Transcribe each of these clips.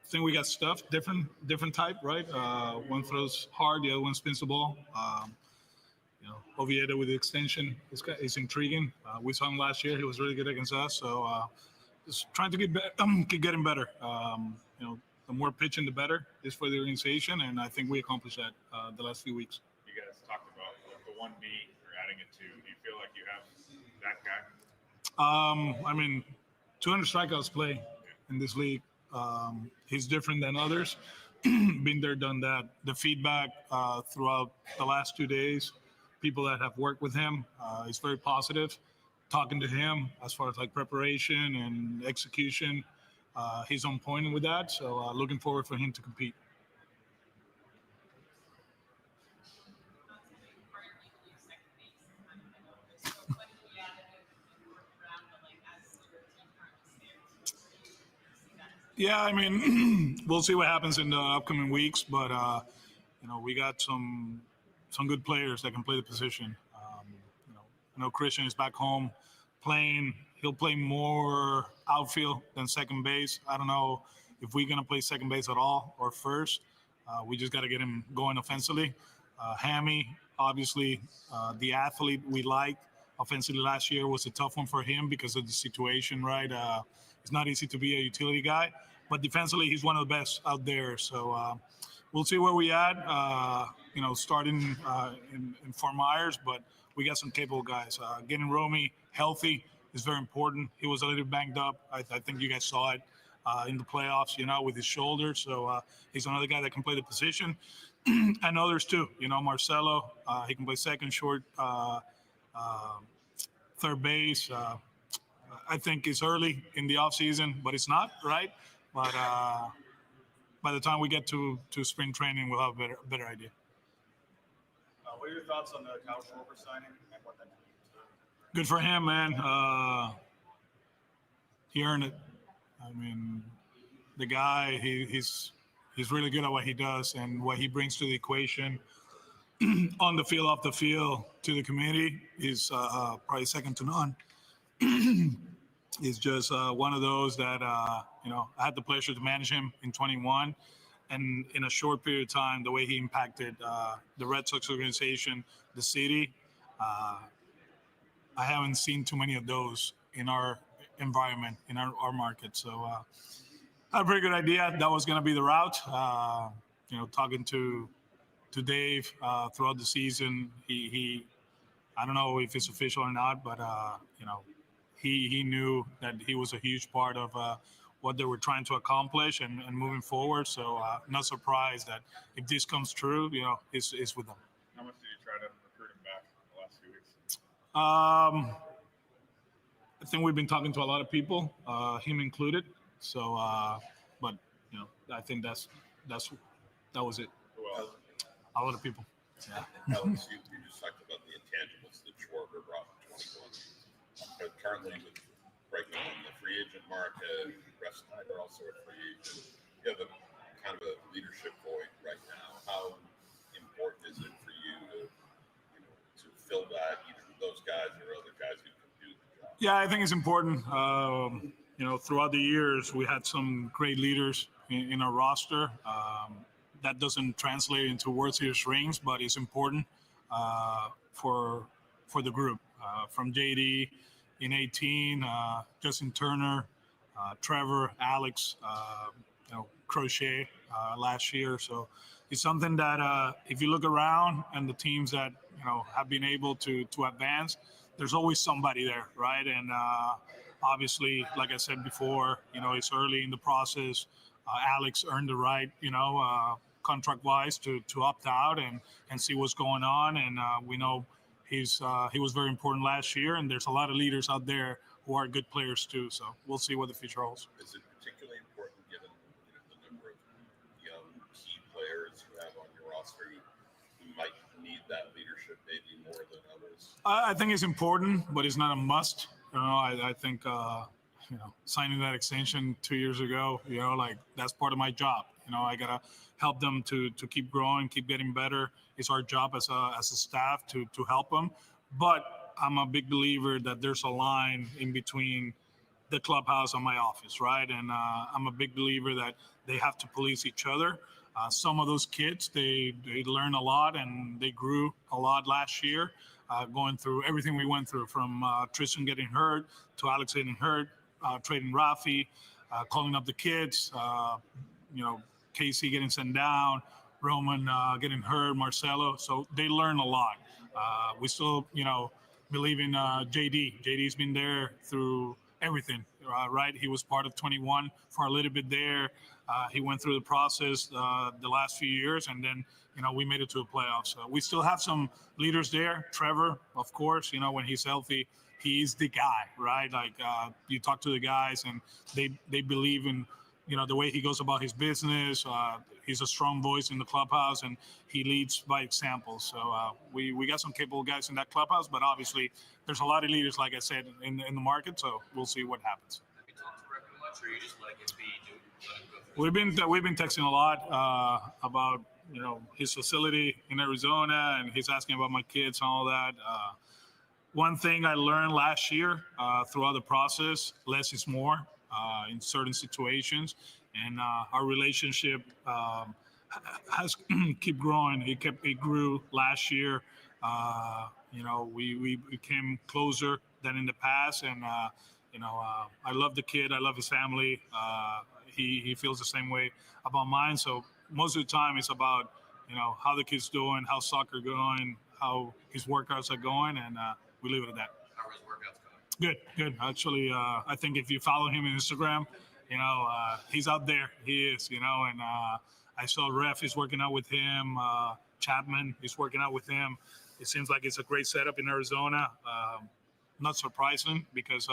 think we got stuff different type, right? One throws hard, the other one spins the ball. Oviedo with the extension is intriguing. We saw him last year; he was really good against us. So just trying to keep getting better. The more pitching, the better is for the organization, and I think we accomplished that the last few weeks. You guys talked about the 1B you're adding it to. Do you feel like you have that guy? 200 strikeouts play in this league. He's different than others. Been there, done that. The feedback throughout the last 2 days, people that have worked with him, is very positive. Talking to him as far as like preparation and execution, he's on point with that. So looking forward for him to compete. Yeah, we'll see what happens in the upcoming weeks, but we got some good players that can play the position. I know Christian is back home playing. He'll play more outfield than second base. I don't know if we're going to play second base at all or first. We just got to get him going offensively. Hammy, obviously, the athlete we liked offensively last year was a tough one for him because of the situation, right? It's not easy to be a utility guy, but defensively, he's one of the best out there. So we'll see where we at, starting in Fort Myers, but we got some capable guys. Getting Romy healthy is very important. He was a little banged up. I think you guys saw it in the playoffs, with his shoulder. So he's another guy that can play the position. And others too. Marcelo, he can play second, short, third base. I think it's early in the offseason, but it's not, right? But by the time we get to spring training, we'll have a better idea. What are your thoughts on the Counsell signing and what that means? Good for him, man. He earned it. The guy, he's really good at what he does and what he brings to the equation on the field, off the field, to the community is probably second to none. He's just one of those that, I had the pleasure to manage him in 21. And in a short period of time, the way he impacted the Red Sox organization, the city, I haven't seen too many of those in our environment, in our market. So I had a pretty good idea that was going to be the route. Talking to Dave throughout the season, he I don't know if it's official or not, but he knew that he was a huge part of what they were trying to accomplish and moving forward. So not surprised that if this comes true, it's with them. How much did you try to recruit him back in the last few weeks? I think we've been talking to a lot of people, him included. So, but I think that was it. Well, a lot of people. Yeah. Alex, you just talked about the intangibles that Schwarber brought in 21. But currently, with breaking on the free agent market, rest of are also a free agent. You have a kind of a leadership void right now. How important is it for you to fill that, either with those guys or other guys who can do the job? Yeah, I think it's important. Throughout the years, we had some great leaders in our roster. That doesn't translate into World Series rings, but it's important for the group. From JD in 18, Justin Turner, Trevor, Alex, Crochet last year. So it's something that if you look around and the teams that have been able to advance, there's always somebody there, right? And obviously, like I said before, it's early in the process. Alex earned the right, contract-wise to opt out and see what's going on. And we know he was very important last year, and there's a lot of leaders out there who are good players too. So we'll see what the future holds. Is it particularly important given the number of young key players you have on your roster who might need that leadership maybe more than others? I think it's important, but it's not a must. I think signing that extension 2 years ago, that's part of my job. I gotta help them to keep growing, keep getting better. It's our job as a staff to help them. But I'm a big believer that there's a line in between the clubhouse and my office, right? And I'm a big believer that they have to police each other. Some of those kids, they learn a lot and they grew a lot last year, going through everything we went through, from Tristan getting hurt to Alex getting hurt, trading Rafi, calling up the kids, Casey getting sent down, Roman getting hurt, Marcelo. So they learn a lot. We still, believe in JD. JD's been there through everything, right? He was part of 21 for a little bit there. He went through the process the last few years, and then, we made it to the playoffs. We still have some leaders there. Trevor, of course, when he's healthy, he's the guy, right? Like, you talk to the guys, and they believe in, the way he goes about his business. He's a strong voice in the clubhouse, and he leads by example. So we got some capable guys in that clubhouse, but obviously there's a lot of leaders, like I said, in the market. So we'll see what happens. Have you talked to Reverend much, or you just let him be? We've been texting a lot about his facility in Arizona, and he's asking about my kids and all that. One thing I learned last year throughout the process: less is more in certain situations, and our relationship has keep growing. It grew last year. We became closer than in the past, and I love the kid. I love his family. He feels the same way about mine. So most of the time it's about, how the kid's doing, how soccer going, how his workouts are going, and we leave it at that. How are his workouts going? Good. Actually, I think if you follow him on Instagram, he's out there. He is, and I saw Ref is working out with him. Chapman is working out with him. It seems like it's a great setup in Arizona. Not surprising, because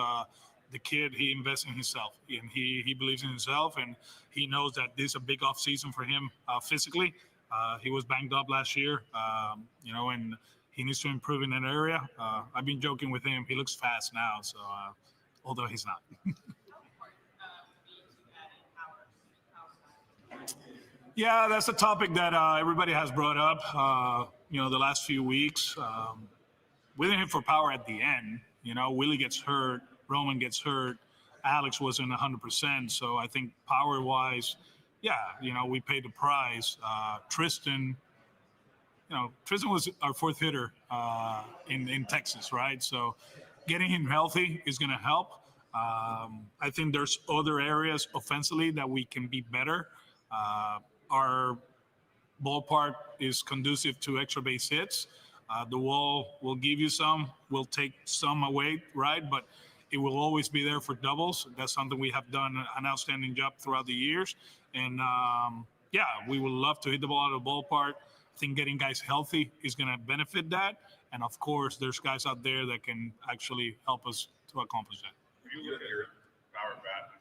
the kid, he invests in himself, and he believes in himself, and he knows that this is a big off season for him physically. He was banged up last year, and he needs to improve in that area. I've been joking with him. He looks fast now, so although he's not. Yeah, that's a topic that everybody has brought up, the last few weeks. We didn't hit for power at the end. Willie gets hurt, Roman gets hurt, Alex wasn't 100%. So I think power-wise, we paid the price. Tristan was our fourth hitter in Texas, right? So getting him healthy is going to help. I think there's other areas offensively that we can be better. Our ballpark is conducive to extra base hits. The wall will give you some, will take some away, right? But it will always be there for doubles. That's something we have done an outstanding job throughout the years. And we would love to hit the ball out of the ballpark. I think getting guys healthy is going to benefit that. And of course, there's guys out there that can actually help us to accomplish that. When you look at your power bat,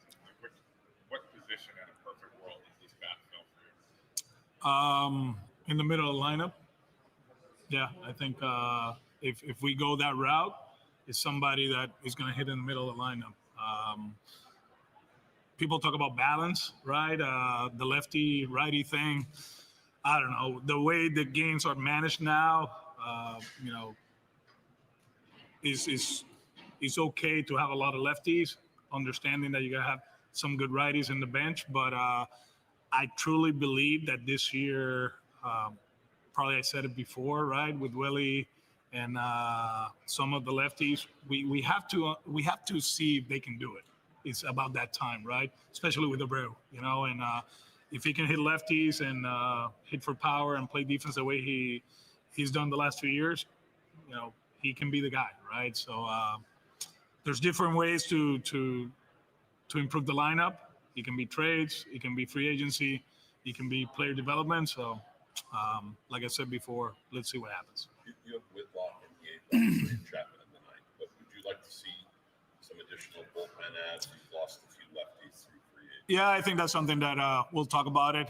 what position in a perfect world is this bat film for you? In the middle of the lineup. Yeah, I think if we go that route, it's somebody that is going to hit in the middle of the lineup. People talk about balance, right? The lefty-righty thing. I don't know. The way the games are managed now, is okay to have a lot of lefties, understanding that you're going to have some good righties in the bench. But I truly believe that this year, probably I said it before, right, with Willie and some of the lefties, we have to see if they can do it. It's about that time, right? Especially with Abreu, and if he can hit lefties and hit for power and play defense the way he's done the last 2 years, he can be the guy, right? So there's different ways to improve the lineup. It can be trades, it can be free agency, it can be player development. So, like I said before, let's see what happens. You have Whitlock and Chapman in the ninth, but would you like to see some additional bullpen adds? You've lost a few lefties through free agency. Yeah, I think that's something that we'll talk about it.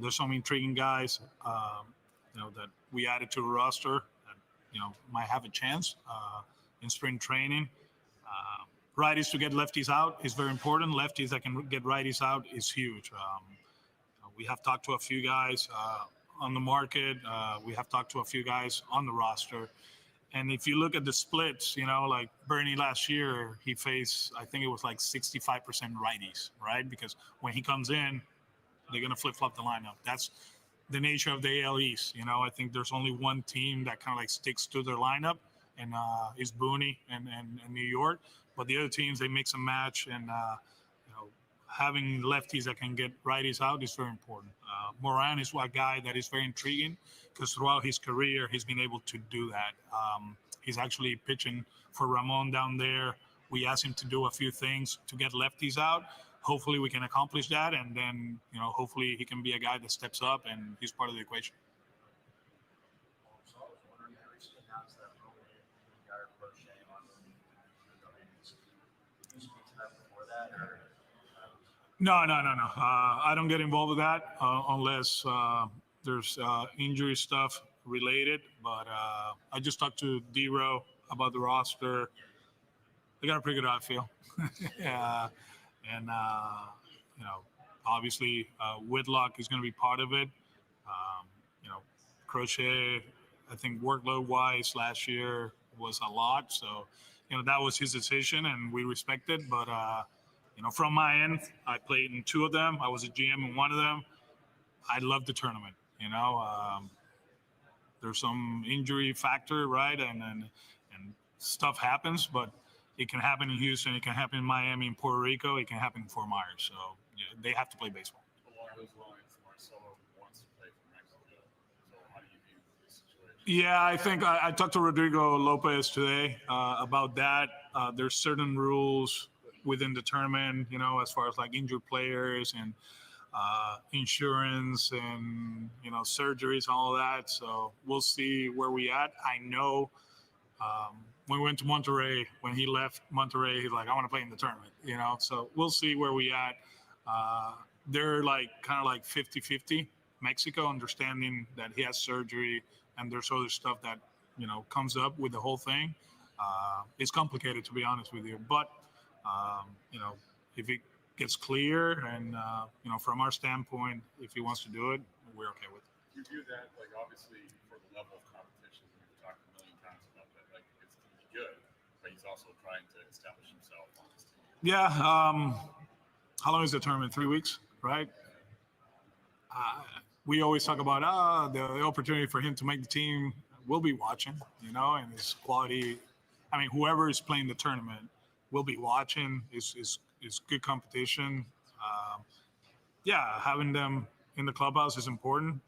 There's some intriguing guys, that we added to the roster that, might have a chance in spring training. Righties to get lefties out is very important. Lefties that can get righties out is huge. We have talked to a few guys on the market. We have talked to a few guys on the roster. And if you look at the splits, like Bernie last year, he faced, I think it was like 65% righties, right? Because when he comes in, they're going to flip-flop the lineup. That's the nature of the AL East. I think there's only one team that kind of like sticks to their lineup, and is Booney and New York. But the other teams, they mix and match, and having lefties that can get righties out is very important. Moran is a guy that is very intriguing because throughout his career, he's been able to do that. He's actually pitching for Ramon down there. We asked him to do a few things to get lefties out. Hopefully we can accomplish that, and then hopefully he can be a guy that steps up and he's part of the equation. So I was wondering, have you announced that guy Crochet on did you speak to that before that, or? No. I don't get involved with that unless there's injury stuff related. But I just talked to D-Row about the roster. They got a pretty good outfield. Yeah. And, obviously Whitlock is going to be part of it. Crochet, I think workload-wise last year was a lot. So, that was his decision, and we respect it. But, from my end, I played in 2 of them. I was a GM in 1 of them. I love the tournament. There's some injury factor, right? And stuff happens, but it can happen in Houston. It can happen in Miami, in Puerto Rico. It can happen in Fort Myers. So yeah, they have to play baseball. Along those lines, Marcelo wants to play for Mexico. So how do you view this situation? Yeah, I think I talked to Rodrigo Lopez today about that. There's certain rules within the tournament, as far as like injured players and insurance and, surgeries and all that. So we'll see where we at. I know when we went to Monterrey, when he left Monterrey, he's like, I want to play in the tournament, So we'll see where we at. They're like kind of like 50-50. Mexico, understanding that he has surgery and there's other stuff that, comes up with the whole thing. It's complicated, to be honest with you. But, if it gets clear and, from our standpoint, if he wants to do it, we're okay with it. Do you view that, like, obviously, for the level of competition, we've talked a million times about that, like, it's going to be good, but he's also trying to establish himself on this team. Yeah. How long is the tournament? 3 weeks, right? We always talk about the opportunity for him to make the team. We'll be watching, and his quality. I mean, whoever is playing the tournament will be watching. Is good competition. Having them in the clubhouse is important.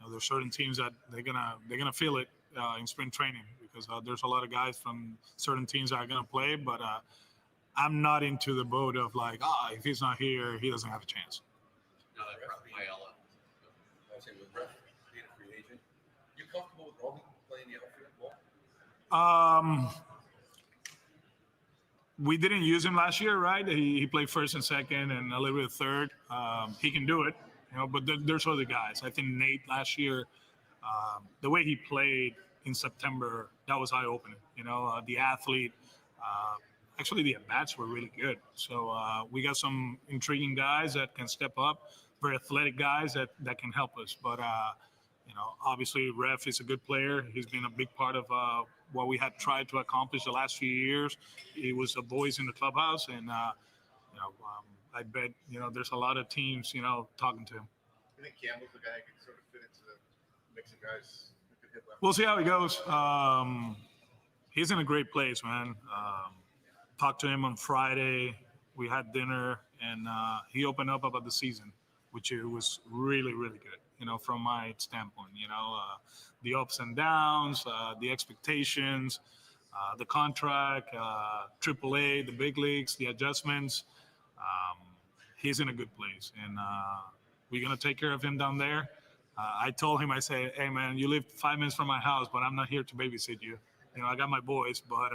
There's certain teams that they're gonna feel it in spring training because there's a lot of guys from certain teams that are gonna play. But I'm not into the boat of like, if he's not here, he doesn't have a chance. No, Ayala. I was saying with Ref being a free agent, you comfortable with Roman playing the outfield ball? We didn't use him last year, right? He played first and second and a little bit of third. He can do it, but there's other guys. I think Nate last year, the way he played in September, that was eye-opening. The athlete, actually the at-bats were really good. So we got some intriguing guys that can step up, very athletic guys that can help us. But, obviously Ref is a good player. He's been a big part of what we had tried to accomplish the last few years. He was a voice in the clubhouse, and I bet there's a lot of teams talking to him. You think Campbell's the guy who can sort of fit into the mix of guys who could hit left? We'll see how he goes. He's in a great place, man. Talked to him on Friday. We had dinner, and he opened up about the season, which it was really, really good. From my standpoint, the ups and downs, the expectations, the contract, AAA, the big leagues, the adjustments. He's in a good place, and we're going to take care of him down there. I told him, I said, hey, man, you live 5 minutes from my house, but I'm not here to babysit you. I got my boys, but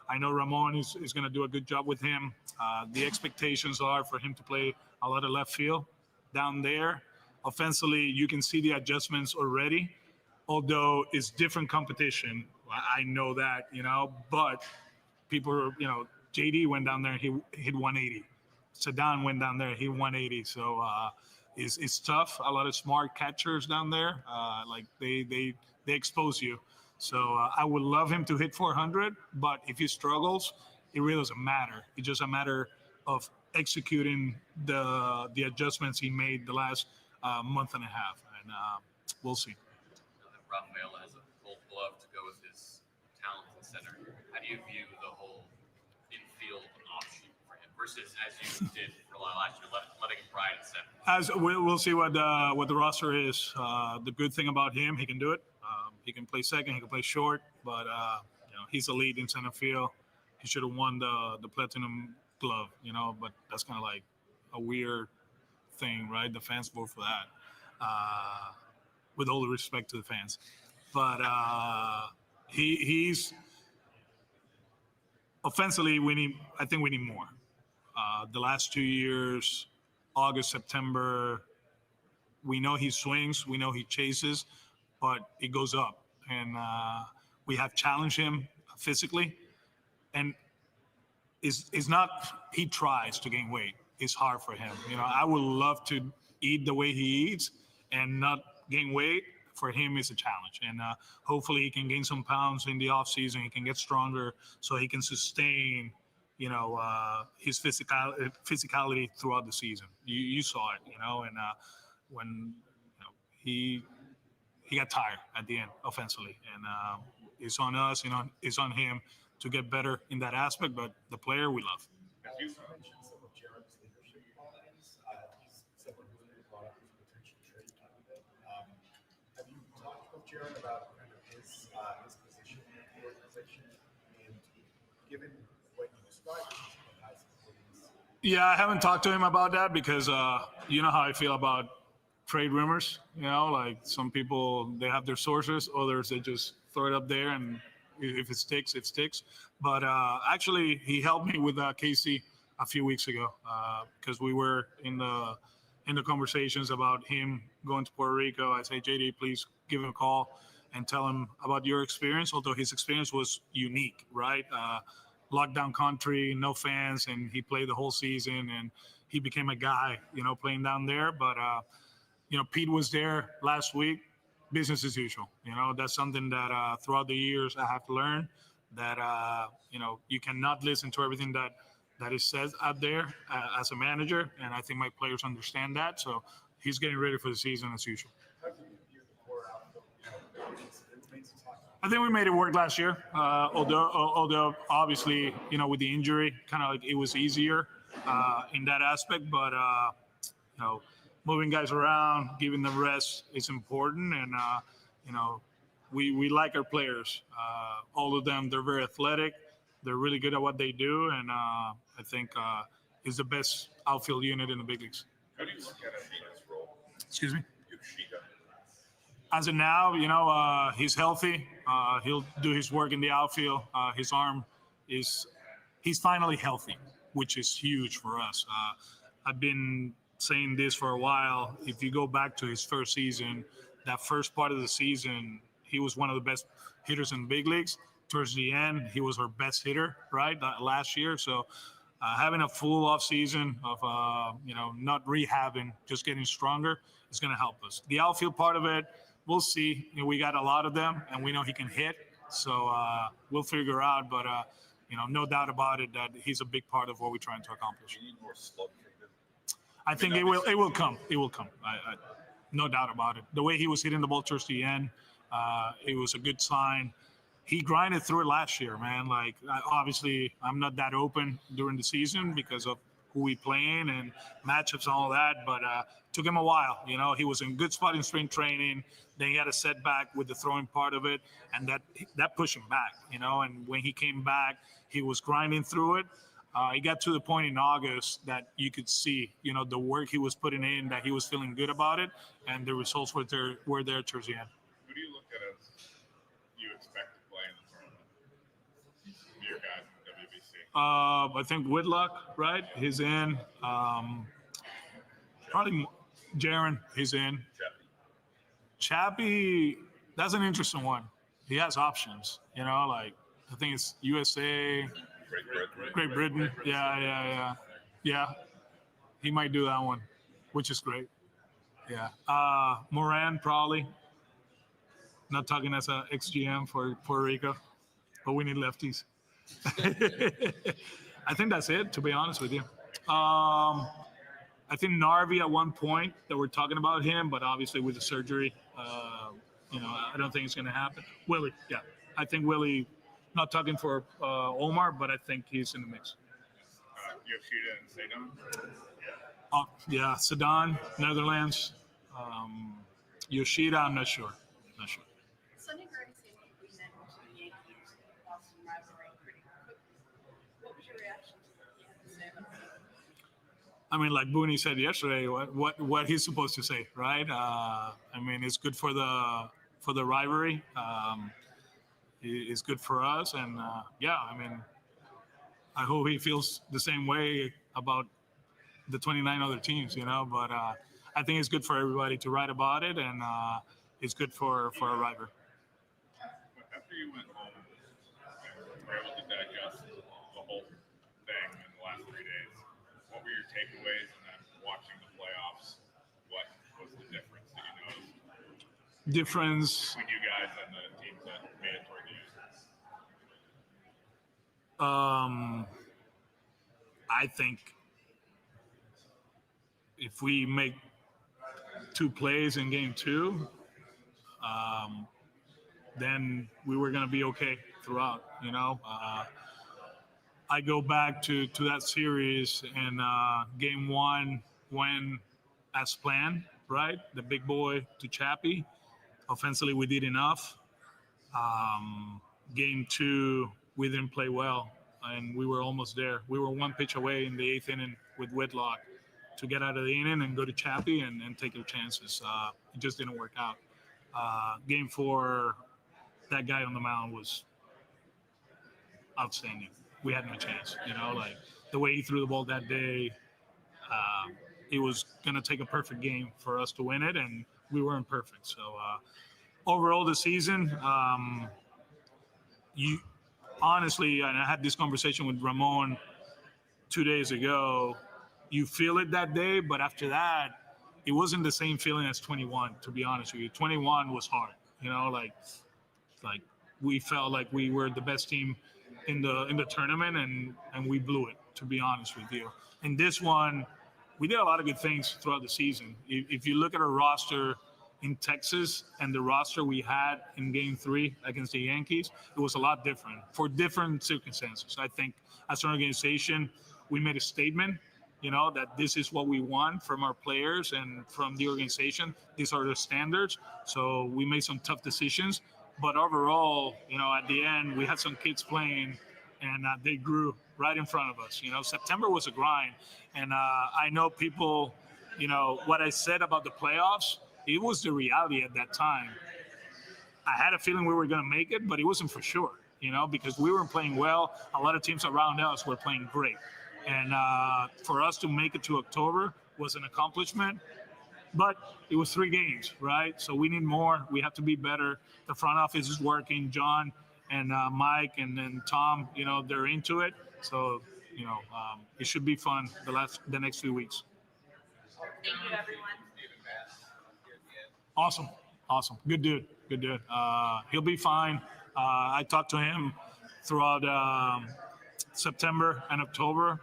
I know Ramon is going to do a good job with him. The expectations are for him to play a lot of left field down there. Offensively, you can see the adjustments already, although it's different competition. I know that, but people, JD went down there, he hit 180. Sedan went down there, he hit 180. So it's tough. A lot of smart catchers down there, like they expose you. So I would love him to hit 400, but if he struggles, it really doesn't matter. It's just a matter of executing the adjustments he made the last month and a half, and we'll see. Rafael has a gold glove to go with his talent in center. How do you view the whole infield offshoot for him versus as you did for last year, letting him ride in center? As we'll see what the roster is. The good thing about him, he can do it. He can play second, he can play short, but he's a lead in center field. He should have won the platinum glove, but that's kind of like a weird thing, right? The fans vote for that. With all the respect to the fans, but he's offensively. I think we need more. The last 2 years, August, September, we know he swings, we know he chases, but it goes up, and we have challenged him physically, and it's not. He tries to gain weight. It's hard for him. I would love to eat the way he eats and not gain weight. For him is a challenge, and hopefully he can gain some pounds in the off season. He can get stronger so he can sustain his physicality throughout the season. You saw it, and when he got tired at the end offensively, and it's on us, it's on him to get better in that aspect, but the player we love. As you mentioned some of Jaron's leadership qualities, he's someone who's been brought up as a potential trade candidate. Have you talked with Jaron about kind of his position in the organization, and given what you described, Yeah, I haven't talked to him about that because you know how I feel about trade rumors. Like some people, they have their sources, others they just throw it up there, and if it sticks, it sticks. But actually, he helped me with Casey a few weeks ago because we were in the conversations about him going to Puerto Rico. I say, JD, please give him a call and tell him about your experience, although his experience was unique, right? Lockdown country, no fans, and he played the whole season, and he became a guy, playing down there. But, Pete was there last week, business as usual. That's something that throughout the years I have to learn, that, you cannot listen to everything that is said out there as a manager, and I think my players understand that. So he's getting ready for the season as usual. how do you view the core outfield? It remains a tough. I think we made it work last year, although obviously, with the injury, kind of like it was easier in that aspect. But, moving guys around, giving them rest is important. And, we like our players. All of them, they're very athletic. They're really good at what they do. And I think it's the best outfield unit in the big leagues. How do you look at Yoshita's role? Excuse me? Yoshita. As of now, he's healthy. He'll do his work in the outfield. His arm he's finally healthy, which is huge for us. I've been saying this for a while. If you go back to his first season, that first part of the season, he was one of the best hitters in the big leagues. Towards the end, he was our best hitter, right, last year. So having a full off season of, not rehabbing, just getting stronger is going to help us. The outfield part of it, we'll see. We got a lot of them, and we know he can hit. So we'll figure out. But, no doubt about it that he's a big part of what we're trying to accomplish. You need more slug from him. I think it will come. It will come. No doubt about it. The way he was hitting the ball towards the end, it was a good sign. He grinded through it last year, man. Like, obviously, I'm not that open during the season because of who we playing and matchups and all that, but took him a while. He was in good spot in spring training. Then he had a setback with the throwing part of it, and that pushed him back, And when he came back, he was grinding through it. He got to the point in August that you could see, the work he was putting in, that he was feeling good about it, and the results were there towards the end. Who do you look at as you expect to play in the tournament? Your guys from WBC. I think Whitlock, right? He's in. Probably Jaron, he's in. Chappie, that's an interesting one. He has options, I think it's USA, Great Britain. Yeah. He might do that one, which is great. Yeah. Moran, probably. Not talking as a ex-GM for Puerto Rico, but we need lefties. I think that's it, to be honest with you. I think Narvi at one point that we're talking about him, but obviously with the surgery, I don't think it's going to happen. Willie, yeah, I think Willie. Not talking for Omar, but I think he's in the mix. Yoshida and Sadon. Oh, yeah, Sedan, Netherlands. Yoshida, I'm not sure. Not sure. Sonny Gray seemed like we met the Yankees and Boston rivalry pretty quickly. What was your reaction to what he had to say about that? I mean, like Booney said yesterday, what he's supposed to say, right? It's good for the rivalry. It's good for us, and I hope he feels the same way about the 29 other teams, But I think it's good for everybody to write about it, and it's good for a rivalry. After you went home and were able to digest the whole thing in the last 3 days, what were your takeaways? And then watching the playoffs, what was the difference that you noticed Difference. between you guys and the teams that made it toward the end? I think if we make 2 plays in game 2, then we were going to be okay throughout. I go back to that series, and game 1 went as planned, right? The big boy to Chappie. Offensively, we did enough. Game 2, we didn't play well, and we were almost there. We were 1 pitch away in the 8th inning with Whitlock to get out of the inning and go to Chappie and take your chances. It just didn't work out. Game 4, that guy on the mound was outstanding. We had no chance, like the way he threw the ball that day. It was going to take a perfect game for us to win it, and we weren't perfect. So overall, the season, you honestly, and I had this conversation with Ramon 2 days ago, you feel it that day, but after that, it wasn't the same feeling as 21, to be honest with you. 21 was hard, like we felt like we were the best team in the tournament, and we blew it, to be honest with you. And this one, we did a lot of good things throughout the season. If you look at our roster in Texas and the roster we had in game 3 against the Yankees, it was a lot different for different circumstances. I think as an organization, we made a statement, that this is what we want from our players and from the organization. These are the standards. So we made some tough decisions. But overall, at the end, we had some kids playing, and they grew right in front of us. September was a grind. And I know people, what I said about the playoffs, it was the reality at that time. I had a feeling we were going to make it, but it wasn't for sure, because we weren't playing well. A lot of teams around us were playing great. And for us to make it to October was an accomplishment. But it was 3 games, right? So we need more. We have to be better. The front office is working. John and Mike and then Tom, they're into it. So, it should be fun the next few weeks. Thank you, everyone. Awesome. Good dude. He'll be fine. I talked to him throughout September and October.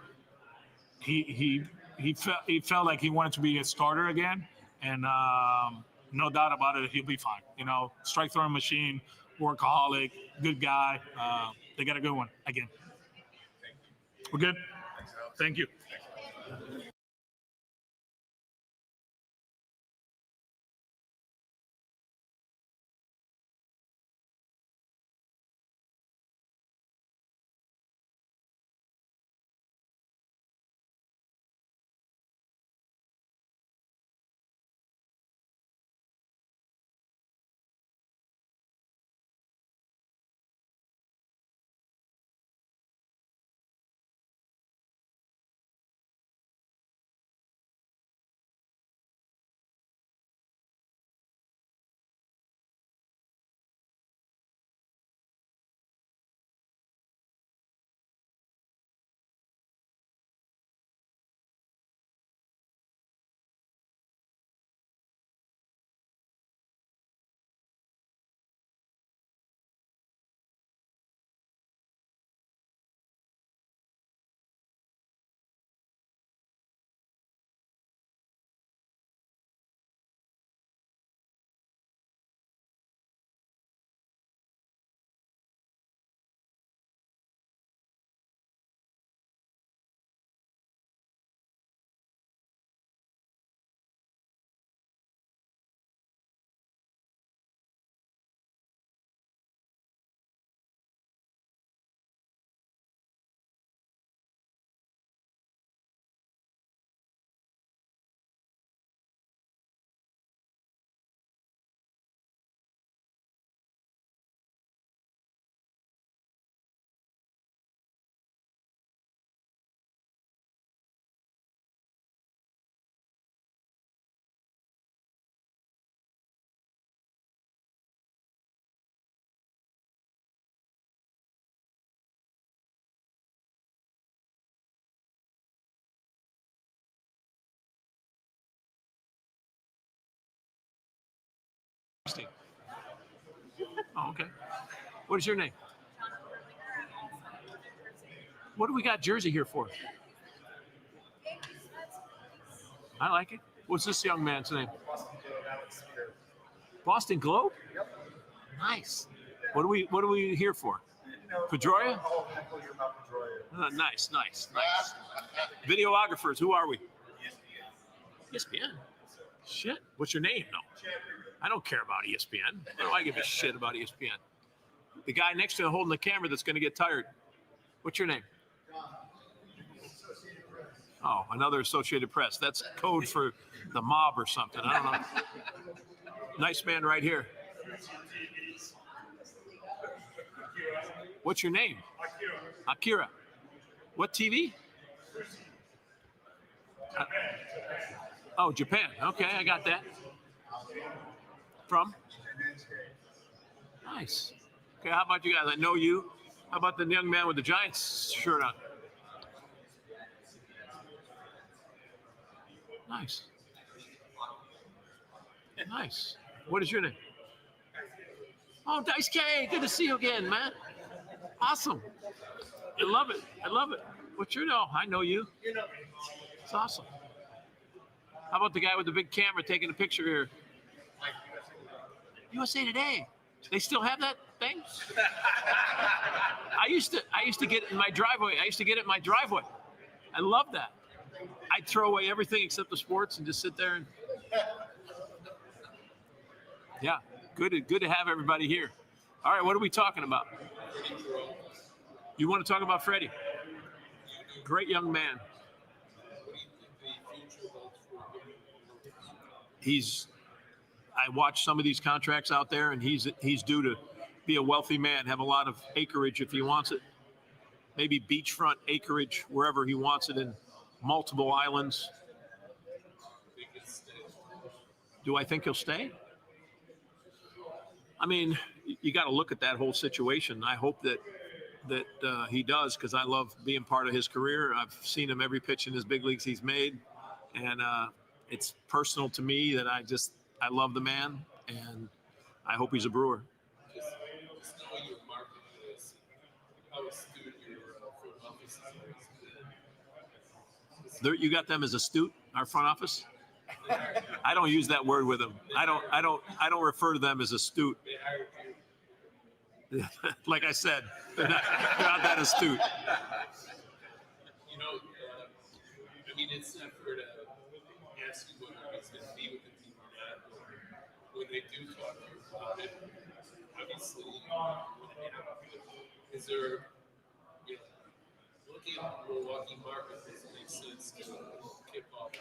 He felt like he wanted to be a starter again, and no doubt about it, he'll be fine. Strike throwing machine, workaholic, good guy. They got a good one again. We're good. Thank you. team? Oh, okay. What is your name? What do we got jersey here for? I like it. What's this young man's name? Boston Globe? Yep. Nice. What are we here for? Pedroia? I'll heckle you about Pedroia. Nice. Videographers, who are we? ESPN. Shit. What's your name? No. I don't care about ESPN. Why do I give a shit about ESPN? The guy next to him holding the camera that's going to get tired. What's your name? Oh, another Associated Press. That's code for the mob or something. I don't know. Nice man right here. What's your name? Akira. What TV? Oh, Japan. Okay, I got that. From? Nice. Okay, how about you guys? I know you. How about the young man with the Giants shirt on? Nice. Nice. What is your name? Oh, Dice K. Good to see you again, man. Awesome. I love it. What's your name? Oh, I know you. It's awesome. How about the guy with the big camera taking a picture here? USA Today. They still have that thing? I used to get it in my driveway. I love that. I'd throw away everything except the sports and just sit there and yeah, good to have everybody here. All right, what are we talking about? You want to talk about Freddie? Great young man. I watched some of these contracts out there, and he's due to be a wealthy man, have a lot of acreage if he wants it. Maybe beachfront acreage wherever he wants it in multiple islands. Do I think he'll stay? I mean, you got to look at that whole situation. I hope that he does, because I love being part of his career. I've seen him every pitch in his big leagues he's made, and it's personal to me that I love the man, and I hope he's a Brewer. Just knowing your marketplace, how astute your front office is. You got them as astute, our front office? I don't use that word with them. I don't refer to them as astute. They hired you. Like I said, they're not that astute. You know, I mean, it's not fair to ask you whether he's going to be with the team or not. When they do talk to you about it, obviously, is there, looking at the Milwaukee market, does it make sense to kick off?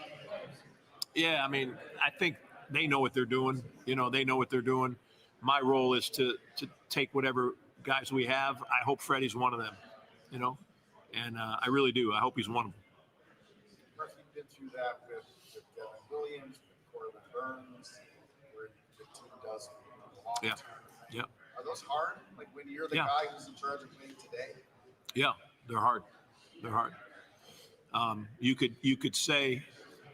Yeah, I mean, I think they know what they're doing. They know what they're doing. My role is to take whatever guys we have. I hope Freddie's one of them, and I really do. I hope he's one of them. You've been through that with Devin Williams, with Cora Burns, where the team does long Yeah. term. Yeah. Are those hard? Like when you're the Yeah. guy who's in charge of winning today? Yeah, they're hard. You could say,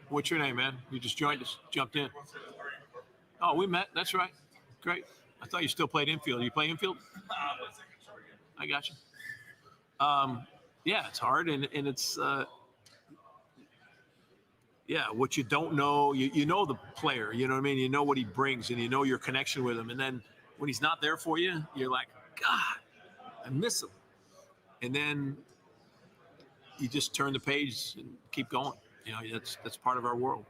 what's your name, man? You just joined us, jumped in. Oh, we met. That's right. Great. I thought you still played infield. You play infield? I got you. Yeah, it's hard, and it's what you don't know, you know the player, you know what I mean? You know what he brings, and you know your connection with him. And then when he's not there for you, you're like, God, I miss him. And then you just turn the page and keep going. That's part of our world.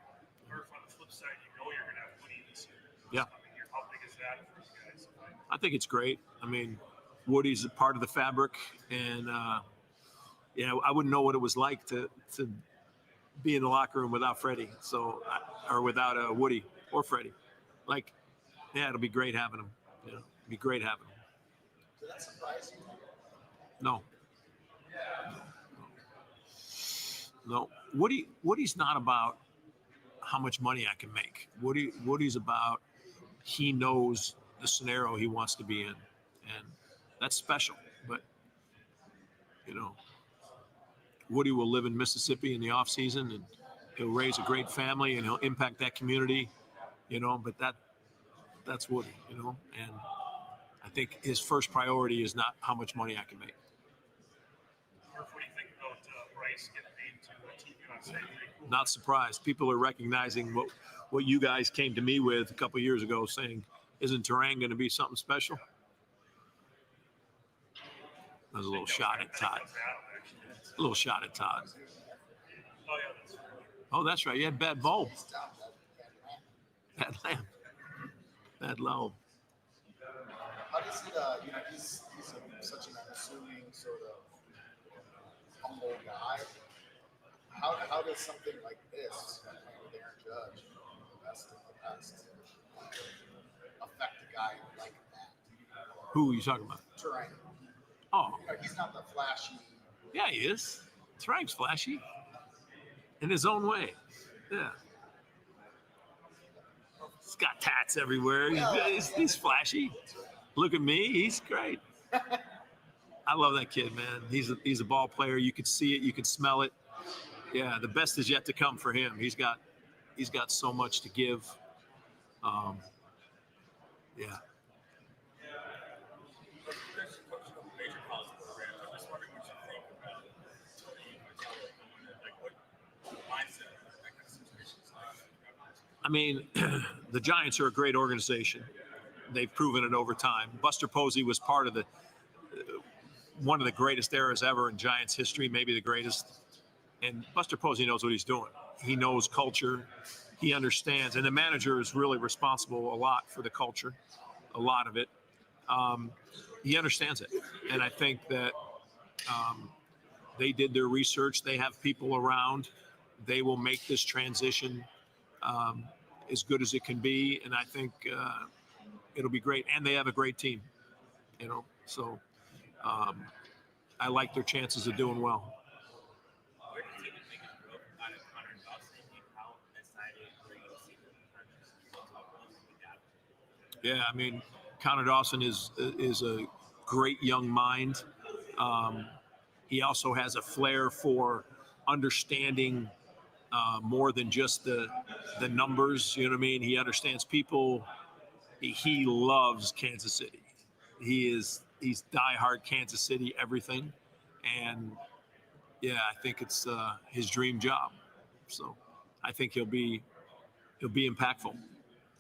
Or on the flip side, you're going to have Woody this year. Yeah. How big is that for you guys? I think it's great. I mean, Woody's a part of the fabric, and I wouldn't know what it was like to be in the locker room without Freddie, or without Woody or Freddie. Like, yeah, it'll be great having him. It'll be great having him. Did that surprise you? No. Woody's not about how much money I can make. Woody's about, he knows the scenario he wants to be in, and that's special. But Woody will live in Mississippi in the off season, and he'll raise a great family, and he'll impact that community. But That's Woody, and I think his first priority is not how much money I can make. Murph, what do you think about Bryce getting named to TV on Saturday? Not surprised. People are recognizing what you guys came to me with a couple of years ago, saying, "Isn't Terang going to be something special?" That was a little shot at Todd. A little shot at Todd. Oh, yeah, that's true. Oh, that's right. You had bad bulb. Bad lamp. Bad lobe. How does it, he's such an unassuming sort of humble guy. How does something like this, with Aaron Judge, the best of the best, affect a guy like that? Who are you talking about? Terrain. Oh, He's not the flashy. yeah, he is. Terang's flashy in his own way. Yeah. He's got tats everywhere. He's flashy. Look at me. He's great. I love that kid, man. He's a ball player. You can see it. You can smell it. Yeah, the best is yet to come for him. He's got so much to give. Yeah. I mean, the Giants are a great organization. They've proven it over time. Buster Posey was part of one of the greatest eras ever in Giants history, maybe the greatest. And Buster Posey knows what he's doing. He knows culture. He understands. And the manager is really responsible a lot for the culture, a lot of it. He understands it. And I think that they did their research. They have people around. They will make this transition as good as it can be. And I think it'll be great. And they have a great team, So I like their chances of doing well. Where does it think of growth out of Connor Dawson and how excited were you to see the Yeah, I mean, Connor Dawson is a great young mind. He also has a flair for understanding more than just the numbers. You know what I mean? He understands people. He loves Kansas City. He's diehard Kansas City everything, and yeah, I think it's his dream job. So I think he'll be impactful.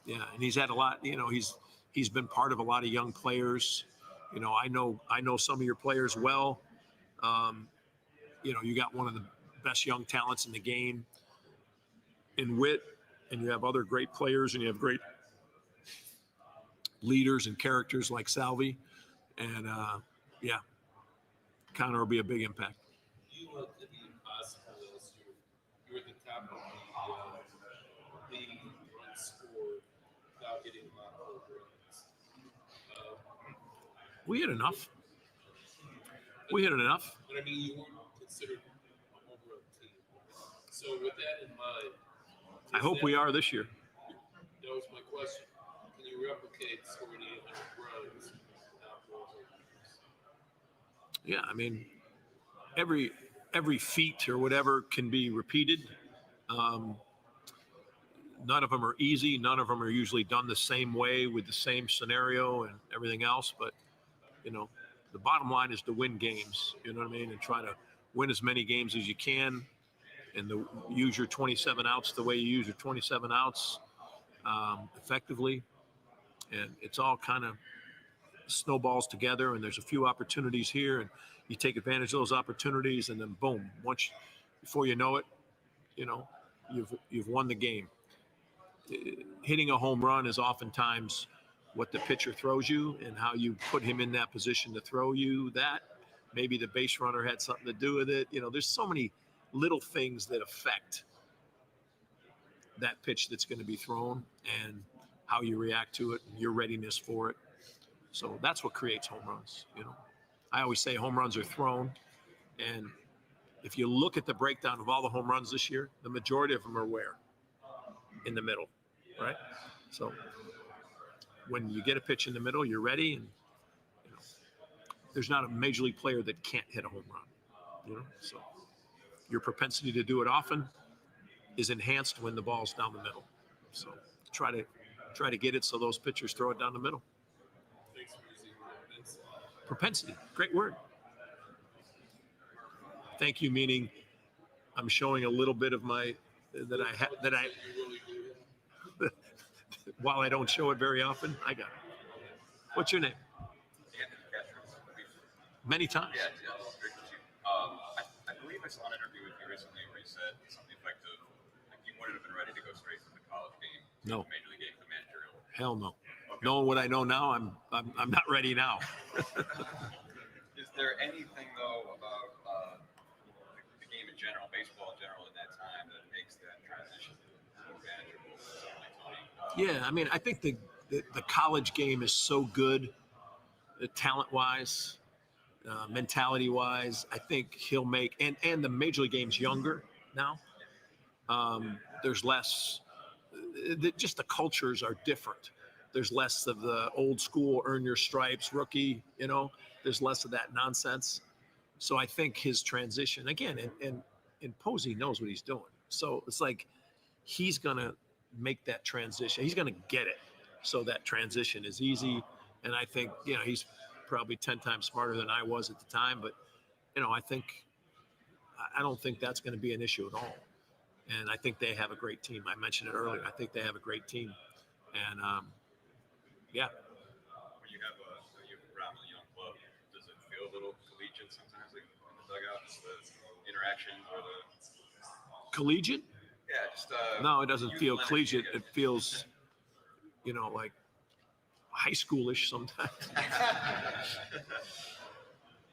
Yeah, and he's had a lot. He's been part of a lot of young players. I know some of your players well. You got one of the best young talents in the game in Witt, and you have other great players, and you have great leaders and characters like Salvi. And yeah, Connor will be a big impact. You looked at the impossible last year. You were at the top of the league run score without getting a lot of home runs. We hit enough. But I mean, you weren't considered a home run team. So with that in mind, I hope we are this year. That was my question. Can you replicate scoring 800 runs without more home runs? Yeah, I mean, every feat or whatever can be repeated. None of them are easy. None of them are usually done the same way with the same scenario and everything else. But, the bottom line is to win games, you know what I mean? And try to win as many games as you can and use your 27 outs the way you use your 27 outs effectively. And it's all kind of snowballs together, and there's a few opportunities here, and you take advantage of those opportunities, and then boom, before you know it, you've won the game. Hitting a home run is oftentimes what the pitcher throws you and how you put him in that position to throw you that. Maybe the base runner had something to do with it. There's so many little things that affect that pitch that's going to be thrown and how you react to it and your readiness for it. So that's what creates home runs. I always say home runs are thrown. And if you look at the breakdown of all the home runs this year, the majority of them are where? In the middle, right? So when you get a pitch in the middle, you're ready. And there's not a major league player that can't hit a home run. So your propensity to do it often is enhanced when the ball's down the middle. So try to try to get it so those pitchers throw it down the middle. Thanks for using Vince. Propensity, great word. Thank you, meaning I'm showing a little bit of my that I You really do. while I don't show it very often. I got it. What's your name? Many times. Yeah, great to see you. I believe I saw an interview with you recently where you said something effective, like you wouldn't have been ready to go straight from the college game to No. the major league game to managerial. Hell no. Knowing what I know now, I'm not ready now. Is there anything though about the game in general, baseball in general, in that time that makes that transition more manageable? Yeah, I mean, I think the college game is so good, talent-wise, mentality-wise. I think he'll make and the major league game's younger now. There's less. Just the cultures are different. There's less of the old school earn your stripes rookie. There's less of that nonsense. So I think his transition again, and Posey knows what he's doing. So it's like he's gonna make that transition. He's gonna get it. So that transition is easy. And I think, he's probably 10 times smarter than I was at the time. But, I don't think that's going to be an issue at all. And I think they have a great team. I mentioned it earlier. I think they have a great team. And, yeah. When you have a rather young club, does it feel a little collegiate sometimes, like in the dugouts, the interactions or the Collegiate? Yeah, just No, it doesn't feel youthful collegiate. energy, It feels, like high schoolish sometimes.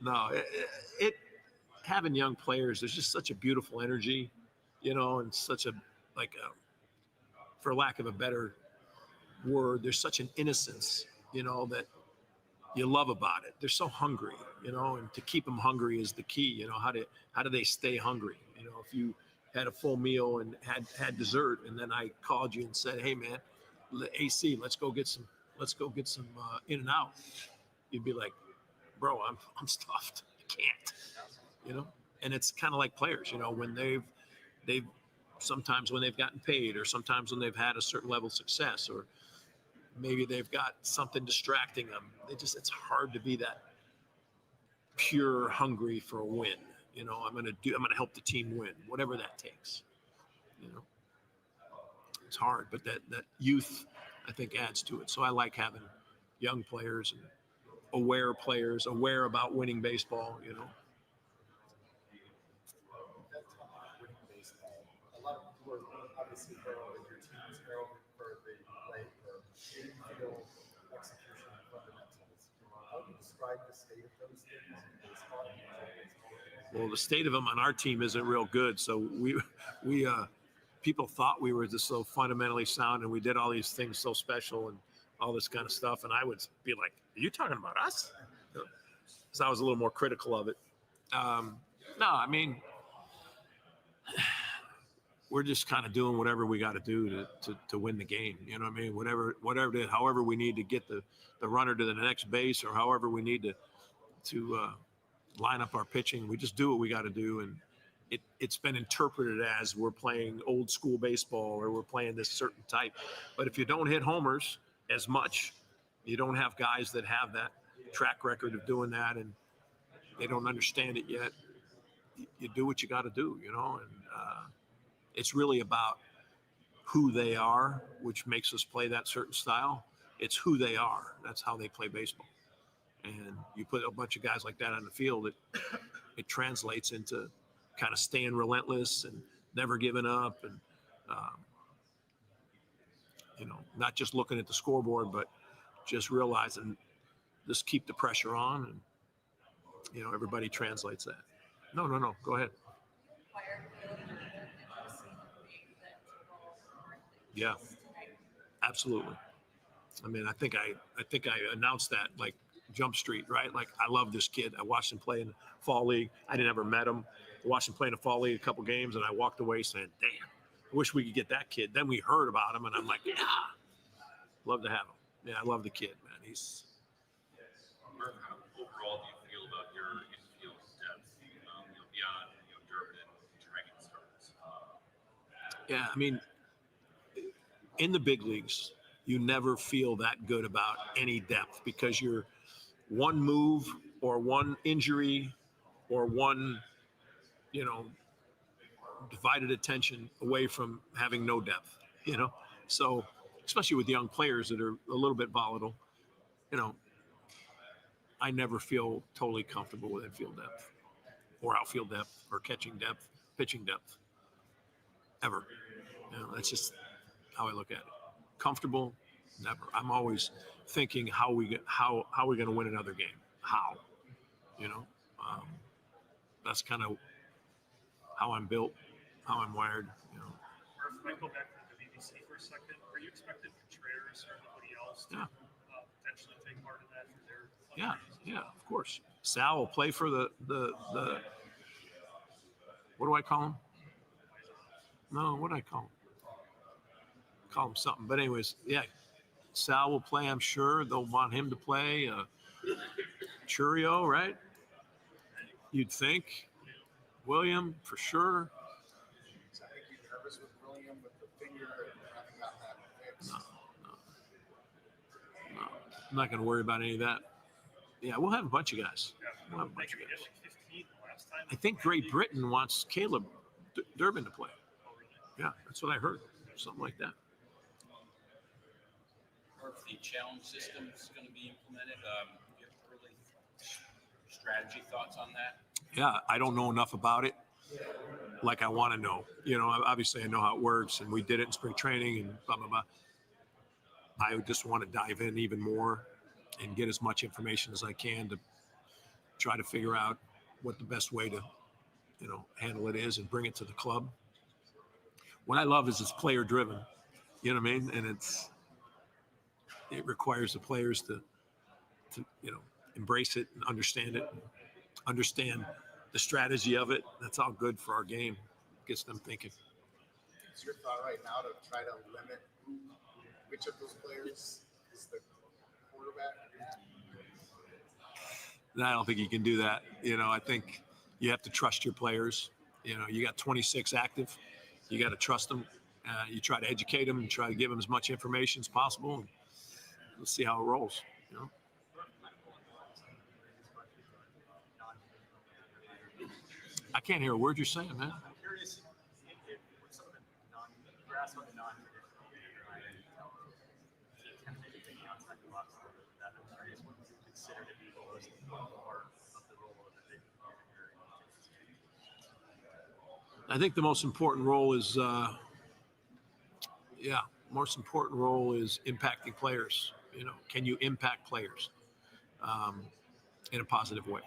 No, it having young players, there's just such a beautiful energy, and such a, for lack of a better word, there's such an innocence, that you love about it. They're so hungry, and to keep them hungry is the key. How do they stay hungry? If you had a full meal and had dessert, and then I called you and said, "Hey, man, AC, let's go get some in and out." You'd be like, "Bro, I'm stuffed. I can't." And it's kind of like players, when they've sometimes when they've gotten paid, or sometimes when they've had a certain level of success, or maybe they've got something distracting them. It's hard to be that pure hungry for a win. I'm going to help the team win, whatever that takes. It's hard, but that youth, I think, adds to it. So I like having young players and aware players, aware about winning baseball. That talk about winning baseball, a lot of people are obviously heralding your teams, heralding for the play, for infield execution and fundamentals. How do you describe the state of those things in baseball? Well, the state of them on our team isn't real good. So we people thought we were just so fundamentally sound, and we did all these things so special and all this kind of stuff. And I would be like, "Are you talking about us?" So I was a little more critical of it. No, I mean, we're just kind of doing whatever we got to do to win the game. You know what I mean? Whatever it is, however we need to get the runner to the next base, or however we need to line up our pitching, we just do what we got to do. And it's been interpreted as we're playing old school baseball, or we're playing this certain type. But if you don't hit homers as much, you don't have guys that have that track record of doing that, and they don't understand it yet. You do what you got to do, and it's really about who they are, which makes us play that certain style. It's who they are. That's how they play baseball. And you put a bunch of guys like that on the field, it translates into kind of staying relentless and never giving up, and not just looking at the scoreboard, but just realizing just keep the pressure on, and everybody translates that. No, go ahead. Yeah, absolutely. I mean, I think I announced that, like, Jump Street, right? Like, I love this kid. I watched him play in the fall league. I didn't ever met him. I watched him play in the fall league a couple games, and I walked away saying, "Damn, I wish we could get that kid." Then we heard about him, and I'm like, "Yeah, love to have him." Yeah, I love the kid, man. He's. Murph, how overall do you feel about your infield depth, beyond Durbin and Dragon starts? Yeah, I mean, in the big leagues, you never feel that good about any depth because you're one move or one injury or one, divided attention away from having no depth, So, especially with young players that are a little bit volatile, I never feel totally comfortable with infield depth or outfield depth or catching depth, pitching depth, ever. That's just how I look at it. Comfortable, never. I'm always thinking how we going to win another game. How, that's kind of how I'm built, how I'm wired. Murph, I go back to the BBC for a second. Are you expecting Contreras or anybody else to potentially take part in that for their? Yeah, of course. Sal will play for the what do I call him? No, what do I call him? Call him something. But anyways, yeah, Sal will play. I'm sure they'll want him to play. Churio, right? You'd think. William, for sure. So I think you're nervous with William with the finger and having got that fixed. No. I'm not going to worry about any of that. Yeah, we'll have a bunch of guys. We'll have a bunch of guys. I think Great Britain wants Caleb Durbin to play. Yeah, that's what I heard. Something like that. Or if the challenge system is going to be implemented, you have early strategy thoughts on that? Yeah, I don't know enough about it like I want to know. Obviously I know how it works, and we did it in spring training and blah, blah, blah. I just want to dive in even more and get as much information as I can to try to figure out what the best way to, handle it is and bring it to the club. What I love is it's player driven, you know what I mean? And it requires the players to embrace it and understand it, and understand the strategy of it. That's all good for our game. Gets them thinking. It's your thought right now to try to limit which of those players is the quarterback? I don't think you can do that. I think you have to trust your players. You got 26 active. You got to trust them. You try to educate them and try to give them as much information as possible. And let's see how it rolls. I can't hear a word you're saying, man. I'm curious if with some of the grass on the non-traditional thinking outside the box a little bit with that, I'm curious what you consider to be the most important part of the role of the big player. I think the most important role is, impacting players. Can you impact players in a positive way?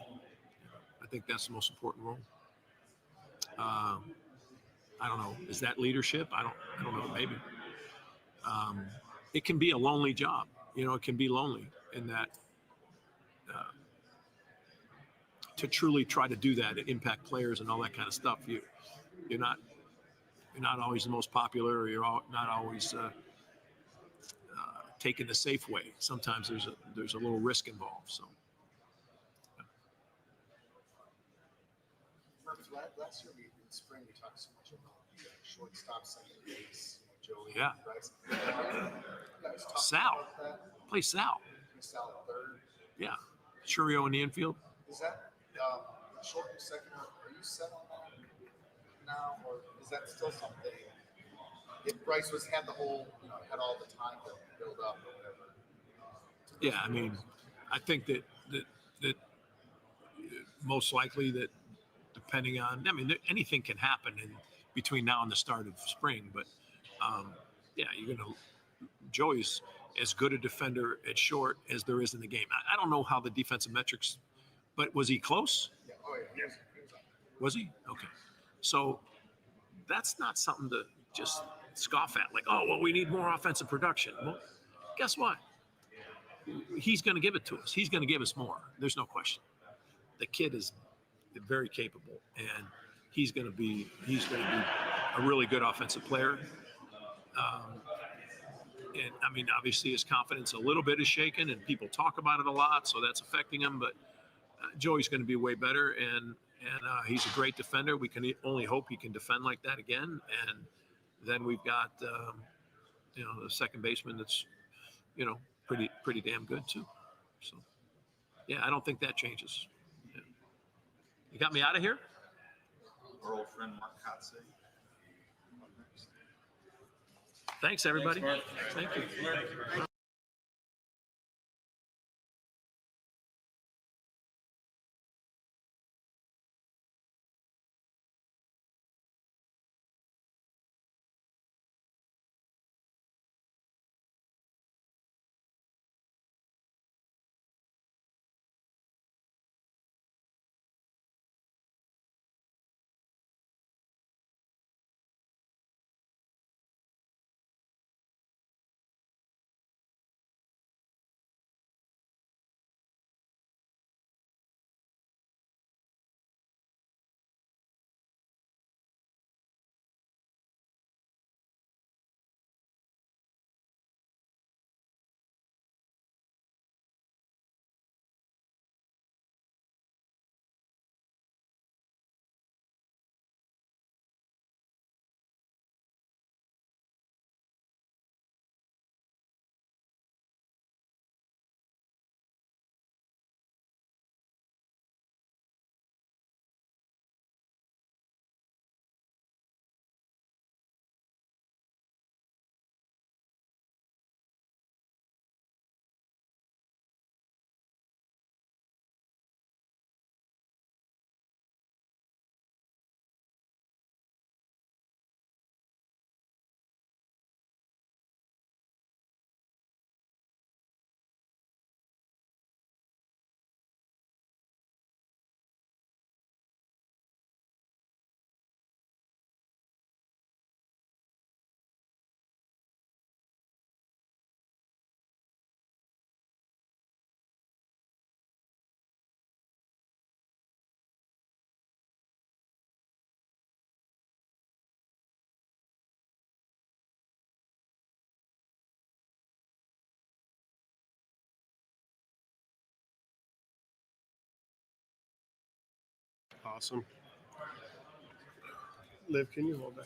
I think that's the most important role. I don't know. Is that leadership? I don't know. Maybe. It can be a lonely job. It can be lonely in that to truly try to do that and impact players and all that kind of stuff. You're not always the most popular, or you're not always taking the safe way. Sometimes there's a little risk involved. So. Last year in spring we talked so much about the shortstop, second base, Joey. Yeah. Bryce. Sal. Play Sal. Sal at third. Yeah. Churio in the infield. Is that short and second? Are you set on that now, or is that still something? If Bryce had the whole, had all the time to build up or whatever. Yeah, I mean, I think that most likely that depending on, anything can happen in between now and the start of spring, but Joey's as good a defender at short as there is in the game. I don't know how the defensive metrics, but was he close? Yeah. Oh yeah. Was he? Okay. So that's not something to just scoff at. Like, oh, well, we need more offensive production. Well, guess what? He's going to give it to us. He's going to give us more. There's no question. The kid is very capable, and he's going to be a really good offensive player. And obviously his confidence a little bit is shaken, and people talk about it a lot, so that's affecting him. But Joey's going to be way better, and he's a great defender. We can only hope he can defend like that again. And then we've got the second baseman that's pretty damn good too. So, yeah, I don't think that changes. Yeah. You got me out of here? Our old friend Mark Kotsay. Thanks, everybody. Thank you. Awesome. Liv, can you hold that?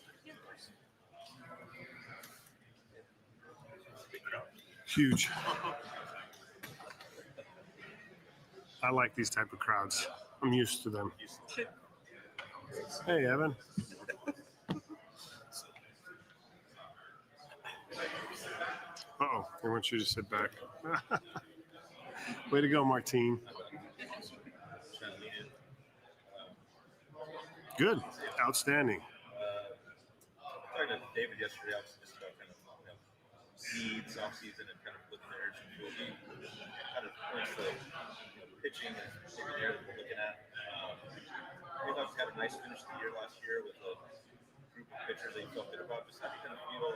Huge. I like these type of crowds. I'm used to them. Hey, Evan. Uh-oh, I want you to sit back. Way to go, Martine. Good. Outstanding. I talked to David yesterday, obviously, just about kind of needs off season and kind of looking at urgent field game. Kind of points to pitching and maybe the area that we're looking at. We've obviously had a nice finish to the year last year with a group of pitchers that you felt good about. Just how do you kind of feel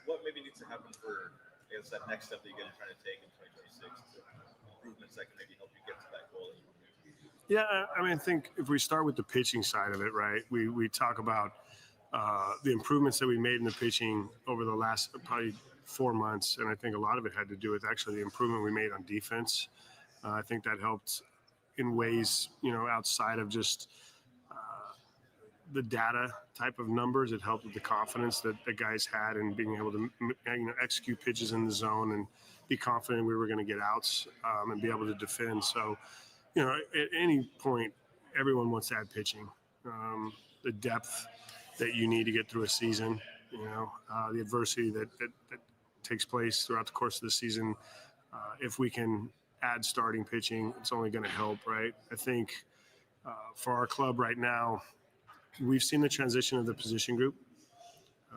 what maybe needs to happen for, I guess, that next step that you guys are trying to take in 2026 to improvements that can maybe help you get to that goal that you want? Yeah, I mean, I think if we start with the pitching side of it, right, we talk about the improvements that we made in the pitching over the last probably 4 months, and I think a lot of it had to do with actually the improvement we made on defense. I think that helped in ways, outside of just the data type of numbers. It helped with the confidence that the guys had and being able to execute pitches in the zone and be confident we were going to get outs and be able to defend. So, at any point, everyone wants to add pitching. The depth that you need to get through a season, the adversity that takes place throughout the course of the season. If we can add starting pitching, it's only going to help, right? I think for our club right now, we've seen the transition of the position group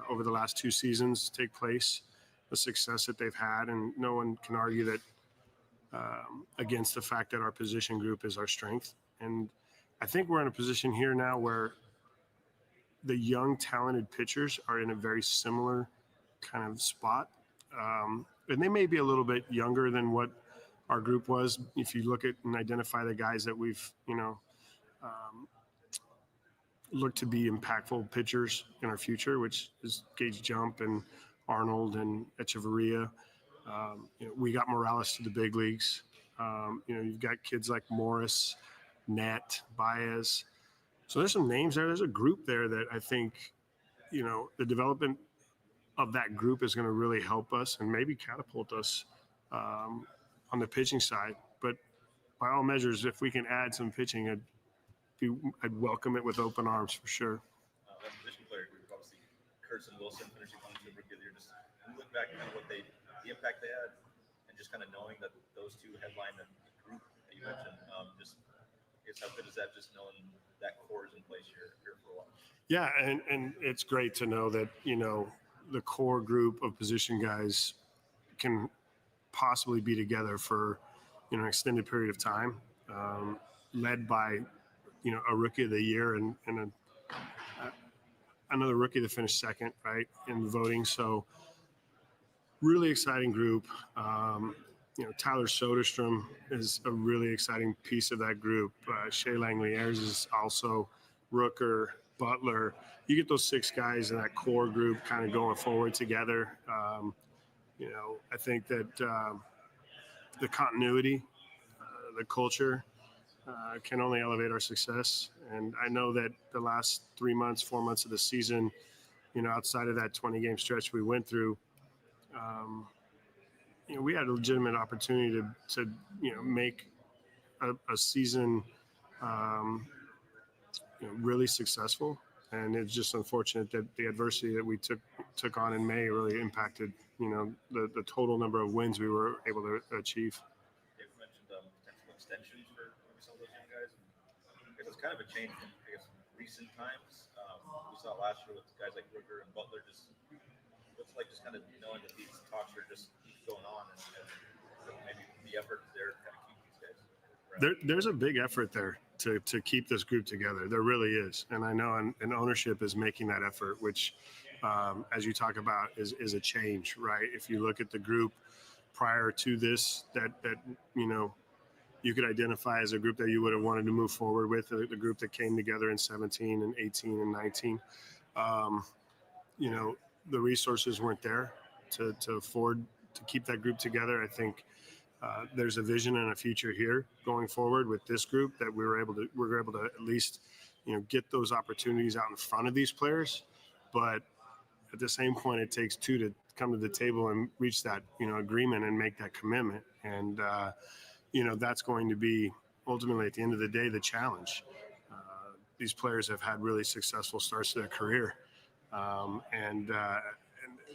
over the last 2 seasons take place, the success that they've had, and no one can argue that against the fact that our position group is our strength. And I think we're in a position here now where the young, talented pitchers are in a very similar kind of spot. And they may be a little bit younger than what our group was. If you look at and identify the guys that we've, look to be impactful pitchers in our future, which is Gage Jump and Arnold and Echeverria. We got Morales to the big leagues. You've got kids like Morris, Nett, Baez. So there's some names there. There's a group there that I think, the development of that group is going to really help us and maybe catapult us on the pitching side. But by all measures, if we can add some pitching, I'd welcome it with open arms for sure. That position player group, obviously, Kurtz and Wilson finishing on the rookie of the year. Just look back at kind of the impact they had, and just kind of knowing that those two headline the group that you mentioned. How good is that? Just knowing that core is in place here for a while. Yeah, and it's great to know that the core group of position guys can possibly be together for an extended period of time, led by a rookie of the year and another rookie that finished second, right, in the voting. So really exciting group. Tyler Soderstrom is a really exciting piece of that group. Shea Langley-Ayres is also Rooker, Butler. You get those 6 guys in that core group kind of going forward together. I think that the continuity, the culture can only elevate our success. And I know that the last 3 months, 4 months of the season, outside of that 20-game stretch we went through, we had a legitimate opportunity to make a season really successful. And it's just unfortunate that the adversity that we took on in May really impacted, the total number of wins we were able to achieve. Dave mentioned potential extensions for some of those young guys. I guess it's kind of a change from, recent times. We saw last year with guys like Rooker and Butler. Just what's like just kind of knowing that these talks are just going on and maybe the effort there to kind of keep these guys around. There's a big effort there to keep this group together. There really is. And I know and ownership is making that effort, which, as you talk about, is a change, right? If you look at the group prior to this, that you could identify as a group that you would have wanted to move forward with, the group that came together in 17 and 18 and 19. The resources weren't there to afford to keep that group together. I think there's a vision and a future here going forward with this group that we were able to at least get those opportunities out in front of these players. But at the same point, it takes 2 to come to the table and reach that agreement and make that commitment. And that's going to be ultimately at the end of the day the challenge. These players have had really successful starts to their career, and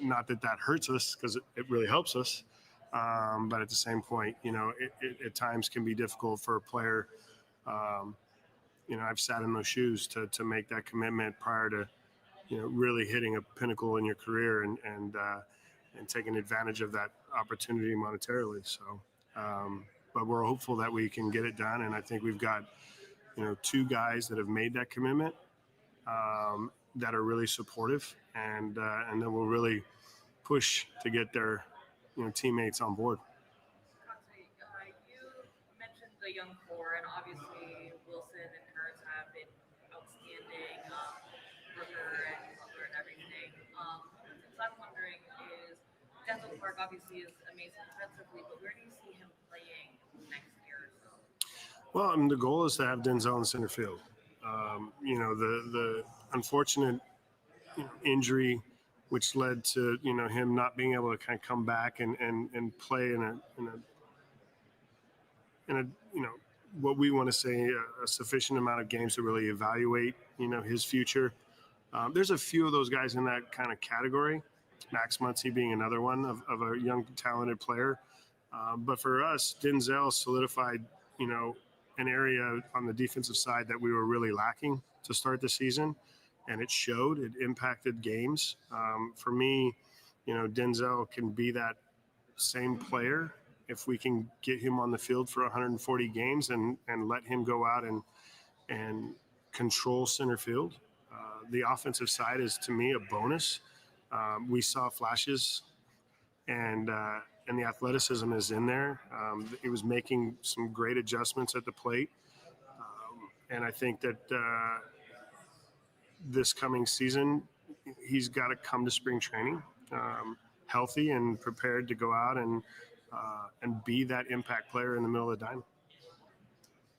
not that hurts us because it really helps us. But at the same point, it at times can be difficult for a player. I've sat in those shoes to make that commitment prior to, really hitting a pinnacle in your career and taking advantage of that opportunity monetarily. So, but we're hopeful that we can get it done. And I think we've got, 2 guys that have made that commitment, that are really supportive, and then we'll really push to get their teammates on board. Kotsay, you mentioned the young core, and obviously Wilson and Kurtz have been outstanding, Rooker and Butler and everything. Things I'm wondering is, Denzel Park obviously is amazing defensively, but where do you see him playing next year or so? Well, the goal is to have Denzel in center field. The unfortunate injury, which led to him not being able to kind of come back and play in a what we want to say a sufficient amount of games to really evaluate his future. There's a few of those guys in that kind of category. Max Muncy being another one of a young talented player, but for us, Denzel solidified an area on the defensive side that we were really lacking to start the season. And it showed, it impacted games. For me, Denzel can be that same player if we can get him on the field for 140 games and let him go out and control center field. The offensive side is, to me, a bonus. We saw flashes, and the athleticism is in there. He was making some great adjustments at the plate. And I think that this coming season, he's got to come to spring training healthy and prepared to go out and be that impact player in the middle of the diamond.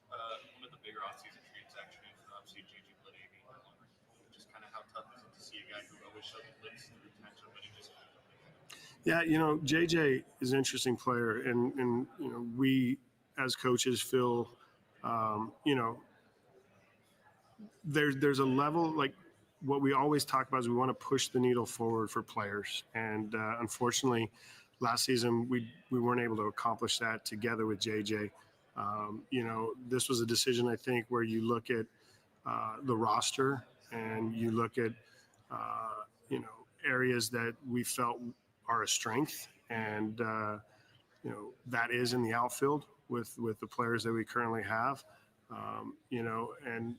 One of the bigger offseason transactions is obviously Gigi Bladini. Just kind of how tough is it to see a guy who always showed glimpses of potential, but he just Yeah, JJ is an interesting player, and we as coaches feel, you know, there's a level like what we always talk about is we want to push the needle forward for players, and unfortunately, last season we weren't able to accomplish that together with JJ. This was a decision I think where you look at the roster and you look at areas that we felt are a strength, and that is in the outfield with the players that we currently have. And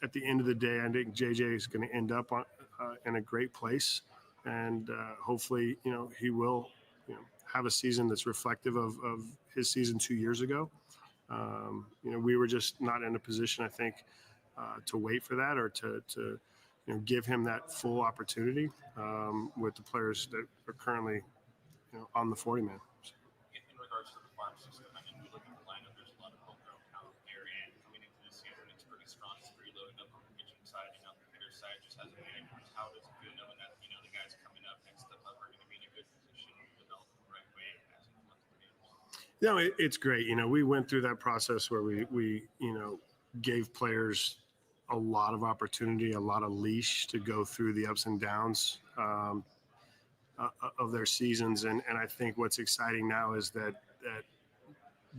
at the end of the day, I think JJ is going to end up in a great place, and hopefully, he will, have a season that's reflective of his season 2 years ago. We were just not in a position, I think, to wait for that or to give him that full opportunity with the players that are currently, on the 40-man. In regards to the farm system, I mean, we look at the lineup, there's a lot of homegrown talent there, and coming into the season, it's pretty strong. It's pretty loaded up on the pitching side, and on the hitter side, just hasn't been any points. How does it feel knowing that, the guys coming up next step up are going to be in a good position to develop the right way as it comes to games? It's great. We went through that process where we gave players a lot of opportunity, a lot of leash to go through the ups and downs of their seasons. And I think what's exciting now is that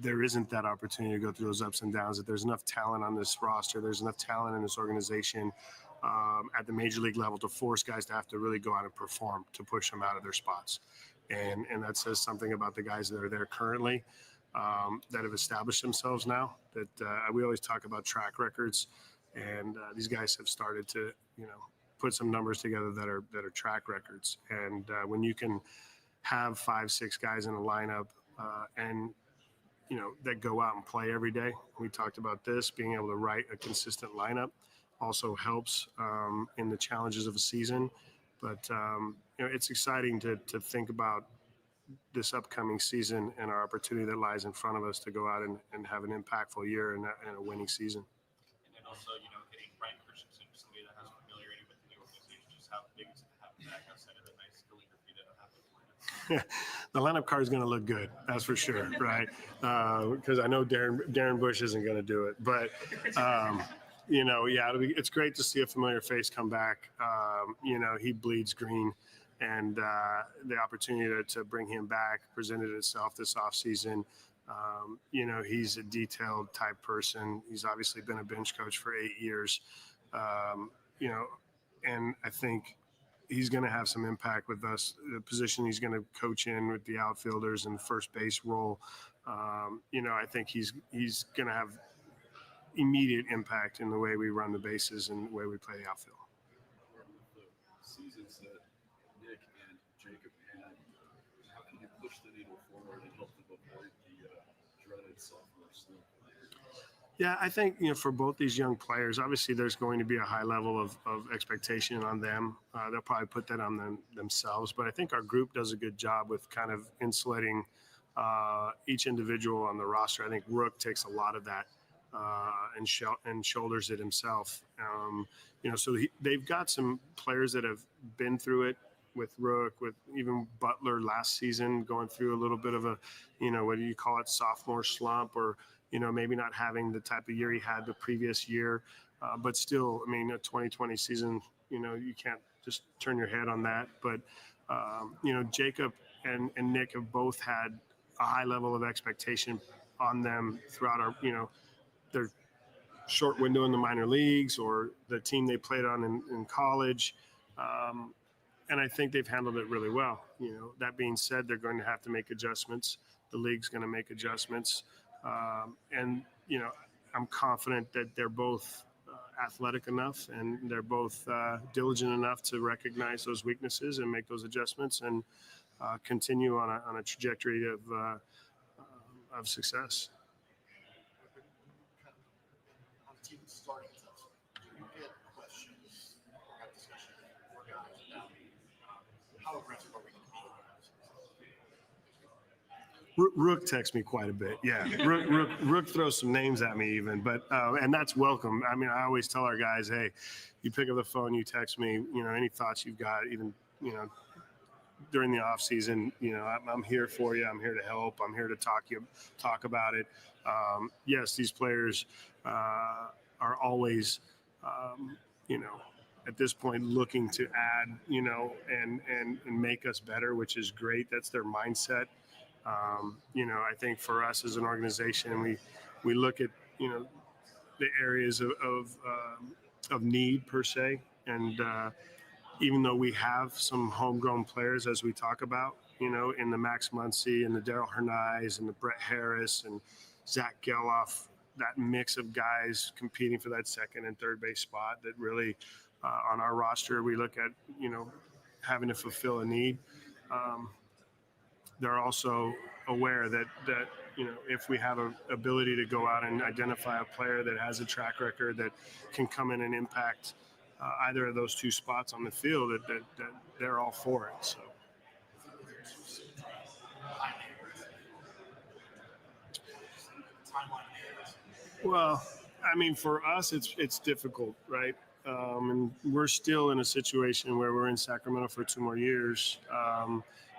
there isn't that opportunity to go through those ups and downs, that there's enough talent on this roster. There's enough talent in this organization at the major league level to force guys to have to really go out and perform to push them out of their spots. And that says something about the guys that are there currently that have established themselves now. That we always talk about track records, and these guys have started to, put some numbers together that are track records. And when you can have 5-6 guys in a lineup and that go out and play every day, we talked about this, being able to write a consistent lineup also helps in the challenges of a season. But it's exciting to think about this upcoming season and our opportunity that lies in front of us to go out and have an impactful year and a winning season. And then also, getting Brian Christensen, somebody that has familiarity with the organization, just how big is it to have back outside of the nice calligraphy that I have with The lineup card is going to look good, that's for sure, right? Because I know Darren Bush isn't going to do it, but it's great to see a familiar face come back. He bleeds green, and the opportunity to bring him back presented itself this offseason. He's a detailed type person. He's obviously been a bench coach for 8 years, and I think he's going to have some impact with us. The position he's going to coach in with the outfielders and the first base role, I think he's going to have immediate impact in the way we run the bases and the way we play the outfield. The seasons that Nick and Jacob had, how can you push the needle forward and help them avoid the dreaded sophomore slump? Yeah, I think, for both these young players, obviously there's going to be a high level of expectation on them. They'll probably put that on themselves, but I think our group does a good job with kind of insulating each individual on the roster. I think Rook takes a lot of that and shoulders it himself. So they've got some players that have been through it with Rook, with even Butler last season, going through a little bit of a, what do you call it, sophomore slump, or, maybe not having the type of year he had the previous year. But still, a 2020 season, you can't just turn your head on that. But, Jacob and Nick have both had a high level of expectation on them throughout our, their short window in the minor leagues or the team they played on in college. And I think they've handled it really well. That being said, they're going to have to make adjustments. The league's going to make adjustments. And I'm confident that they're both athletic enough and they're both diligent enough to recognize those weaknesses and make those adjustments and continue on a trajectory of success. On the team starting stuff, do you get questions or have discussions with your guys about how aggressive are we going to be? Rook texts me quite a bit. Yeah, Rook throws some names at me even, but and that's welcome. I always tell our guys, hey, you pick up the phone, you text me, any thoughts you've got, even during the off season, I'm here for you. I'm here to help. I'm here to talk about it. Yes, these players are always, at this point looking to add, and make us better, which is great. That's their mindset. I think for us as an organization, we look at, the areas of need per se. And even though we have some homegrown players, as we talk about, in the Max Muncy and the Daryl Hernais and the Brett Harris and Zach Geloff, that mix of guys competing for that second and third base spot that really on our roster, we look at, having to fulfill a need. They're also aware that if we have an ability to go out and identify a player that has a track record that can come in and impact either of those two spots on the field, that they're all for it. So. Well, I mean, for us, it's difficult, right? And we're still in a situation where we're in Sacramento for 2 more years.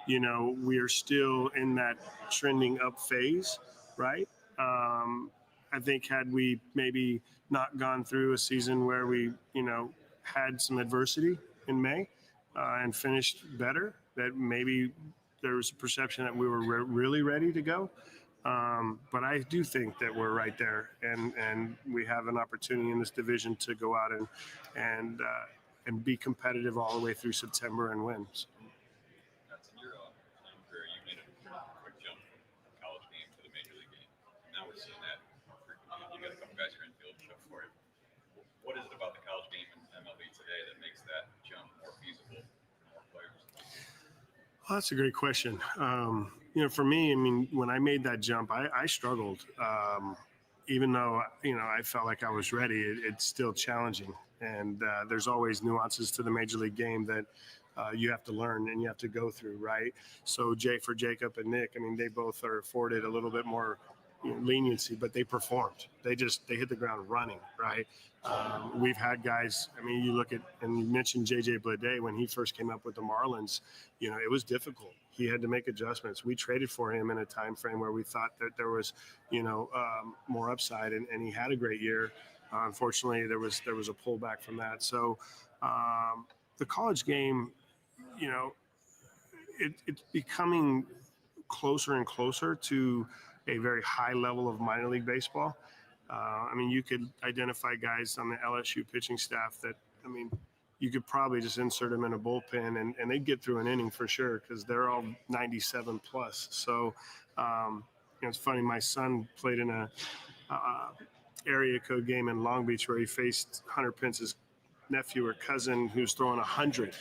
We are still in that trending up phase, right? I think had we maybe not gone through a season where we, had some adversity in May and finished better, that maybe there was a perception that we were really ready to go. But I do think that we're right there, and we have an opportunity in this division to go out and be competitive all the way through September and win. So. That's in your career. You made a quick jump from college game to the major league game. Now we're seeing that. You got a couple guys here in field show for it. What is it about the college game in MLB today that makes that jump more feasible for more players? Well, that's a great question. For me, I mean, when I made that jump, I struggled. Even though, I felt like I was ready, it's still challenging. And there's always nuances to the major league game that you have to learn and you have to go through, right? So for Jacob and Nick, I mean, they both are afforded a little bit more leniency, but they performed. They hit the ground running, right? We've had guys, I mean, you look at, and you mentioned JJ Bleday when he first came up with the Marlins, it was difficult. He had to make adjustments. We traded for him in a time frame where we thought that there was, more upside, and he had a great year. Unfortunately, there was a pullback from that. So the college game, it's becoming closer and closer to a very high level of minor league baseball. I mean, you could identify guys on the LSU pitching staff that, I mean, you could probably just insert them in a bullpen and they'd get through an inning for sure because they're all 97 plus. So it's funny, my son played in a area code game in Long Beach where he faced Hunter Pence's nephew or cousin who's throwing 100.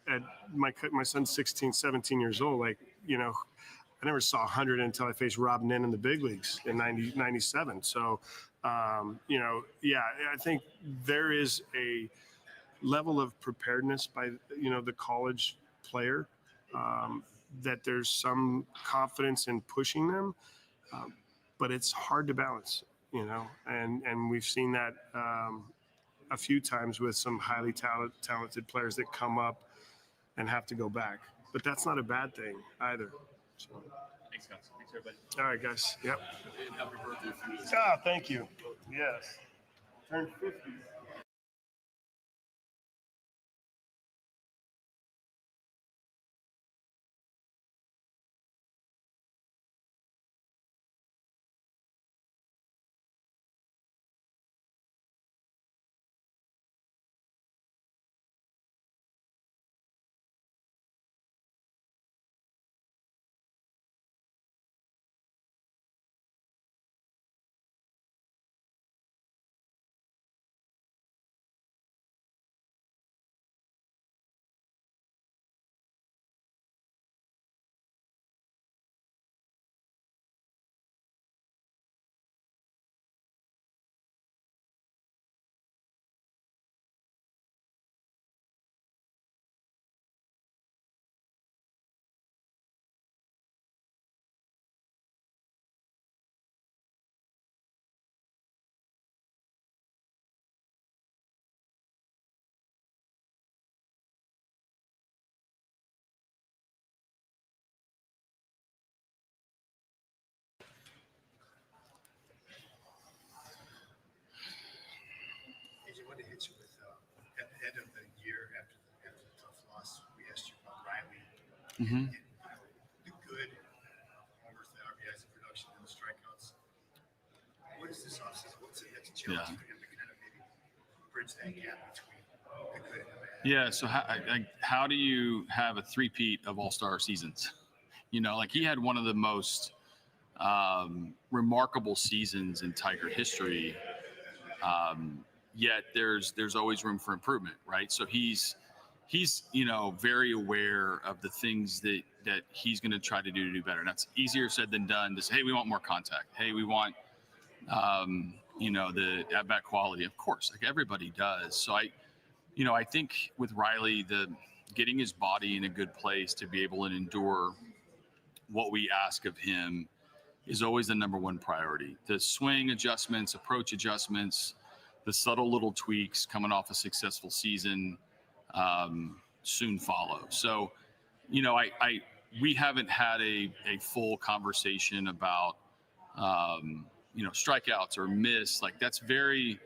And my son's 16, 17 years old. Like, I never saw 100 until I faced Rob Nin in the big leagues in 97. So, I think there is a level of preparedness by, the college player that there's some confidence in pushing them, but it's hard to balance, and we've seen that a few times with some highly talented players that come up and have to go back. But that's not a bad thing either. So. Thanks, Counsell. Thanks, everybody. All right, guys. Yep. And happy birthday to you. Thank you. Yes. Turned 50. Mm-hmm. The good homers, the RBIs, the production, and the strikeouts. What is this offseason? What's the next challenge for him to kind of maybe bridge that gap between the good and the bad? Yeah. So how do you have a three-peat of all-star seasons? Like he had one of the most remarkable seasons in Tiger history. Yet there's always room for improvement, right? So he's very aware of the things that he's going to try to do better. And that's easier said than done. To say, hey, we want more contact. Hey, we want the at-bat quality. Of course, like everybody does. So I think with Riley, the getting his body in a good place to be able to endure what we ask of him is always the number one priority. The swing adjustments, approach adjustments, the subtle little tweaks coming off a successful season soon follow. So, we haven't had a full conversation about, strikeouts or miss. Like that's very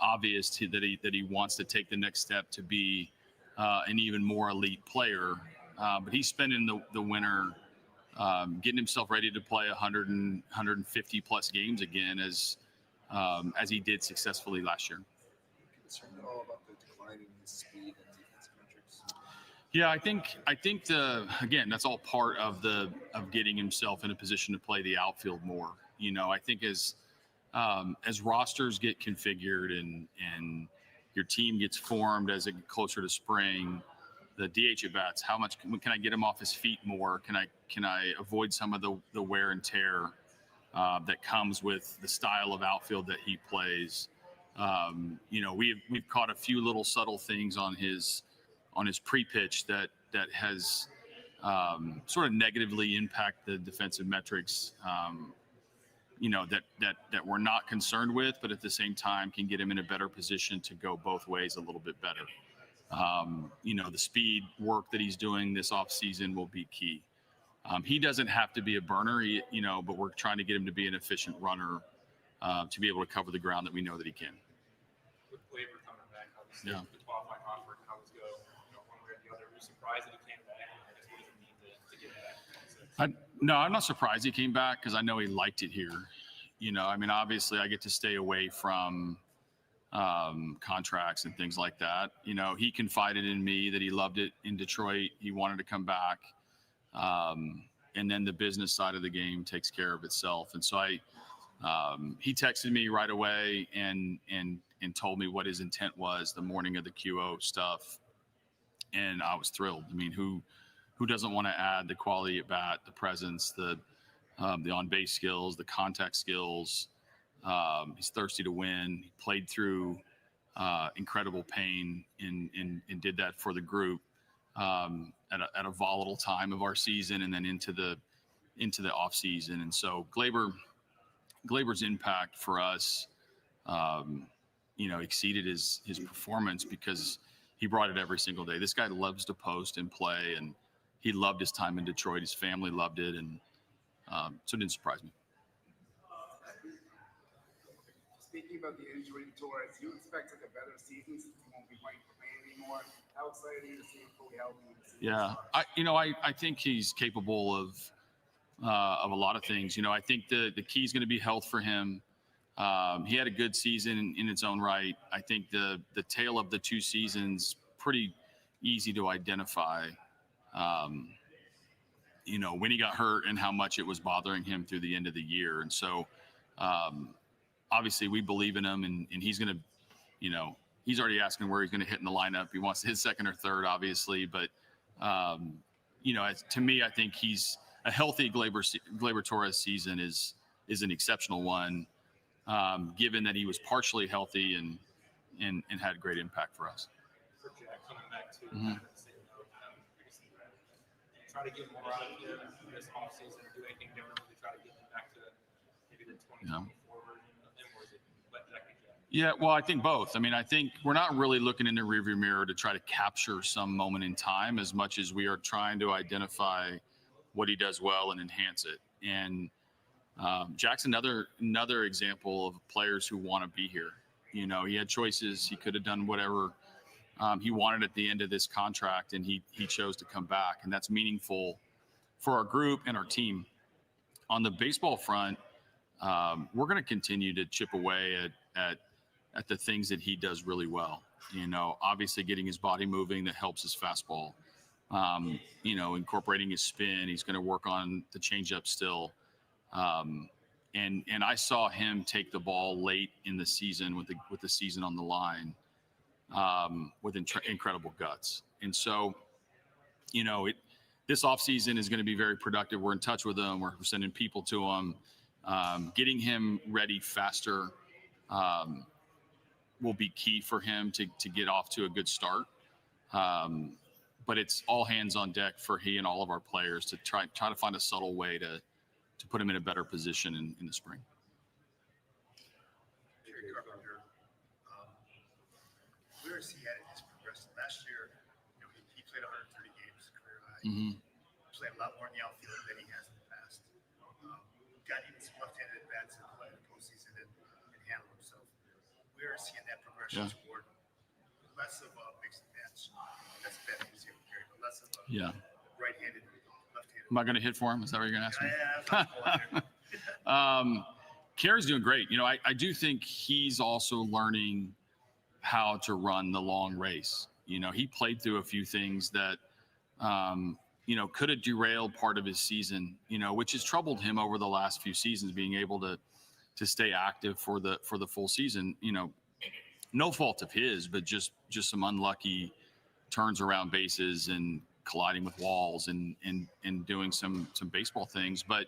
obvious that he wants to take the next step to be an even more elite player. But he's spending the winter getting himself ready to play 150 plus games again as he did successfully last year. Concerned at all about the decline in his speed and defensive metrics? Yeah, I think that's all part of getting himself in a position to play the outfield more. I think as rosters get configured and your team gets formed as it gets closer to spring, the DH at bats, how much can I get him off his feet more? Can I avoid some of the wear and tear that comes with the style of outfield that he plays? We've caught a few little subtle things on his pre-pitch that has sort of negatively impact the defensive metrics. That we're not concerned with, but at the same time can get him in a better position to go both ways a little bit better. The speed work that he's doing this off season will be key. He doesn't have to be a burner, but we're trying to get him to be an efficient runner to be able to cover the ground that we know that he can. With Gleyber coming back, obviously, Yeah. the 12-line offer can always go one way or the other. Are you surprised that he came back? And what does it mean to get back? No, I'm not surprised he came back because I know he liked it here. Obviously I get to stay away from contracts and things like that. He confided in me that he loved it in Detroit. He wanted to come back. And then the business side of the game takes care of itself. And so he texted me right away and told me what his intent was the morning of the QO stuff. And I was thrilled. Who doesn't want to add the quality at bat, the presence, the on-base skills, the contact skills? He's thirsty to win. He played through incredible pain and did that for the group at a volatile time of our season and then into the off season. And so Gleyber's impact for us, exceeded his performance because he brought it every single day. This guy loves to post and play, and he loved his time in Detroit. His family loved it, and so it didn't surprise me. Speaking about the injury to Torres, you expected a better season since he won't be playing for Maine anymore. How excited are you to see him fully healthy? Yeah, I think he's capable of a lot of things. I think the key is going to be health for him. He had a good season in its own right. I think the tale of the two seasons pretty easy to identify. When he got hurt and how much it was bothering him through the end of the year. And so, obviously we believe in him and he's going to, he's already asking where he's going to hit in the lineup. He wants to hit second or third, obviously. But, to me, I think he's a healthy Gleyber Torres season is an exceptional one, given that he was partially healthy and had great impact for us. For Jack coming back to Mm-hmm. the same note, try to get more out of him this offseason, do anything differently to try to get him back to maybe the 2024 version of him, or is it let Jack be Jack? Yeah, well, I think both. I think we're not really looking in the rearview mirror to try to capture some moment in time as much as we are trying to identify what he does well and enhance it. And Jack's another example of players who want to be here. He had choices. He could have done whatever He wanted at the end of this contract, and he chose to come back, and that's meaningful for our group and our team. On the baseball front, we're going to continue to chip away at the things that he does really well. Obviously getting his body moving, that helps his fastball. Incorporating his spin. He's going to work on the changeup still. And I saw him take the ball late in the season with the season on the line, with incredible guts. And so, this offseason is going to be very productive. We're in touch with him. We're sending people to him. Getting him ready faster will be key for him to get off to a good start. But it's all hands on deck for he and all of our players to try to find a subtle way to put him in a better position in the spring. Where is he at in his progression? Last year, he played 130 games, career high. Mm-hmm. Played a lot more in the outfield than he has in the past. Got even some left-handed at-bats in the postseason and handled himself. Where is he in that progression toward less of a mixed match? That's better easier to carry, but less of a right-handed, left-handed. Am I going to hit for him? Is that what you're going to ask me? Yeah. Carey's doing great. I do think he's also learning how to run the long race. He played through a few things that, could have derailed part of his season, which has troubled him over the last few seasons, being able to stay active for the full season. No fault of his, but just some unlucky turns around bases and colliding with walls and doing some baseball things. But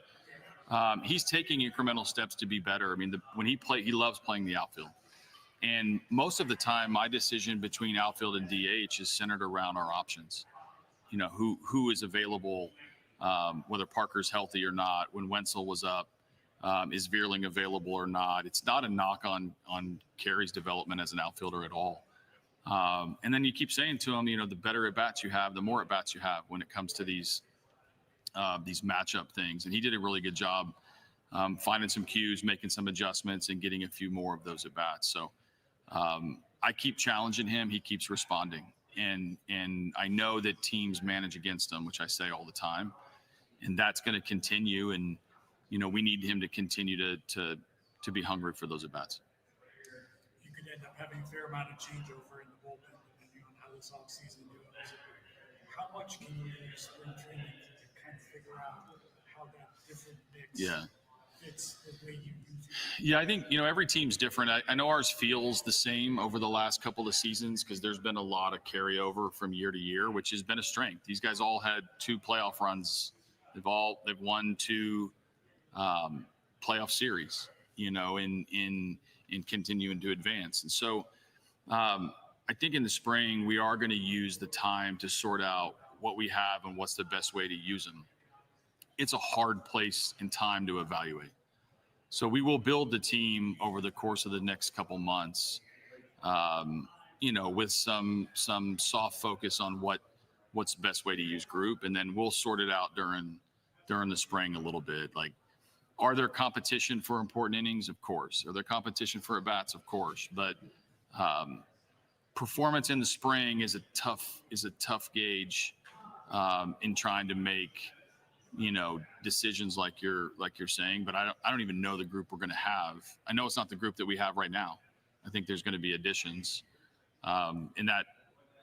he's taking incremental steps to be better. When he loves playing the outfield. And most of the time, my decision between outfield and DH is centered around our options. Who is available, whether Parker's healthy or not. When Wenzel was up, is Veerling available or not? It's not a knock on Carey's development as an outfielder at all. And then you keep saying to him, the better at bats you have, the more at bats you have when it comes to these matchup things. And he did a really good job finding some cues, making some adjustments, and getting a few more of those at bats. So I keep challenging him. He keeps responding. And I know that teams manage against him, which I say all the time. And that's going to continue. And, we need him to continue to be hungry for those at bats. You could end up having a fair amount of changeover in the bullpen, depending on how this offseason goes. How much can you use spring training to kind of figure out how that different mix fits the way you use it? Yeah, I think, every team's different. I know ours feels the same over the last couple of seasons because there's been a lot of carryover from year to year, which has been a strength. These guys all had 2 playoff runs. They've won 2 playoff series, in continuing to advance. And so I think in the spring, we are going to use the time to sort out what we have and what's the best way to use them. It's a hard place in time to evaluate. So we will build the team over the course of the next couple months, with some soft focus on what's the best way to use group. And then we'll sort it out during the spring a little bit. Like, are there competition for important innings? Of course. Are there competition for at-bats? Of course. But performance in the spring is a tough gauge in trying to make decisions like you're saying. But I don't even know the group we're going to have. I know it's not the group that we have right now. I think there's going to be additions, and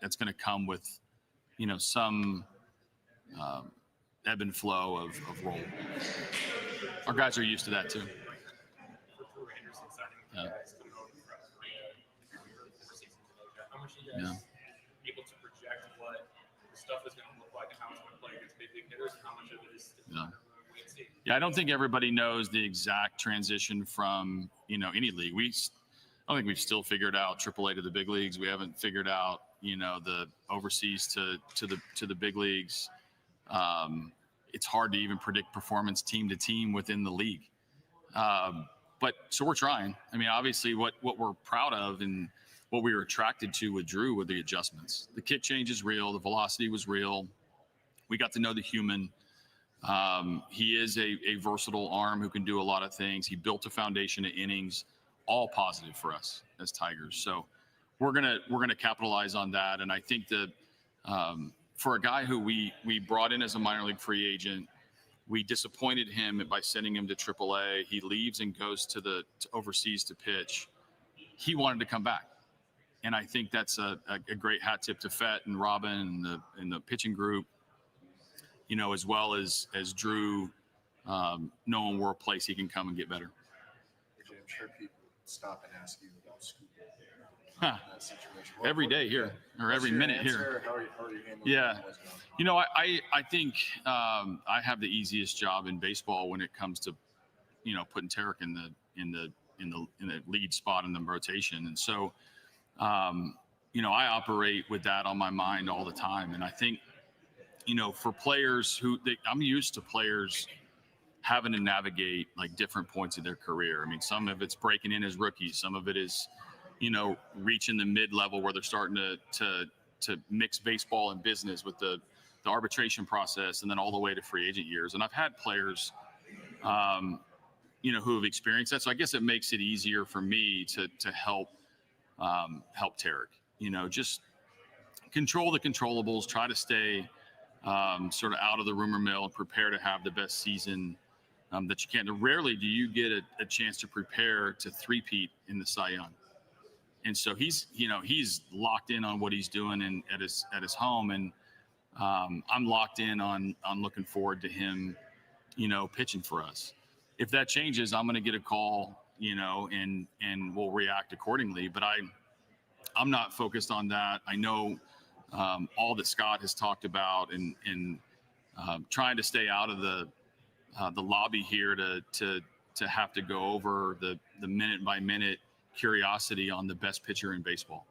that's going to come with some ebb and flow of role. Our guys are used to that too. Yeah. How much are you guys able to project what the stuff is going to look like and how it's going to play against big hitters, and how much of it is wait and see? Yeah, I don't think everybody knows the exact transition from any league. I don't think we've still figured out AAA to the big leagues. We haven't figured out the overseas to the big leagues. It's hard to even predict performance team to team within the league. But so we're trying. Obviously what we're proud of and what we were attracted to with Drew were the adjustments. The kick change is real. The velocity was real. We got to know the human. He is a versatile arm who can do a lot of things. He built a foundation of innings, all positive for us as Tigers. So we're gonna capitalize on that. And I think that for a guy who we brought in as a minor league free agent, we disappointed him by sending him to AAA. He leaves and goes to overseas to pitch. He wanted to come back, and I think that's a great hat tip to Fett and Robin and the pitching group, as well as Drew, knowing where a place he can come and get better. I'm sure people stop and ask you about Scoop Huh. that situation. Every day here, or every minute here. How are you handling Yeah. what's going on? I think I have the easiest job in baseball when it comes to, putting Tarek in the lead spot in the rotation. And so, I operate with that on my mind all the time. And I think, for players I'm used to players having to navigate like different points of their career. I mean, some of it's breaking in as rookies. Some of it is, reaching the mid-level where they're starting to mix baseball and business with the arbitration process, and then all the way to free agent years. And I've had players, who have experienced that. So I guess it makes it easier for me to help Tarek, just control the controllables, try to stay sort of out of the rumor mill and prepare to have the best season that you can. Rarely do you get a chance to prepare to three-peat in the Cy Young. And so he's locked in on what he's doing at his home. And I'm locked in on looking forward to him, pitching for us. If that changes, I'm going to get a call, and we'll react accordingly. But I'm not focused on that. I know all that Scott has talked about and trying to stay out of the lobby here to have to go over the minute by minute curiosity on the best pitcher in baseball.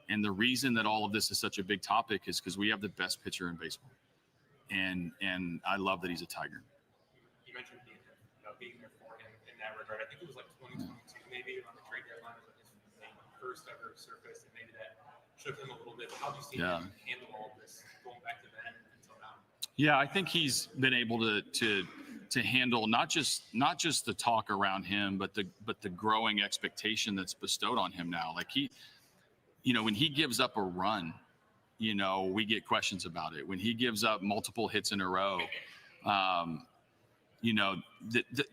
And the reason that all of this is such a big topic is because we have the best pitcher in baseball. And I love that he's a Tiger. You mentioned being there for him in that regard. I think it was like 2022, maybe on the trade deadline, was his first ever surface, and maybe that shook him a little bit. But how do you see him handle all of this going back to then until now? Yeah, I think he's been able to handle not just the talk around him, but the growing expectation that's bestowed on him now. Like when he gives up a run, we get questions about it. When he gives up multiple hits in a row,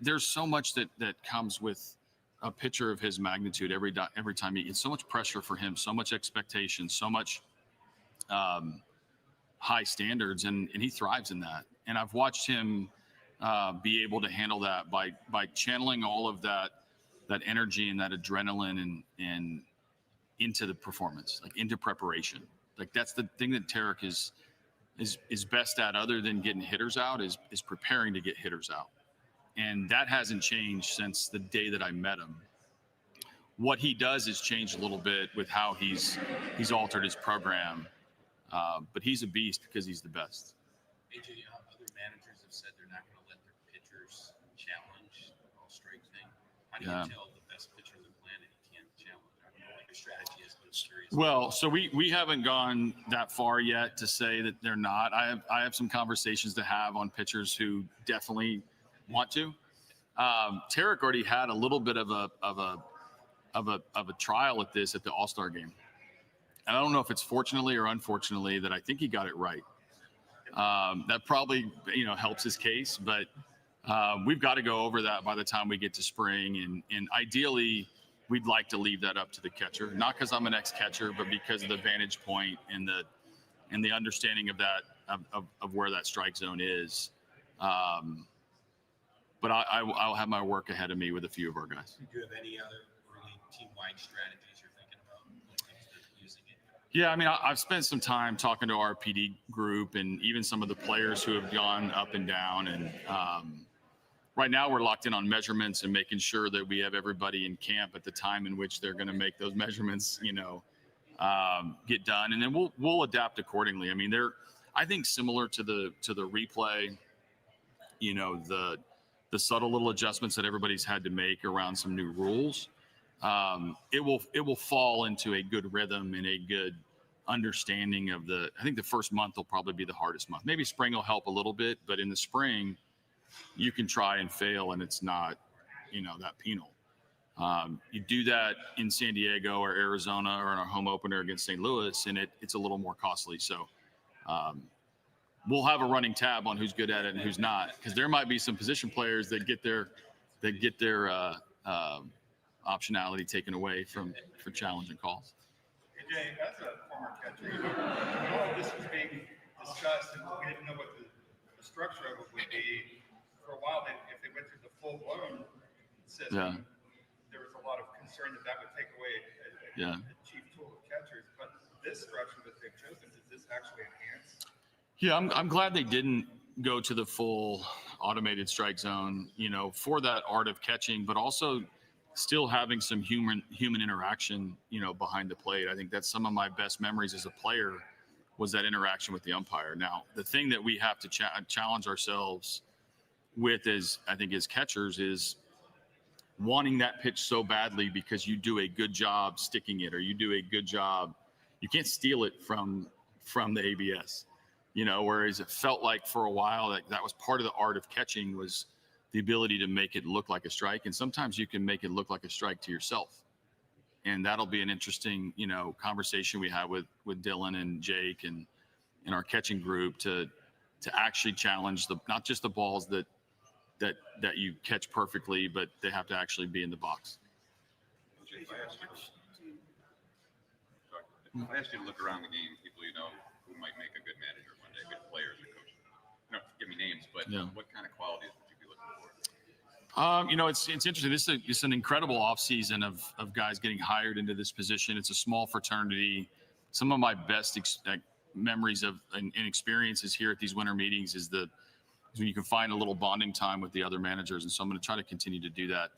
there's so much that comes with a pitcher of his magnitude every time. It's so much pressure for him, so much expectation, so much high standards, and he thrives in that. And I've watched him be able to handle that by channeling all of that energy and that adrenaline and into the performance, like into preparation. Like that's the thing that Tarek is best at, other than getting hitters out, is preparing to get hitters out. And that hasn't changed since the day that I met him. What he does is change a little bit with how he's altered his program. But he's a beast because he's the best. AJ, other managers have said they're not going to let their pitchers challenge the all-strike thing. How do you tell the best pitcher on the planet he can't challenge? I don't know what your strategy is, but I'm curious. Well, so we haven't gone that far yet to say that they're not. I have some conversations to have on pitchers who definitely want to. Tarek already had a little bit of a trial at this at the All-Star game. And I don't know if it's fortunately or unfortunately that I think he got it right. That probably, helps his case, but we've got to go over that by the time we get to spring. And ideally, we'd like to leave that up to the catcher, not because I'm an ex-catcher, but because of the vantage point and the understanding of that, of where that strike zone is. But I'll have my work ahead of me with a few of our guys. Do you have any other really team-wide strategies you're thinking about when it comes to using it? Yeah, I mean, I've spent some time talking to our PD group and even some of the players who have gone up and down. And right now we're locked in on measurements and making sure that we have everybody in camp at the time in which they're going to make those measurements, get done. And then we'll adapt accordingly. I mean, I think similar to the replay, the subtle little adjustments that everybody's had to make around some new rules. It will fall into a good rhythm and a good understanding of I think the first month will probably be the hardest month. Maybe spring will help a little bit, but in the spring you can try and fail and it's not, that penal. You do that in San Diego or Arizona or in our home opener against St. Louis, and it's a little more costly. So we'll have a running tab on who's good at it and who's not, because there might be some position players that get their optionality taken away for challenging calls. Hey Jay, as a former catcher, all of this was being discussed, and we didn't know what the structure of it would be. For a while, if they went through the full-blown system, there was a lot of concern that would take away a chief tool of catchers. But this structure that they've chosen, does this actually enhance? Yeah, I'm glad they didn't go to the full automated strike zone, for that art of catching, but also still having some human interaction, behind the plate. I think that's some of my best memories as a player was that interaction with the umpire. Now, the thing that we have to challenge ourselves with as catchers is wanting that pitch so badly because you do a good job sticking it, or you do a good job. You can't steal it from the ABS, whereas it felt like for a while that was part of the art of catching, was the ability to make it look like a strike. And sometimes you can make it look like a strike to yourself. And that'll be an interesting, conversation we have with Dylan and Jake and our catching group to actually challenge not just the balls that you catch perfectly, but they have to actually be in the box. If I asked you to look around the game, people who might make a good manager one day, good players or coaches. You don't have to give me names, but what kind of qualities would you be looking for? It's interesting. This is an incredible offseason of guys getting hired into this position. It's a small fraternity. Some of my best memories and experiences here at these winter meetings is when you can find a little bonding time with the other managers. And so I'm going to try to continue to do that.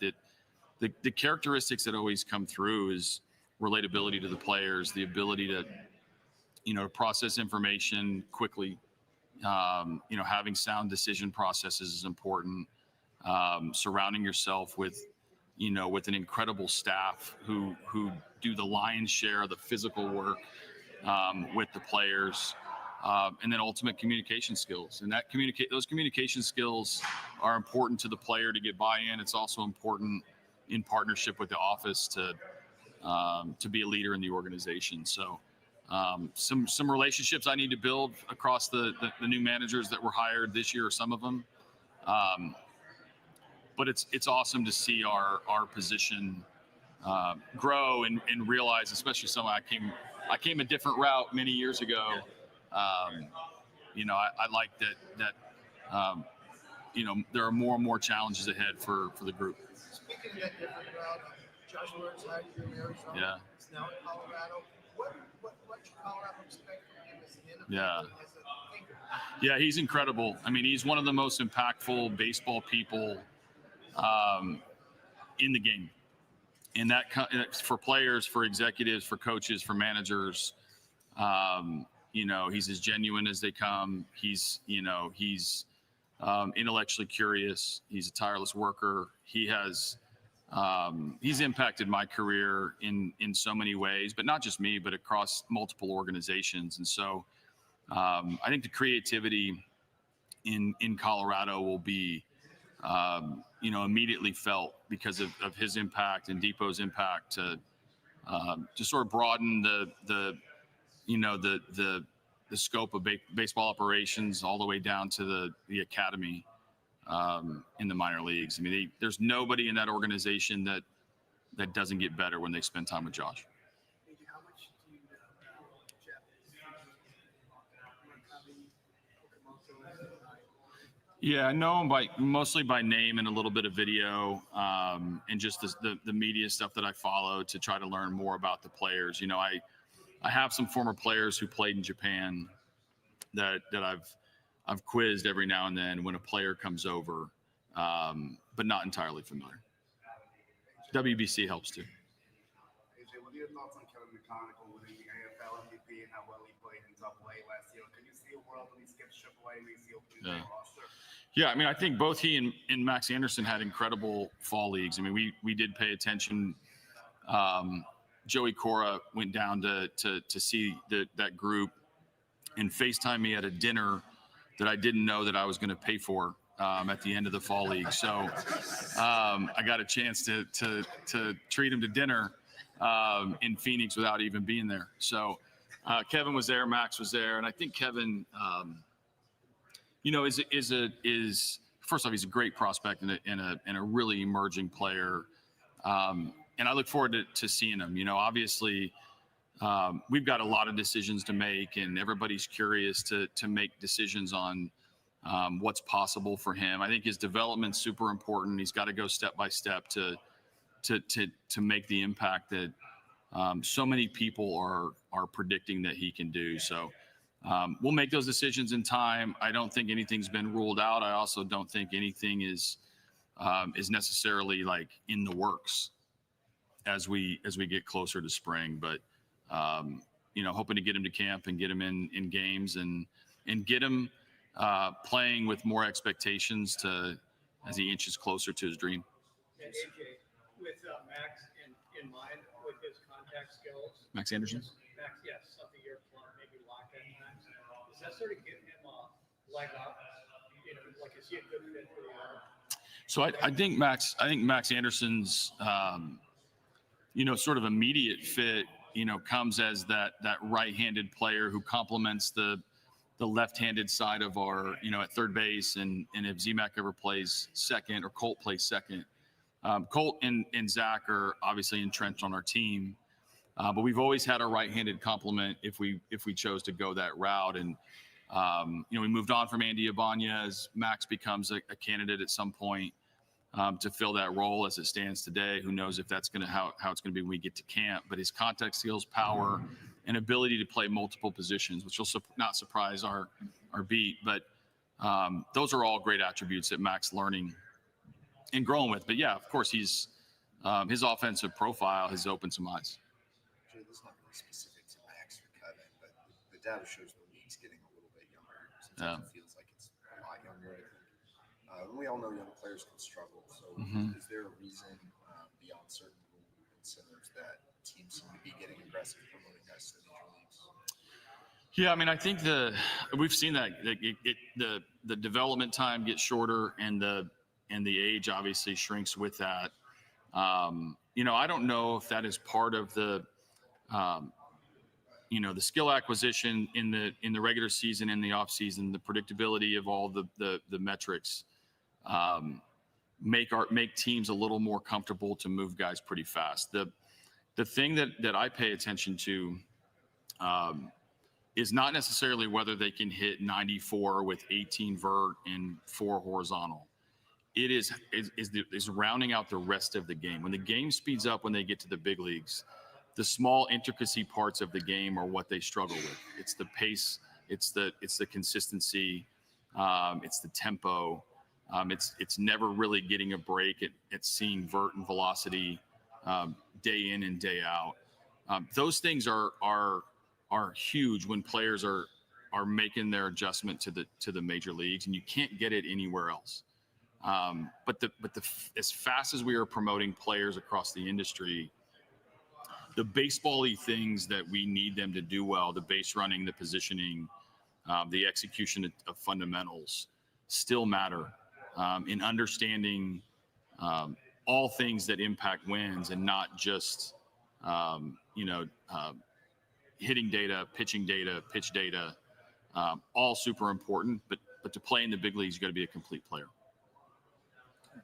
The characteristics that always come through is relatability to the players, the ability to, to process information quickly. Having sound decision processes is important. Surrounding yourself with an incredible staff who do the lion's share of the physical work with the players, and then ultimate communication skills. And those communication skills are important to the player to get buy-in. It's also important in partnership with the office to be a leader in the organization. So some relationships I need to build across the new managers that were hired this year, or some of them. But it's awesome to see our position grow and realize, especially I came a different route many years ago. I like that there are more and more challenges ahead for the group. Speaking of that different route, Josh Lawrence hired you in Arizona. Yeah. He's now in Colorado. What should Colorado expect from him as an innovator, Yeah. as a thinker? Yeah, he's incredible. I mean, he's one of the most impactful baseball people in the game. And that for players, for executives, for coaches, for managers, he's as genuine as they come. He's intellectually curious. He's a tireless worker. He's impacted my career in so many ways, but not just me, but across multiple organizations. And so I think the creativity in Colorado will be, immediately felt because of his impact and Depot's impact to sort of broaden the scope of baseball operations all the way down to the academy in the minor leagues. I mean, there's nobody in that organization that doesn't get better when they spend time with Josh. How much do you know Jeff? Yeah, I know him mostly by name and a little bit of video, and just the media stuff that I follow to try to learn more about the players. I have some former players who played in Japan that I've quizzed every now and then when a player comes over, but not entirely familiar. WBC helps too. AJ, what are your thoughts on Kevin McConaughey winning the AFL MVP and how well he played in AA last year? Can you see a world when he skips AAA and he's the opening day roster? Yeah, I mean, I think both he and Max Anderson had incredible fall leagues. I mean, we did pay attention. Joey Cora went down to see that group and FaceTime me at a dinner that I didn't know that I was going to pay for at the end of the fall league. So I got a chance to treat him to dinner in Phoenix without even being there. So Kevin was there, Max was there, and I think Kevin, is first off, he's a great prospect and a really emerging player. And I look forward to seeing him. Obviously, we've got a lot of decisions to make, and everybody's curious to make decisions on what's possible for him. I think his development's super important. He's got to go step by step to make the impact that so many people are predicting that he can do. So we'll make those decisions in time. I don't think anything's been ruled out. I also don't think anything is necessarily like in the works as we get closer to spring. But hoping to get him to camp and get him in games and get him playing with more expectations as he inches closer to his dream. And AJ, with Max in mind, with his contact skills. Max Anderson? Max, yes, something you're maybe locked at times. Does that sort of give him a leg up? Is he a good fit for the arm? So I think Max Anderson's, sort of immediate fit, comes as that right-handed player who complements the left-handed side of our, at third base. And if ZMAC ever plays second or Colt plays second, Colt and Zach are obviously entrenched on our team. But we've always had a right-handed complement if we chose to go that route. And, we moved on from Andy Ibanez. Max becomes a candidate at some point to fill that role as it stands today. Who knows if that's how it's going to be when we get to camp. But his contact skills, power, and ability to play multiple positions, which will not surprise our beat. But those are all great attributes that Max learning and growing with. But, yeah, of course, his offensive profile has opened some eyes. Jay, this is not really specific to Max or Kevin, but the data shows the league's getting a little bit younger. Sometimes it feels like it's a lot younger, I think. And we all know young players can struggle. So is there a reason beyond certain incentives that teams seem to be getting aggressive promoting guys to the major leagues? Yeah, I mean, I think we've seen that the development time gets shorter and the age obviously shrinks with that. I don't know if that is part of the skill acquisition in the regular season, in the off season, the predictability of all the metrics make teams a little more comfortable to move guys pretty fast. The thing that I pay attention to is not necessarily whether they can hit 94 with 18 vert and 4 horizontal. It is rounding out the rest of the game. When the game speeds up, when they get to the big leagues, the small intricacy parts of the game are what they struggle with. It's the pace, it's the consistency, it's the tempo. It's never really getting a break at seeing vert and velocity day in and day out. Those things are huge when players are making their adjustment to the major leagues, and you can't get it anywhere else. But as fast as we are promoting players across the industry, the baseball-y things that we need them to do well, the base running, the positioning, the execution of fundamentals still matter in understanding all things that impact wins and not just, hitting data, pitching data, pitch data, all super important. But to play in the big leagues, you got to be a complete player.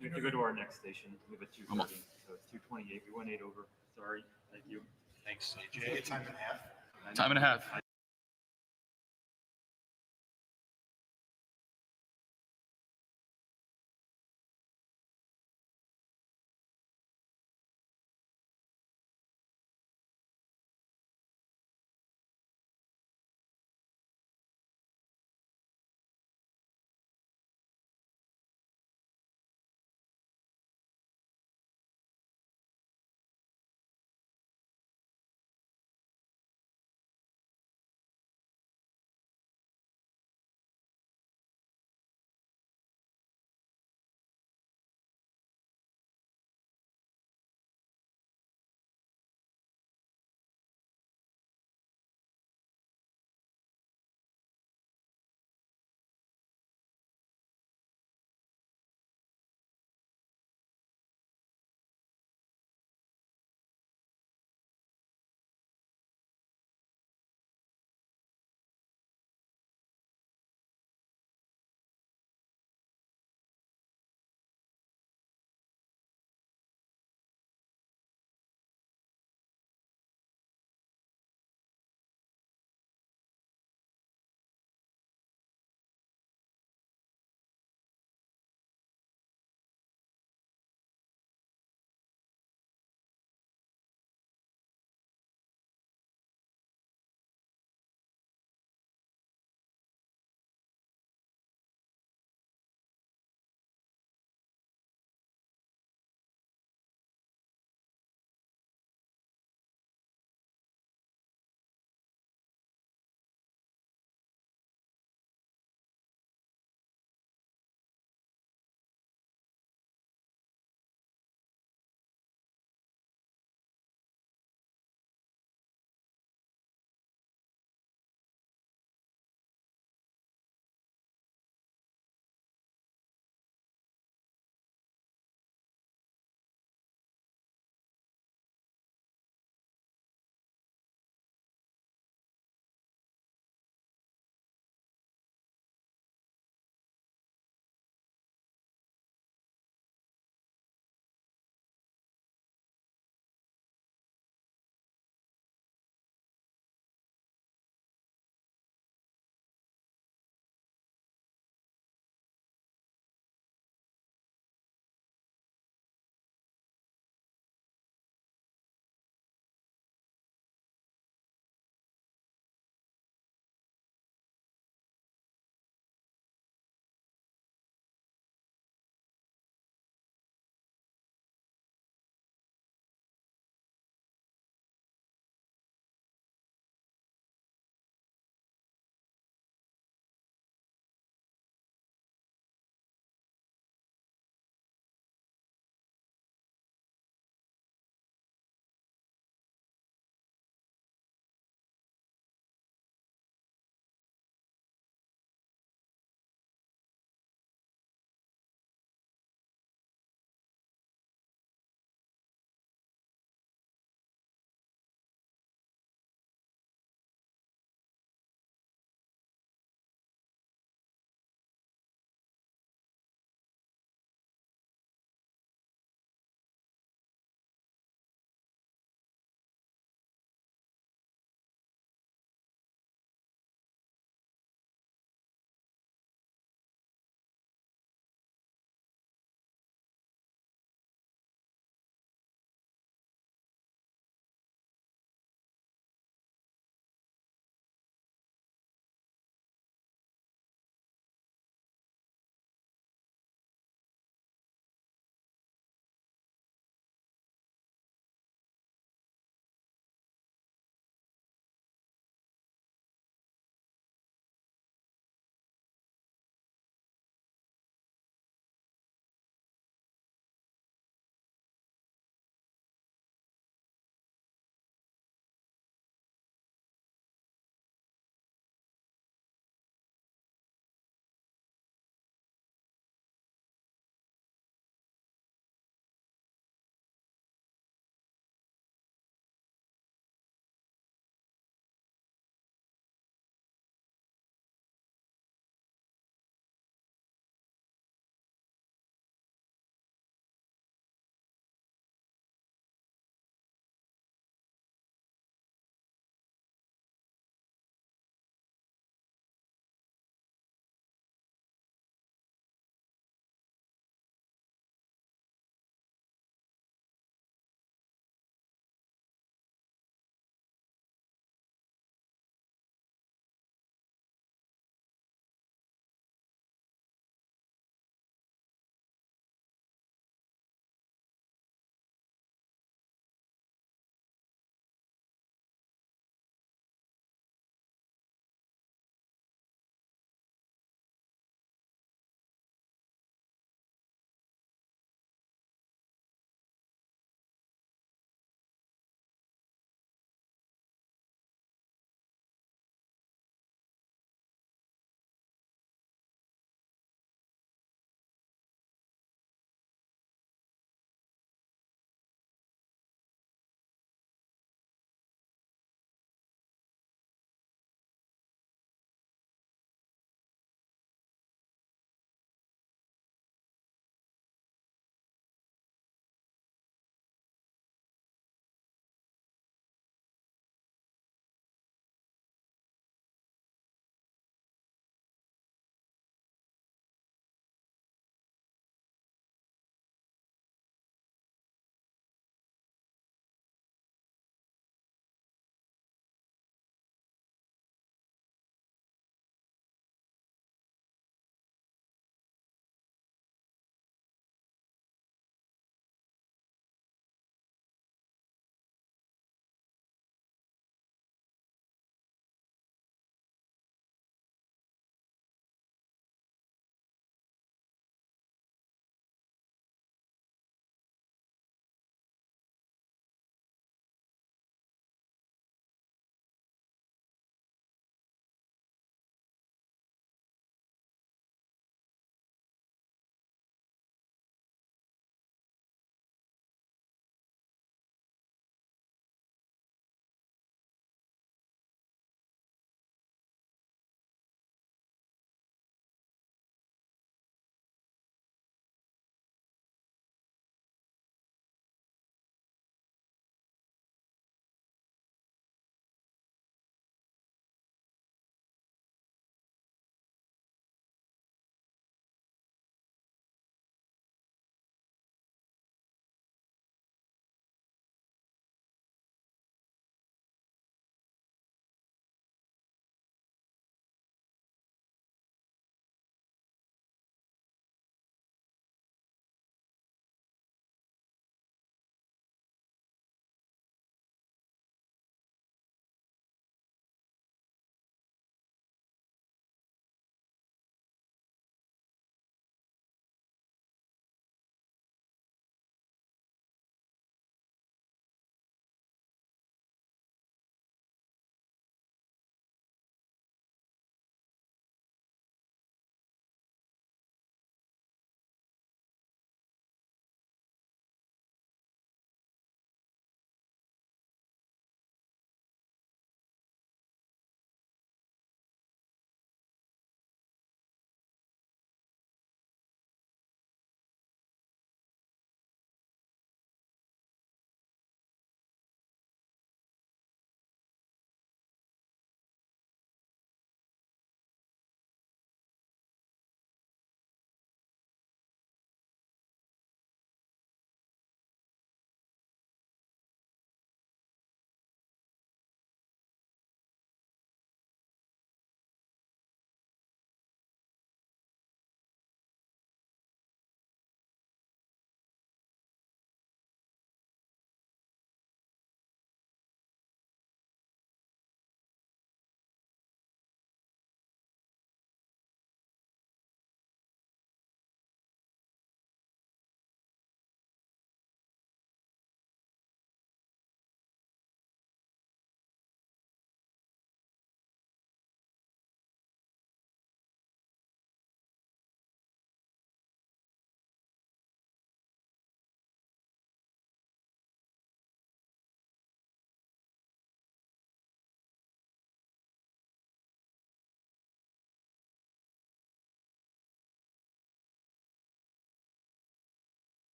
We have to go to our next station. We have a 2:30, so it's 2:28. We went 8 over. Sorry. Thank you. Thanks, AJ. Time and a half. Time and a half.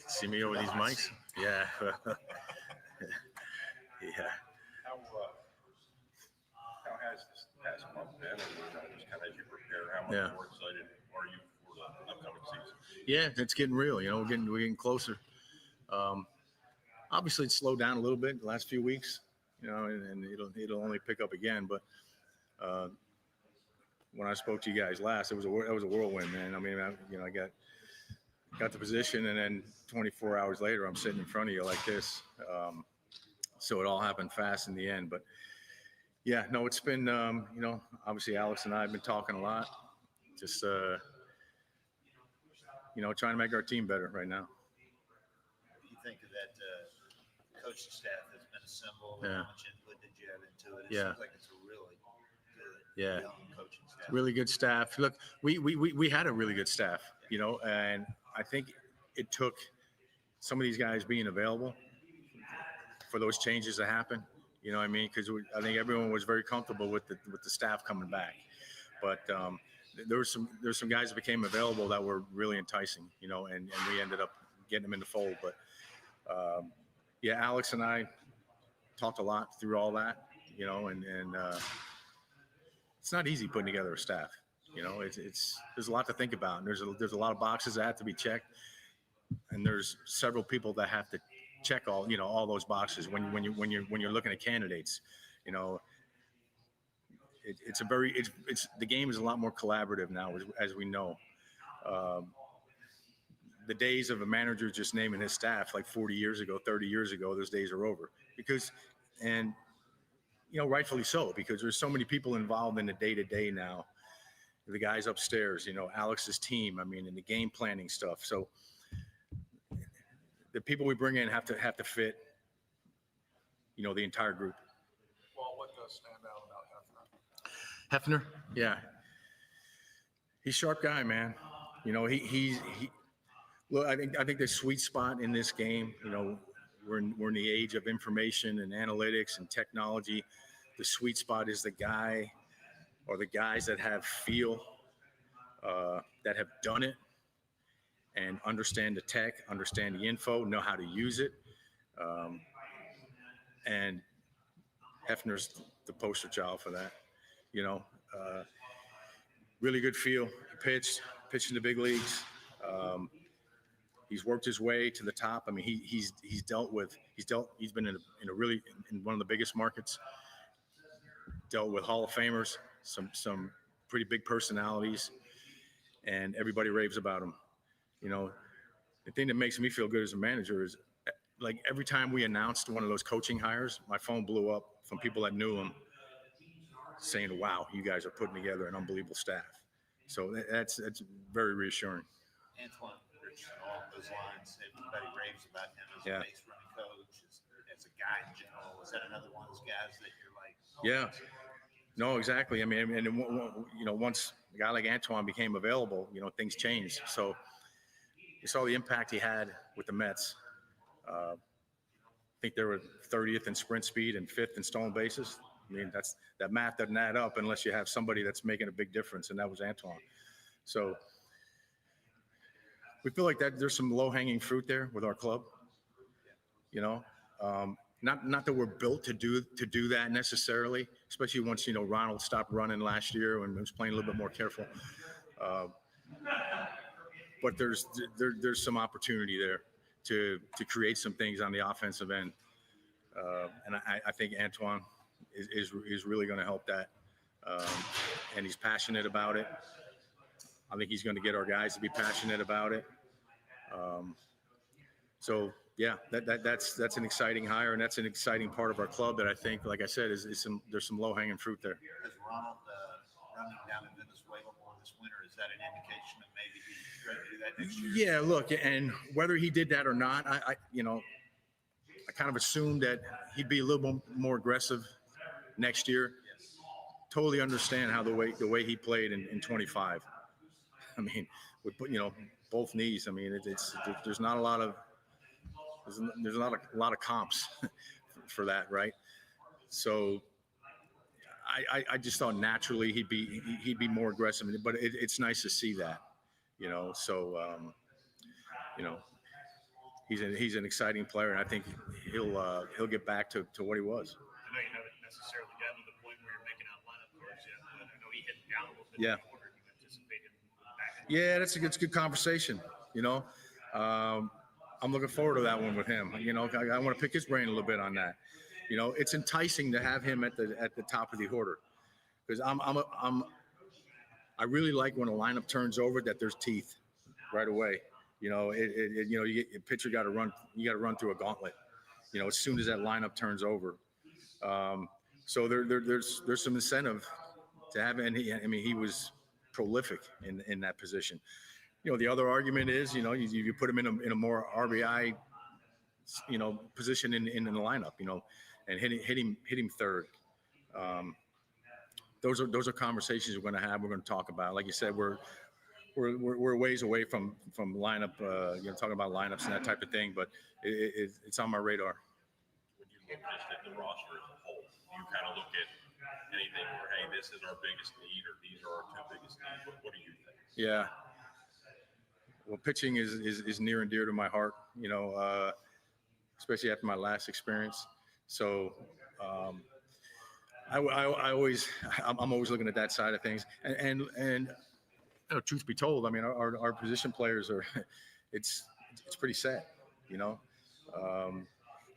See me over these mics? Yeah. Yeah. How has this past month been? And just kind of as you prepare, how much more excited are you for the upcoming season? Yeah, it's getting real. We're getting closer. Obviously, it's slowed down a little bit the last few weeks. And it'll only pick up again. But when I spoke to you guys last, it was a whirlwind, man. I mean, I got the position, and then 24 hours later, I'm sitting in front of you like this. So it all happened fast in the end. But yeah, no, it's been obviously Alex and I have been talking a lot. Just trying to make our team better right now. What do you think of that coaching staff that's been assembled? Yeah. How much input did you have into it? It Yeah. seems like it's a really good young coaching staff. Really good staff. Look, we had a really good staff, and I think it took some of these guys being available for those changes to happen. You know what I mean? Because I think everyone was very comfortable with the staff coming back, but there were some guys that became available that were really enticing, and we ended up getting them in the fold. But yeah, Alex and I talked a lot through all that, and it's not easy putting together a staff. There's a lot to think about, and there's a lot of boxes that have to be checked, and there's several people that have to check all those boxes when you're looking at candidates. It's the game is a lot more collaborative now, as we know. The days of a manager just naming his staff like 40 years ago, 30 years ago, those days are over. Rightfully so, because there's so many people involved in the day-to-day now. The guys upstairs, Alex's team, and the game planning stuff. So the people we bring in have to fit, the entire group. Well, what does stand out about Hefner? Yeah. He's a sharp guy, man. Look, I think the sweet spot in this game, we're in the age of information and analytics and technology. The sweet spot is the guy or the guys that have feel, that have done it and understand the tech, understand the info, know how to use it. And Hefner's the poster child for that. Really good feel. He pitched in the big leagues. He's worked his way to the top. He's been in one of the biggest markets. Dealt with Hall of Famers, some pretty big personalities, and everybody raves about him. The thing that makes me feel good as a manager is, like, every time we announced one of those coaching hires, my phone blew up from people that knew him saying, "Wow, you guys are putting together an unbelievable staff." So that's very reassuring. Antoine, along those lines, everybody raves about him as a base running coach, as a guy in general. Is that another one of those guys that you're like? Yeah. No, exactly. Once a guy like Antoine became available, things changed. So you saw the impact he had with the Mets. I think they were 30th in sprint speed and 5th in stolen bases. That math doesn't add up unless you have somebody that's making a big difference, and that was Antoine. So we feel like that there's some low-hanging fruit there with our club. Not that we're built to do that necessarily, especially once Ronald stopped running last year and was playing a little bit more careful. But there's some opportunity there to create some things on the offensive end, and I think Antoine is really going to help that, and he's passionate about it. I think he's going to get our guys to be passionate about it. So yeah, that's an exciting hire, and that's an exciting part of our club that I think, like I said, there's some low-hanging fruit there. Is Ronald running down in Venezuela more this winter? Is that an indication that maybe he's ready to do that next year? Yeah, look, and whether he did that or not, I kind of assumed that he'd be a little bit more aggressive next year. Yes. Totally understand how the way he played in 25. With both knees. There's not a lot of comps for that, right? So I just thought naturally he'd be more aggressive, but it's nice to see that, So he's an exciting player, and I think he'll get back to what he was. I know you haven't necessarily gotten to the point where you're making out lineup cards yet, but I know he hit down a little bit. Yeah. In the order. Do you anticipate him back? Yeah, that's a good conversation. I'm looking forward to that one with him. I want to pick his brain a little bit on that. It's enticing to have him at the top of the order, because I really like when a lineup turns over that there's teeth right away. A pitcher got to run. You got to run through a gauntlet. As soon as that lineup turns over. So there's some incentive to have, and he was prolific in that position. The other argument is, you put him in a more RBI, position in the lineup, and hit him third. Those are conversations we're going to have. We're going to talk about. Like you said, we're a ways away from lineup, talking about lineups and that type of thing. But it's on my radar. When you look just at the roster as a whole, do you kind of look at anything where, hey, this is our biggest need, or these are our two biggest needs? What do you think? Yeah. Well, pitching is near and dear to my heart, especially after my last experience. So I'm always looking at that side of things. And truth be told, I mean, our position players it's pretty sad,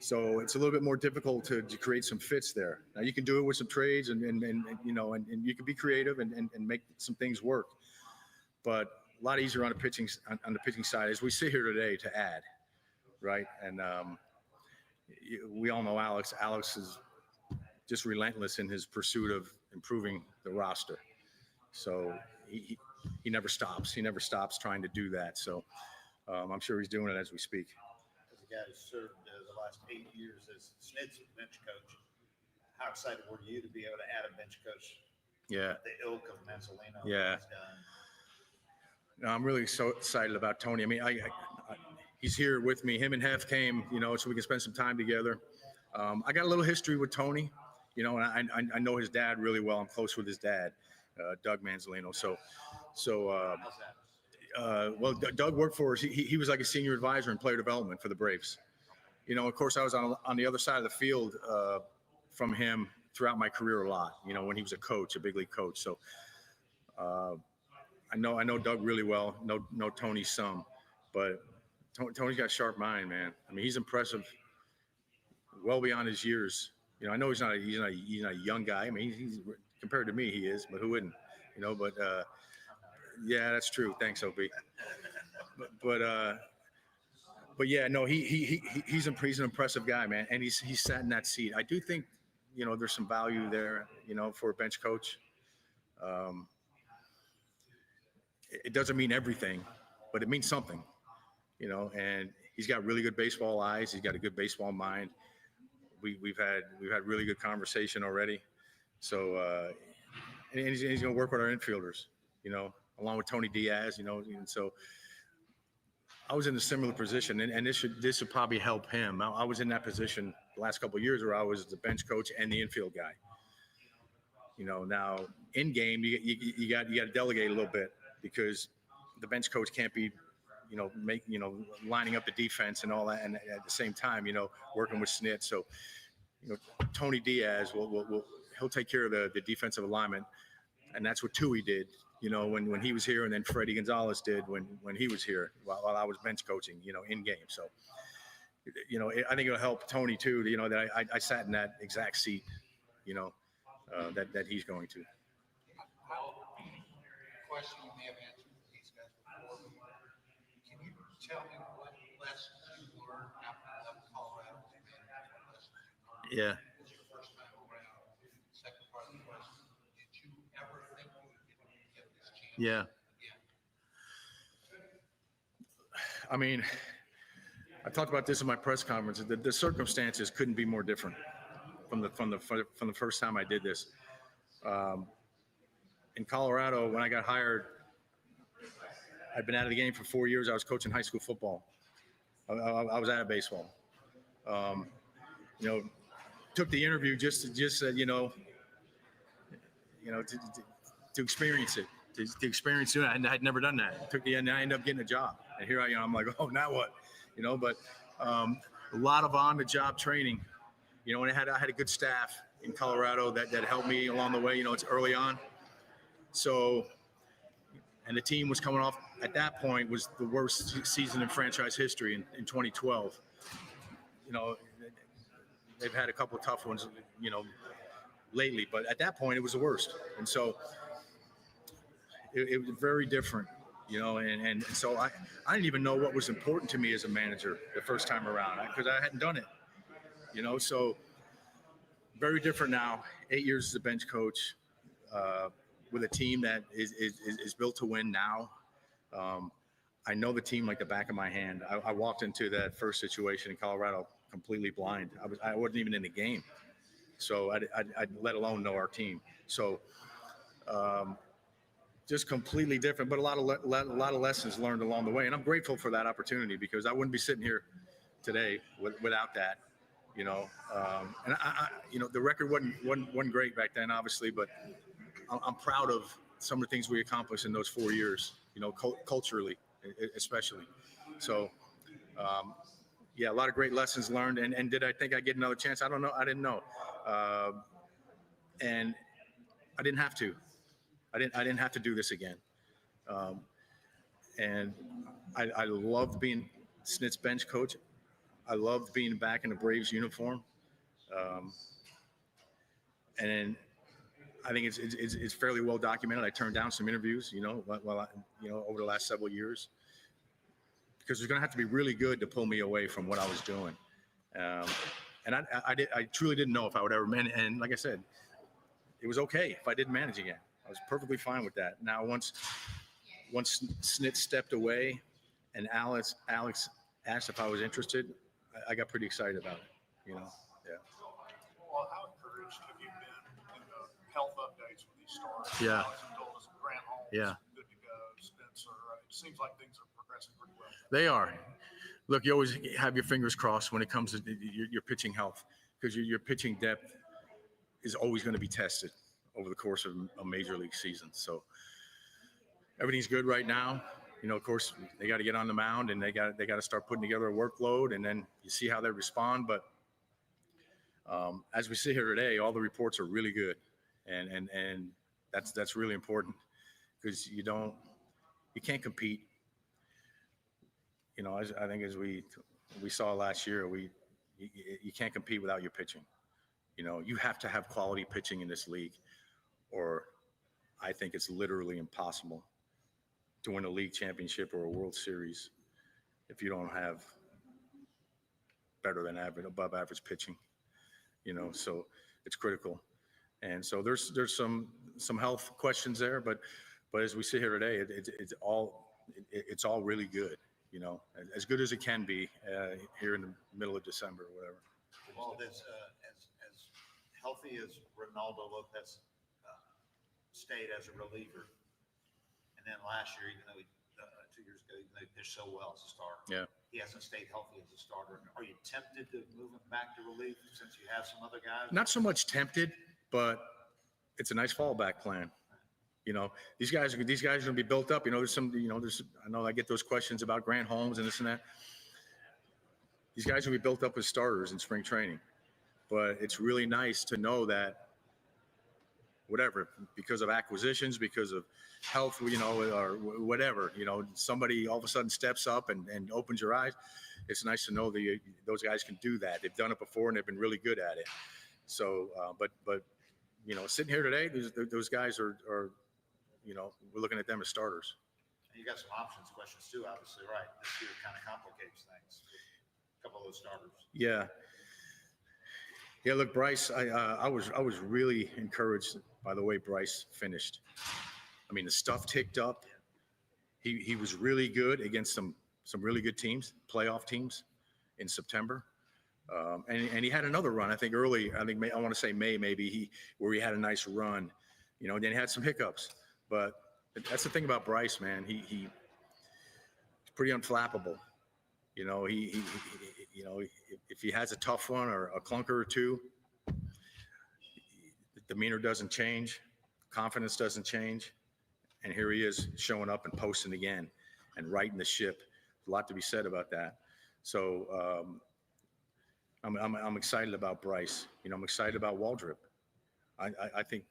so it's a little bit more difficult to create some fits there. Now you can do it with some trades and you can be creative and make some things work, but a lot easier on the pitching side as we sit here today to add, right? And we all know Alex. Alex is just relentless in his pursuit of improving the roster. So he never stops. He never stops trying to do that. So I'm sure he's doing it as we speak. As a guy who served the last 8 years as Snit's bench coach, how excited were you to be able to add a bench coach? Yeah. The ilk of Manzolino. Yeah. No, I'm really so excited about Tony. I mean, he's here with me. Him and Hef came, so we can spend some time together. I got a little history with Tony, and I know his dad really well. I'm close with his dad, Doug Manzolino. Well, Doug worked for us. He was like a senior advisor in player development for the Braves. Of course, I was on the other side of the field from him throughout my career a lot. When he was a coach, a big league coach. So I know Doug really well. Know Tony some, but Tony's got a sharp mind, man. I mean, he's impressive, well beyond his years. I know he's not a young guy. I mean, he's compared to me, he is, but who wouldn't? But yeah, that's true. Thanks, OB. But yeah, no, he's an impressive guy, man, and he's sat in that seat. I do think, there's some value there, for a bench coach. It doesn't mean everything, but it means something, and he's got really good baseball eyes. He's got a good baseball mind. We've had really good conversation already. So, and he's going to work with our infielders, along with Tony Diaz, and so I was in a similar position, and this should probably help him. I was in that position the last couple of years where I was the bench coach and the infield guy. Now in game, you got to delegate a little bit, because the bench coach can't be, lining up the defense and all that, and at the same time, working with Snit. So, Tony Diaz he'll take care of the defensive alignment, and that's what Tui did, when he was here, and then Freddie Gonzalez did when he was here while I was bench coaching, in game. So, I think it'll help Tony too, that I sat in that exact seat, that he's going to. Question you may have answered these guys before. Can you tell me what lessons you learned after you left Colorado? Yeah. This is your first time around. Second part of the question: did you ever think you would get this chance? Yeah. I mean, I talked about this in my press conference. The circumstances couldn't be more different from the first time I did this. In Colorado, when I got hired, I'd been out of the game for 4 years. I was coaching high school football. I was out of baseball. Took the interview just to experience it, to experience it. I had never done that. And I ended up getting a job, and here I am. I'm like, oh, now what? but a lot of on-the-job training, and I had a good staff in Colorado that helped me along the way. It's early on. So, and the team was coming off at that point was the worst season in franchise history in 2012. They've had a couple of tough ones, lately, but at that point it was the worst. And so it was very different, and so I didn't even know what was important to me as a manager the first time around because I hadn't done it, so very different now. 8 years as a bench coach, with a team that is built to win now. I know the team like the back of my hand. I walked into that first situation in Colorado completely blind. I wasn't even in the game, so I let alone know our team. So just completely different, but a lot of lessons learned along the way, and I'm grateful for that opportunity because I wouldn't be sitting here today without that. And I the record wasn't great back then, obviously, but I'm proud of some of the things we accomplished in those 4 years, culturally, especially. So, yeah, a lot of great lessons learned. And did I think I'd get another chance? I don't know. I didn't know. And I didn't have to. I didn't have to do this again. And I loved being Snit's bench coach. I loved being back in the Braves uniform. And I think it's fairly well documented. I turned down some interviews, over the last several years, because it's going to have to be really good to pull me away from what I was doing. And I truly didn't know if I would ever manage. And like I said, it was okay if I didn't manage again. I was perfectly fine with that. Now, once Snit stepped away and Alex asked if I was interested, I got pretty excited about it, Yeah. Well, how encouraged have you been in the health updates when these stars? Yeah. Alex and Dolan, Grant Holmes, Yeah. good to go. Spencer, it seems like things are progressing pretty well. They are. Look, you always have your fingers crossed when it comes to your pitching health, because your pitching depth is always going to be tested over the course of a major league season. So everything's good right now. Of course, they got to get on the mound and they got to start putting together a workload, and then you see how they respond. But as we sit here today, all the reports are really good, and that's really important, because you can't compete. I think as we saw last year, you can't compete without your pitching. You have to have quality pitching in this league, or I think it's literally impossible to win a league championship or a World Series if you don't have better than average, above average pitching. So it's critical. And so there's some health questions there, but as we sit here today, it's all really good. As good as it can be here in the middle of December or whatever. Well, as healthy as Ronaldo Lopez stayed as a reliever, and then last year, even though 2 years ago, even though he pitched so well as a starter, he hasn't stayed healthy as a starter. Are you tempted to move him back to relief since you have some other guys? Not so much tempted, but it's a nice fallback plan. These guys are going to be built up. I know I get those questions about Grant Holmes and this and that. These guys are going to be built up as starters in spring training, but it's really nice to know that whatever, because of acquisitions, because of health, or whatever, somebody all of a sudden steps up and opens your eyes. It's nice to know that those guys can do that. They've done it before and they've been really good at it. So, but sitting here today, those guys are we're looking at them as starters. You got some options questions too, obviously, right? This year kind of complicates things. A couple of those starters. Yeah. Look, Bryce, I was really encouraged by the way Bryce finished. I mean, the stuff ticked up. He was really good against some really good teams, playoff teams in September. And he had another run, I think early, I want to say May, maybe where he had a nice run, then he had some hiccups, but that's the thing about Bryce, man. He's pretty unflappable. If he has a tough one or a clunker or two, the demeanor doesn't change, confidence doesn't change. And here he is showing up and posting again and righting the ship. A lot to be said about that. So I'm excited about Bryce. I'm excited about Waldrop. I think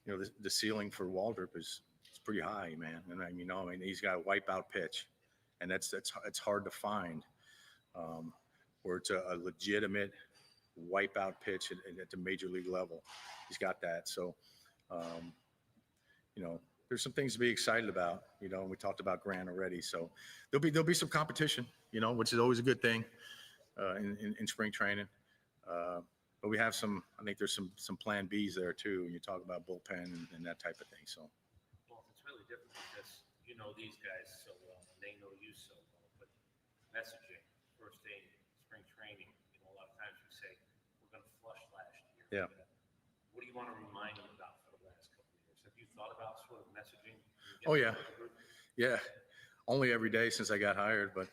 the ceiling for Waldrop is pretty high, man. And he's got a wipeout pitch, and it's hard to find where it's a legitimate wipeout pitch at the major league level. He's got that. So there's some things to be excited about. And we talked about Grant already. So there'll be some competition, which is always a good thing in spring training. But we have I think there's some plan Bs there too. When you talk about bullpen and that type of thing. So. Well, it's really different because you know these guys so well and they know you so well. But messaging, first day spring training, a lot of times we say we're going to flush last year. Yeah. What do you want to remind them about for the last couple of years? Have you thought about sort of messaging? Oh yeah, yeah. Only every day since I got hired, but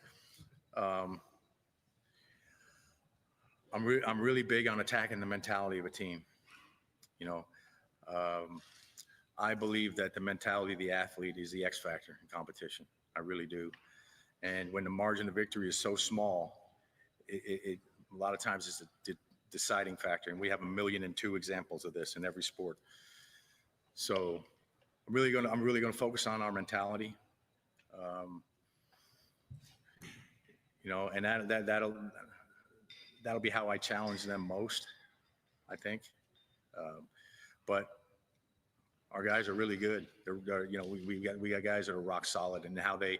I'm really big on attacking the mentality of a team. I believe that the mentality of the athlete is the X factor in competition. I really do. And when the margin of victory is so small, it a lot of times it's a deciding factor. And we have 1,000,002 examples of this in every sport. So I'm really going to focus on our mentality. And that'll be how I challenge them most, I think. But our guys are really good. We got guys that are rock solid and how they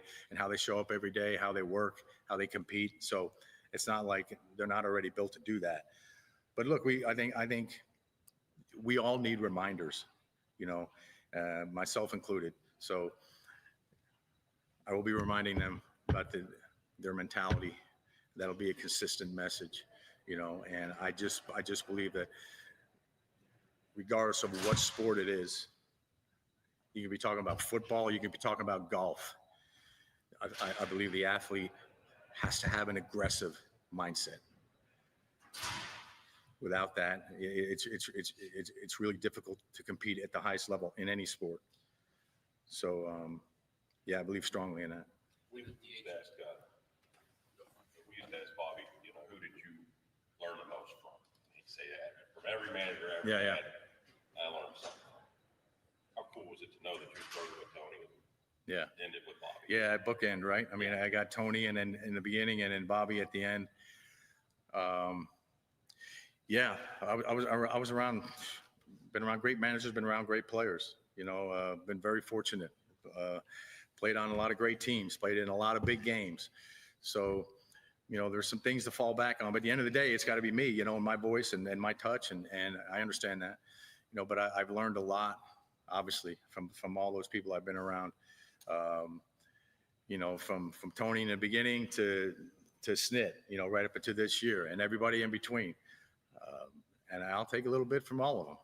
show up every day, how they work, how they compete. So it's not like they're not already built to do that. But look, I think we all need reminders, myself included. So I will be reminding them about their mentality. That'll be a consistent message, and I just believe that regardless of what sport it is, you can be talking about football, you can be talking about golf. I believe the athlete has to have an aggressive mindset. Without that, it's really difficult to compete at the highest level in any sport. So, I believe strongly in that. We used to ask Bobby, who did you learn the most from? He'd say that from every manager I ever had, I learned something. How cool was it to know that you started with Tony and ended with Bobby? Yeah, at bookend, right? I mean, I got Tony and then in the beginning and then Bobby at the end. I was around, been around great managers, been around great players, been very fortunate. Played on a lot of great teams, played in a lot of big games. So, there's some things to fall back on, but at the end of the day, it's got to be me, and my voice and my touch. And I understand that, but I've learned a lot, obviously, from all those people I've been around, from Tony in the beginning to Snit, right up into this year and everybody in between. And I'll take a little bit from all of them,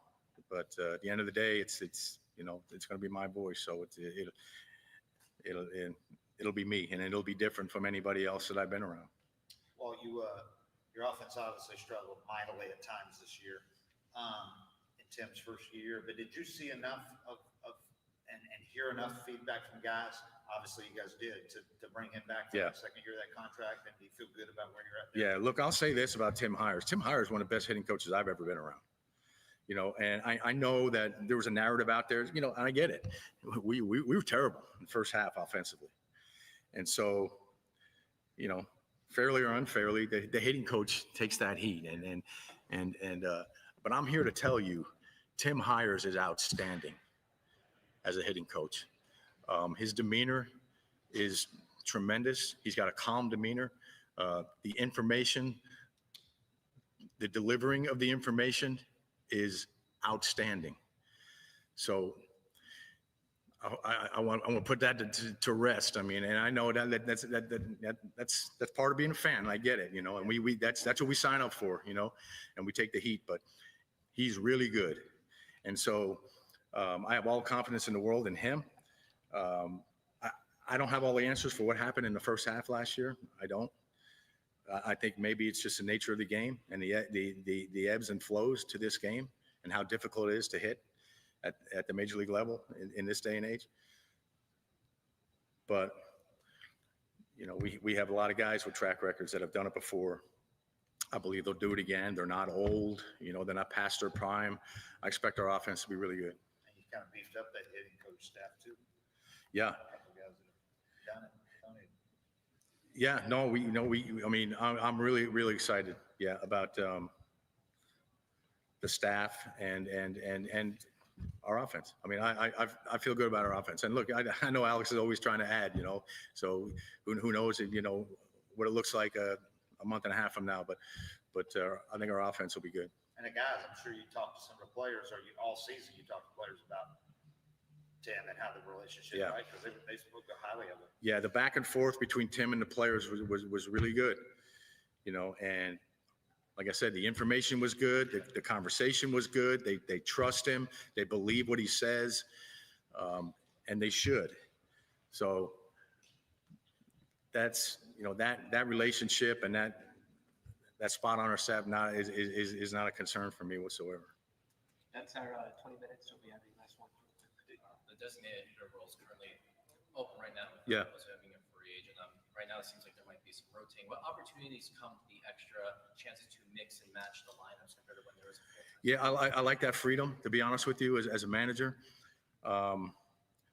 but at the end of the day, it's going to be my voice. So it'll be me, and it'll be different from anybody else that I've been around. Well, your offense obviously struggled mightily at times this year in Tim's first year, but did you see enough and hear enough feedback from guys? Obviously, you guys did to bring him back for the second year of that contract, and do you feel good about where you're at there? Yeah, look, I'll say this about Tim Hires. Tim Hires is one of the best hitting coaches I've ever been around. And I know that there was a narrative out there, and I get it. We were terrible in the first half offensively. And so, fairly or unfairly, the hitting coach takes that heat. But I'm here to tell you, Tim Hires is outstanding as a hitting coach. His demeanor is tremendous. He's got a calm demeanor. The information, the delivering of the information is outstanding. So I want to put that to rest. I mean, and I know that's part of being a fan. I get it, and we that's what we sign up for, and we take the heat. But he's really good, and so I have all confidence in the world in him. I don't have all the answers for what happened in the first half last year. I don't. I think maybe it's just the nature of the game and the ebbs and flows to this game and how difficult it is to hit at the major league level in this day and age. But we have a lot of guys with track records that have done it before. I believe they'll do it again. They're not old. They're not past their prime. I expect our offense to be really good. And you kind of beefed up that hitting coach staff too. Yeah. A couple of guys that have done it. Yeah. No, I'm really, really excited. Yeah. About the staff and our offense. I feel good about our offense. And look, I know Alex is always trying to add, so who knows, what it looks like a month and a half from now, but I think our offense will be good. And the guys, I'm sure you talked to some of the players, or all season you talked to players about Tim and how the relationship, Yeah. right? Because they spoke highly of it. Yeah, the back and forth between Tim and the players was really good, and like I said, the information was good, the conversation was good. They trust him, they believe what he says, and they should. So that's that relationship and that spot on our staff is not a concern for me whatsoever. That's our 20 minutes. So we have a last one. The designated hitter role is currently open right now. Yeah. Having a free agent. Right now, it seems like there might be some rotating. What opportunities come with the extra chances to mix and match the lineups compared to when there was a full-time? Yeah, I like that freedom, to be honest with you, as a manager. Now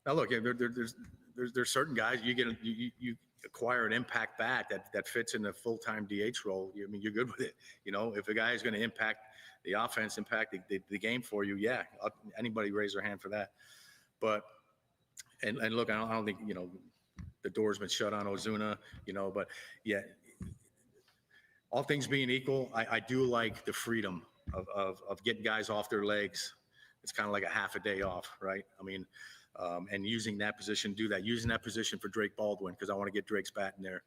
look, there's certain guys you acquire an impact bat that fits in the full-time DH role. You're good with it. If a guy is going to impact the offense, impact the game for you, yeah, anybody raise their hand for that. But and look, I don't think the door's been shut on Ozuna, but yeah, all things being equal, I do like the freedom of getting guys off their legs. It's kind of like a half a day off, right? And using that position, using that position for Drake Baldwin, because I want to get Drake's bat in there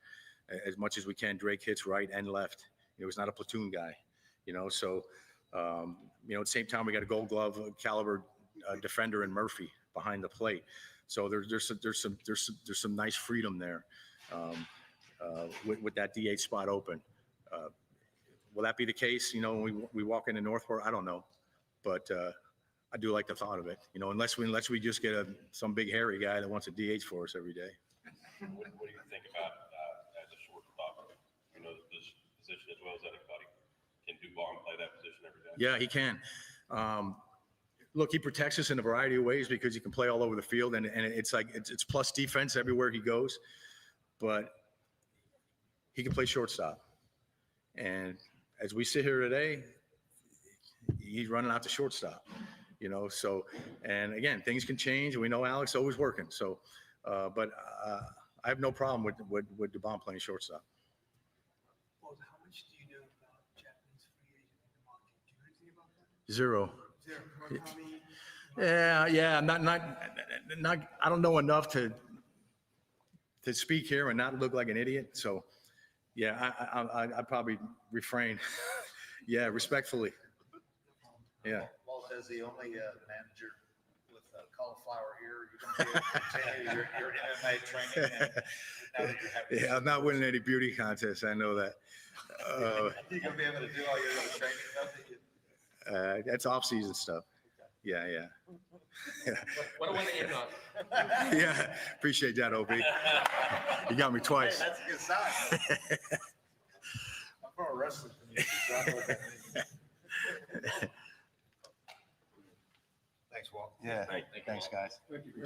as much as we can. Drake hits right and left. He's not a platoon guy, so, at the same time, we got a Gold Glove caliber defender in Murphy behind the plate. So there's some nice freedom there with that DH spot open. Will that be the case, when we walk into Northport? I don't know, but I do like the thought of it, unless we just get some big hairy guy that wants a DH for us every day. What do you think about as a shortstop? This position as well as anybody. Can Dubon play that position every day? Yeah, he can. Look, he protects us in a variety of ways because he can play all over the field, and it's plus defense everywhere he goes. But he can play shortstop, and as we sit here today, he's running out to shortstop. So, and again, things can change. We know Alex is always working. So, but I have no problem with Dubon playing shortstop. Well, how much do you know about Japanese free agent in the market? Do you know anything about that? 0. Yeah. Not. I don't know enough to speak here and not look like an idiot. So, yeah, I probably refrain. Yeah, respectfully. Yeah. Walt is the only manager with cauliflower ear. You're going to be able to continue your MMA training. And now that you're having Yeah, I'm not winning any beauty contests. I know that. you're going to be able to do all your other training stuff. That's off-season stuff. Yeah. What do I want to end on? Yeah, appreciate that, OB. You got me twice. Hey, that's a good sign. I'm from a wrestling community, so I know what that means. Thanks, Walt. Yeah, thanks, guys. Thank you.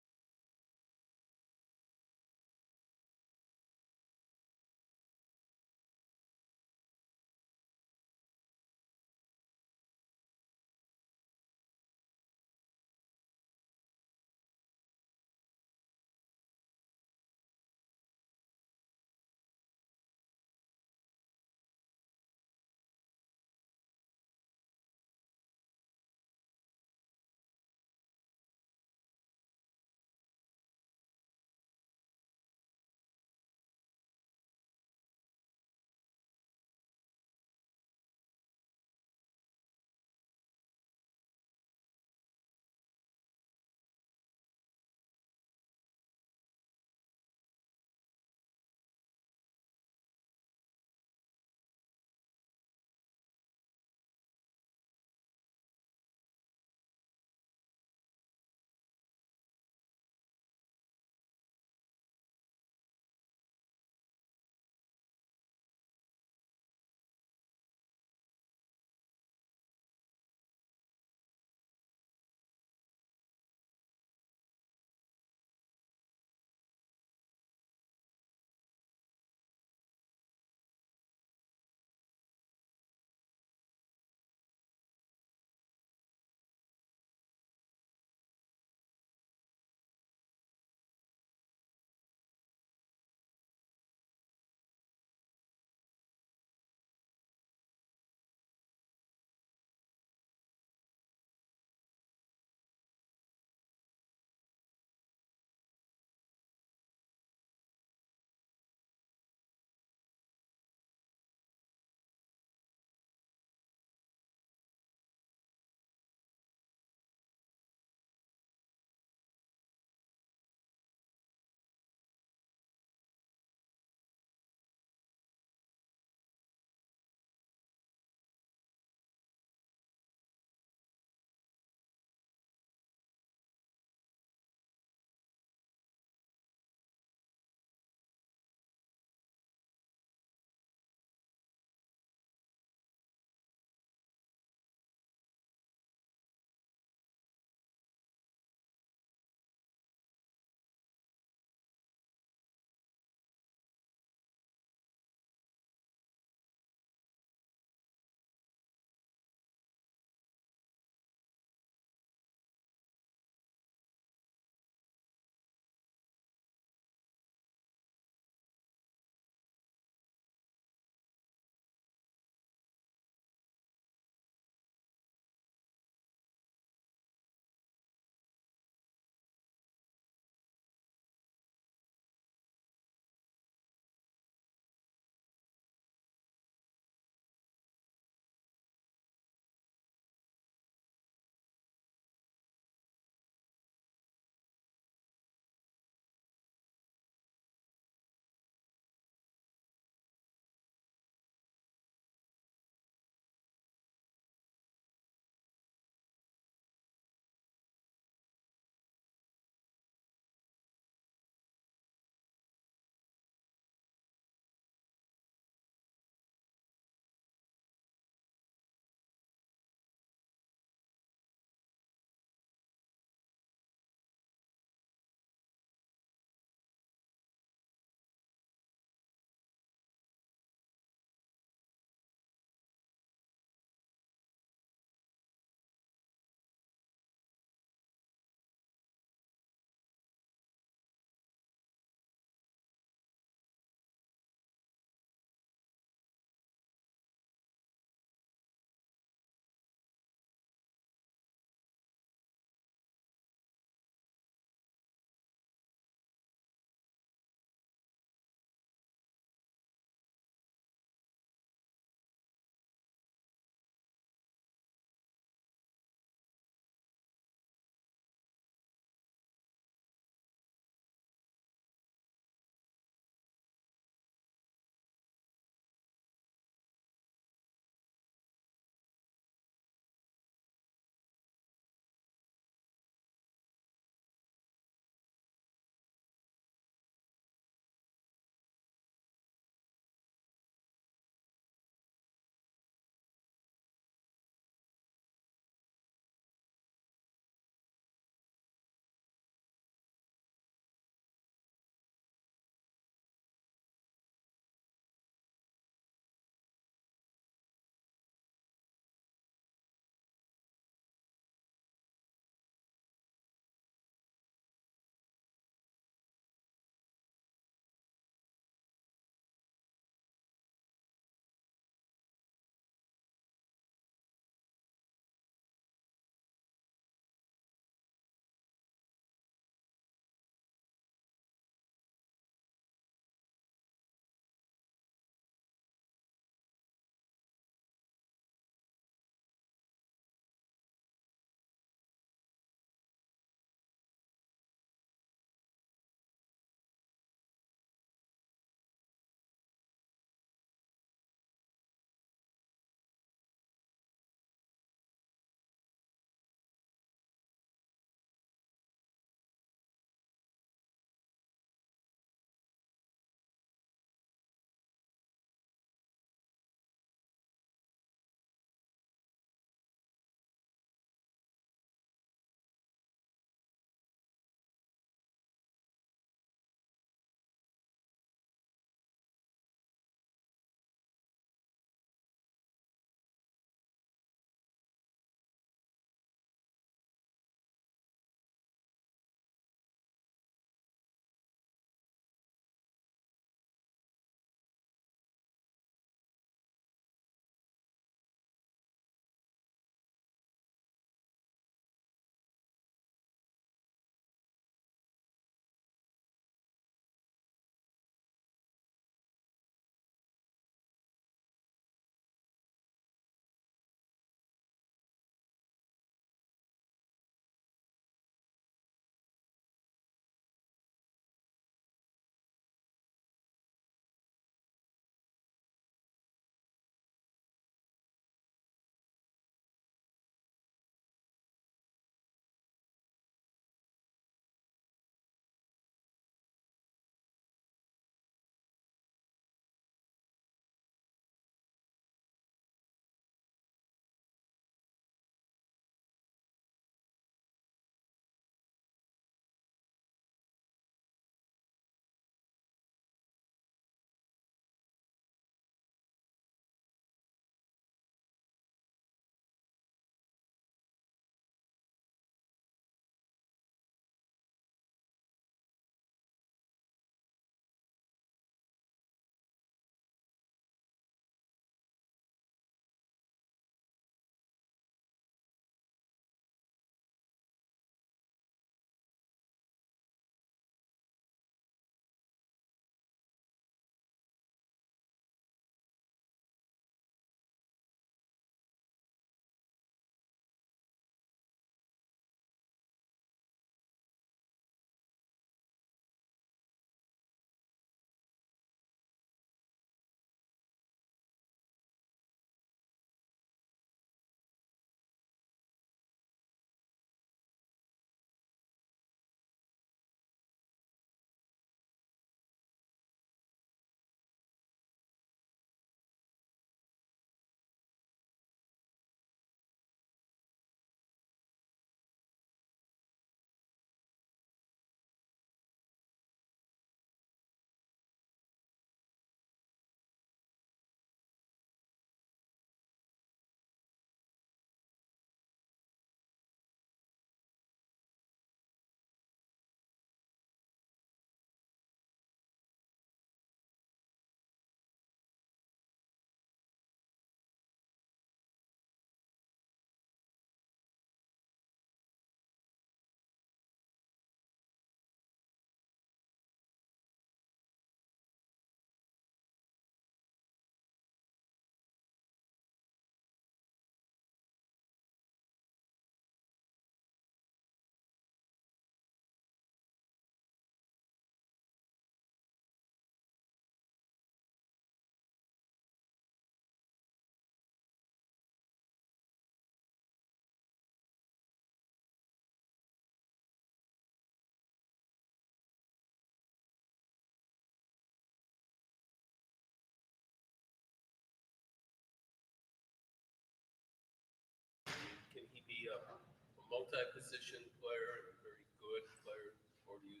multi-position player and a very good player, or do you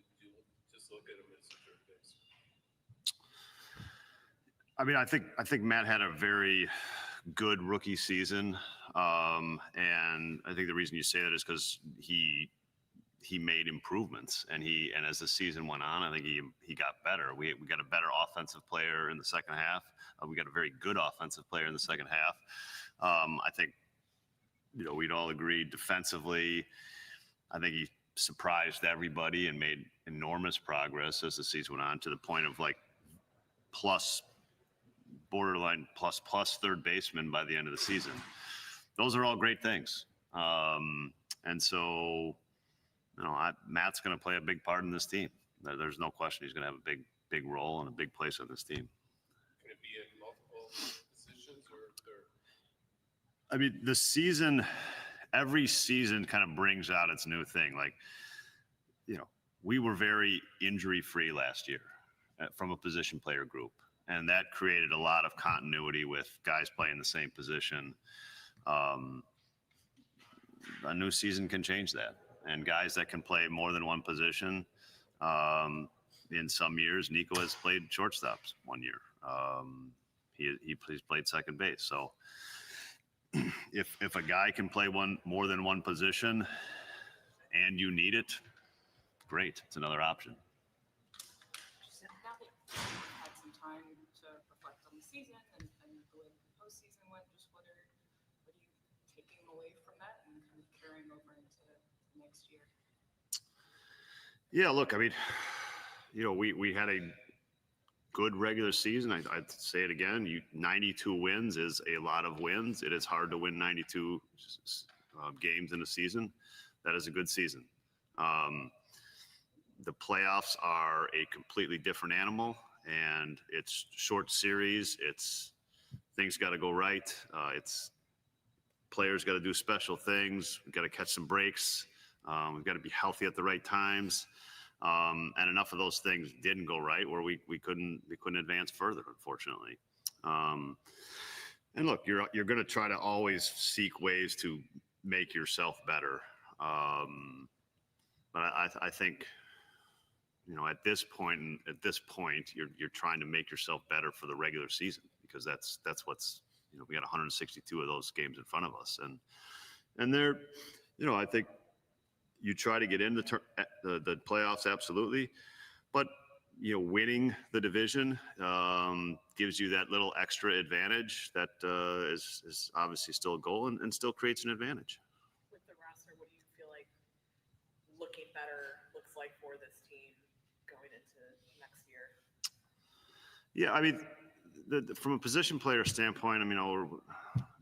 just look at him as a third base? I mean, I think Matt had a very good rookie season, and I think the reason you say that is because he made improvements, and as the season went on, I think he got better. We got a better offensive player in the second half. We got a very good offensive player in the second half. I think, we'd all agree defensively. I think he surprised everybody and made enormous progress as the season went on, to the point of like borderline plus third baseman by the end of the season. Those are all great things. And so, Matt's going to play a big part in this team. There's no question he's going to have a big role and a big place on this team. Can it be in multiple positions or? I mean, every season kind of brings out its new thing. Like, we were very injury-free last year from a position player group. And that created a lot of continuity with guys playing the same position. A new season can change that. And guys that can play more than one position, in some years, Nico has played shortstops one year. He's played second base. So if a guy can play more than one position and you need it, great. It's another option. Now that you've had some time to reflect on the season and the way the postseason went, just what are you taking away from that and kind of carrying over into next year? Yeah, look, I mean, we had a good regular season. I'd say it again. 92 wins is a lot of wins. It is hard to win 92 games in a season. That is a good season. The playoffs are a completely different animal, and it's short series. Things got to go right. It's players got to do special things. We've got to catch some breaks. We've got to be healthy at the right times. And enough of those things didn't go right where we couldn't advance further, unfortunately. And look, you're going to try to always seek ways to make yourself better. But I think, at this point, you're trying to make yourself better for the regular season, because that's what's, we got 162 of those games in front of us, and they're, I think you try to get in the playoffs, absolutely, but winning the division gives you that little extra advantage that is obviously still a goal and still creates an advantage. With the roster, what do you feel like looking better looks like for this team going into next year? Yeah, I mean, from a position player standpoint, I mean,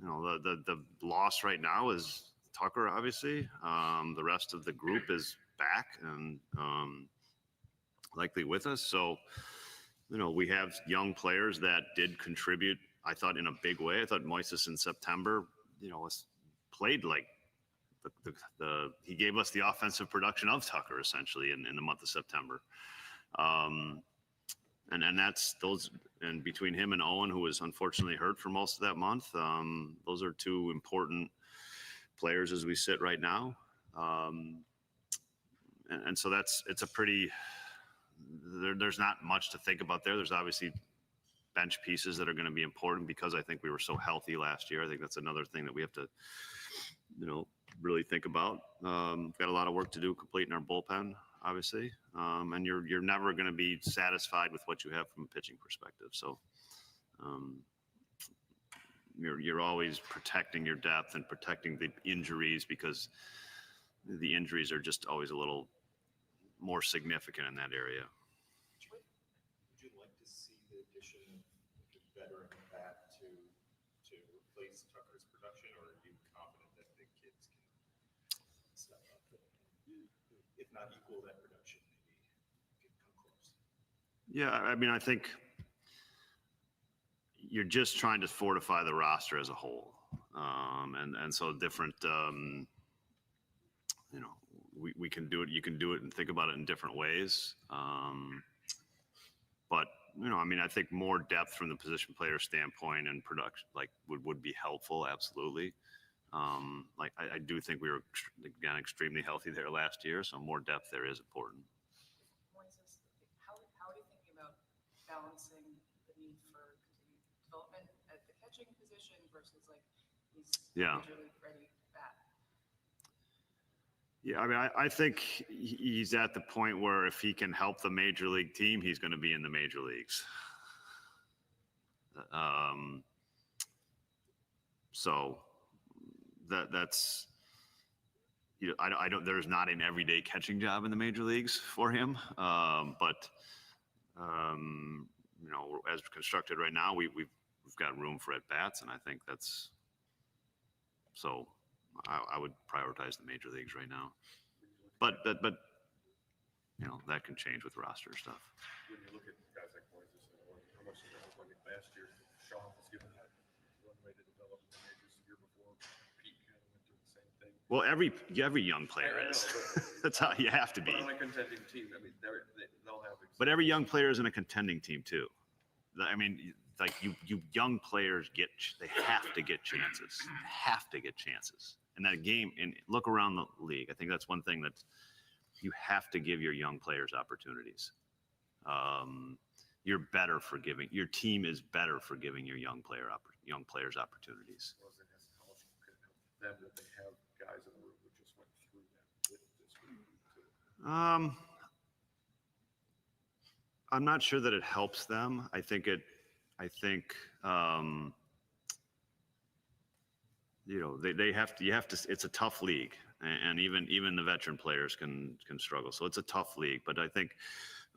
the loss right now is Tucker, obviously. The rest of the group is back and likely with us. So, we have young players that did contribute, I thought, in a big way. I thought Moises in September, played like he gave us the offensive production of Tucker, essentially, in the month of September. And that's those, and between him and Owen, who was unfortunately hurt for most of that month, those are two important players as we sit right now. And so it's a pretty, there's not much to think about there. There's obviously bench pieces that are going to be important because I think we were so healthy last year. I think that's another thing that we have to, really think about. We've got a lot of work to do completing our bullpen, obviously. And you're never going to be satisfied with what you have from a pitching perspective. So you're always protecting your depth and protecting the injuries, because the injuries are just always a little more significant in that area. Would you like to see the addition of a veteran bat to replace Tucker's production, or are you confident that the kids can step up and, if not equal that production, maybe can come close? Yeah, I mean, I think you're just trying to fortify the roster as a whole. And so different, we can do it, you can do it and think about it in different ways. But, I mean, I think more depth from the position player standpoint and production, like would be helpful. Absolutely. I do think we were again extremely healthy there last year, so more depth there is important. Moises, how are you thinking about balancing the need for continued development at the catching position versus like these major league ready bat? Yeah, I mean, I think he's at the point where if he can help the major league team, he's going to be in the major leagues. So that's, you know, I don't, there's not an everyday catching job in the major leagues for him. But you know, as constructed right now, we've got room for at bats, and I think that's, so I would prioritize the major leagues right now. But you know, that can change with roster stuff. When you look at guys like Moises, how much did that look like last year? Sean was given that runway to develop in the majors the year before. Pete kind of went through the same thing. Well, every young player is. That's how you have to be. But on a contending team, I mean, they'll have. But every young player is in a contending team too. I mean, like you young players they have to get chances. Have to get chances. And that game, and look around the league. I think that's one thing that you have to give your young players opportunities. You're better for giving. Your team is better for giving your young players opportunities. Them that they have guys in the room who just went through that with this group too. I'm not sure that it helps them. I think you know, they have to, it's a tough league, and even the veteran players can struggle. So it's a tough league, but I think,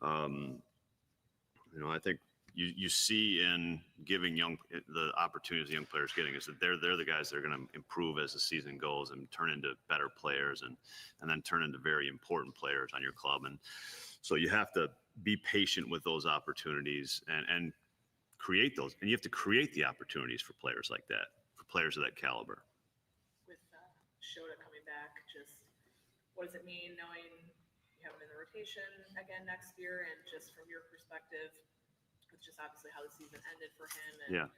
you know, I think you see in giving the opportunities young players getting is that they're the guys that are going to improve as the season goes and turn into better players and then turn into very important players on your club. And so you have to be patient with those opportunities and create those. And you have to create the opportunities for players like that, for players of that caliber. With Shota coming back, just what does it mean knowing you have him in the rotation again next year? And just from your perspective, it's just obviously how the season ended for him and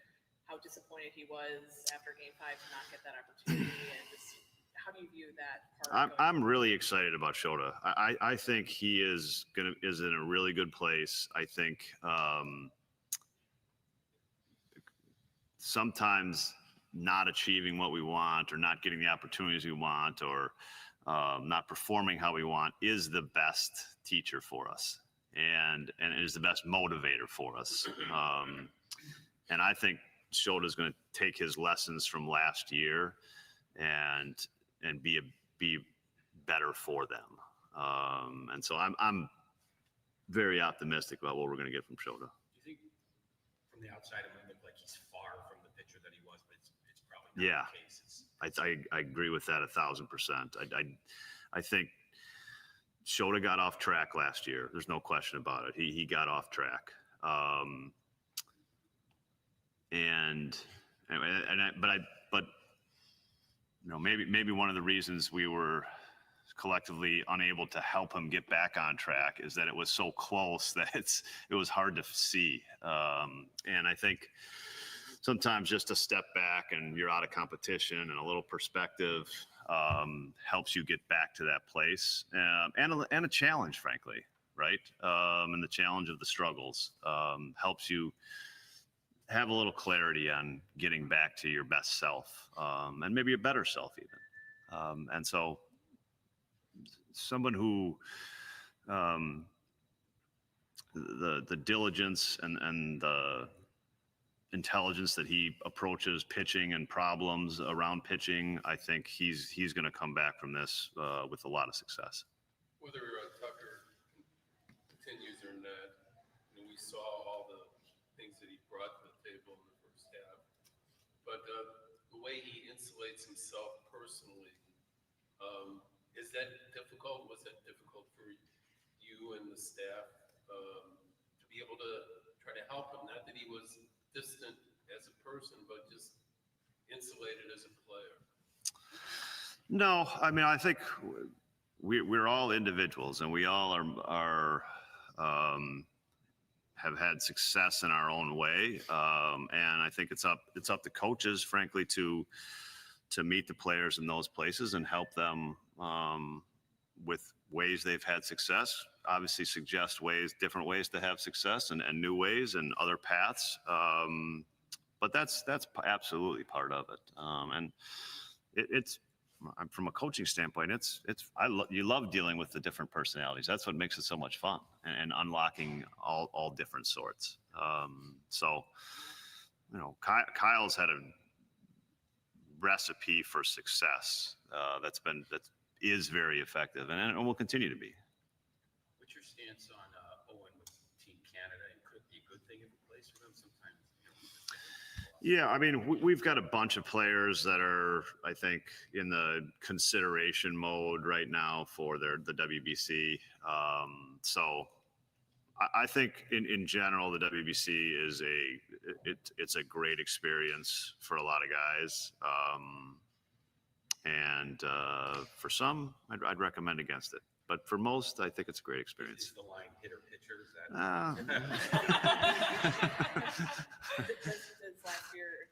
how disappointed he was after Game 5 to not get that opportunity, and just how do you view that part? I'm really excited about Shota. I think he is in a really good place. I think sometimes not achieving what we want or not getting the opportunities we want or not performing how we want is the best teacher for us and it is the best motivator for us. And I think Shota is going to take his lessons from last year and be better for them. And so I'm very optimistic about what we're going to get from Shota. Do you think from the outside it might look like he's far from the pitcher that he was, but it's probably not the case? I agree with that 1,000%. I think Shota got off track last year. There's no question about it. He got off track. But you know, maybe one of the reasons we were collectively unable to help him get back on track is that it was so close that it was hard to see. And I think sometimes just a step back and you're out of competition and a little perspective helps you get back to that place and a challenge, frankly, right? And the challenge of the struggles helps you have a little clarity on getting back to your best self and maybe a better self even. And so someone who the diligence and the intelligence that he approaches pitching and problems around pitching, I think he's going to come back from this with a lot of success. Whether Tucker continues or not, you know, we saw all the things that he brought to the table in the first half, but the way he insulates himself personally, is that difficult? Was that difficult for you and the staff to be able to try to help him? Not that he was distant as a person, but just insulated as a player. No, I mean, I think we're all individuals, and we all are have had success in our own way, and I think it's up to coaches, frankly, to to meet the players in those places and help them with ways they've had success. Obviously, suggest different ways to have success and new ways and other paths. But that's absolutely part of it. And it's from a coaching standpoint, you love dealing with the different personalities. That's what makes it so much fun, and unlocking all different sorts. So, Kyle's had a recipe for success that is very effective, and will continue to be. What's your stance on Owen with Team Canada? And could it be a good thing if it plays for them sometimes? Yeah, I mean, we've got a bunch of players that are, I think, in the consideration mode right now for the WBC. So I think in general, the WBC is it's a great experience for a lot of guys. And for some, I'd recommend against it. But for most, I think it's a great experience. Is the line hitter pitcher? Is that? Does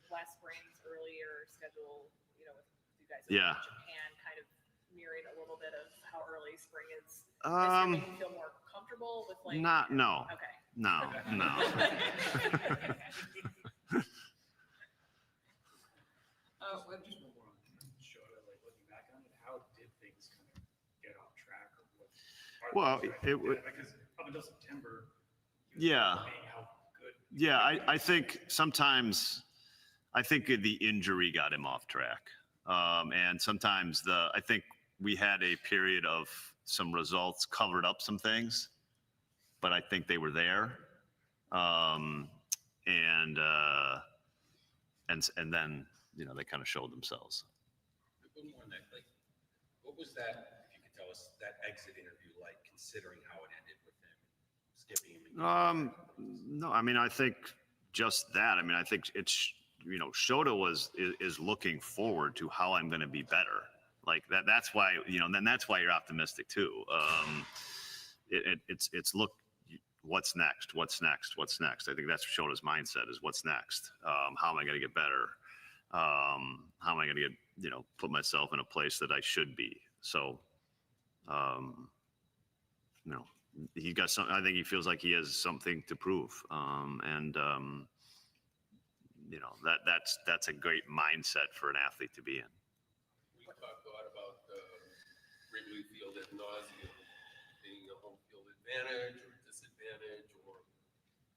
last spring's earlier schedule, with you guys in Yeah. Japan, kind of mirroring a little bit of how early spring is? Um, Does it make you feel more comfortable with No. Okay. No. Just one more on Shota, looking back on it, how did things kind of get off track? Or what? Well, Because up until September, yeah. how good. Yeah, I think sometimes the injury got him off track. And sometimes I think we had a period of some results covered up some things, but I think they were there. And then, they kind of showed themselves. One more on that, what was that, if you could tell us, that exit interview like, considering how it ended with him, skipping him? No, I mean, I think just that. I mean, I think it's, Shota is looking forward to how I'm going to be better. Like that. That's why, then that's why you're optimistic too. It's look, what's next? What's next? What's next? I think that's Shota's mindset is what's next. How am I going to get better? How am I going to get, put myself in a place that I should be? So, he got something. I think he feels like he has something to prove. That's a great mindset for an athlete to be in. We talked a lot about Wrigley Field ad nauseum being a home field advantage or disadvantage, or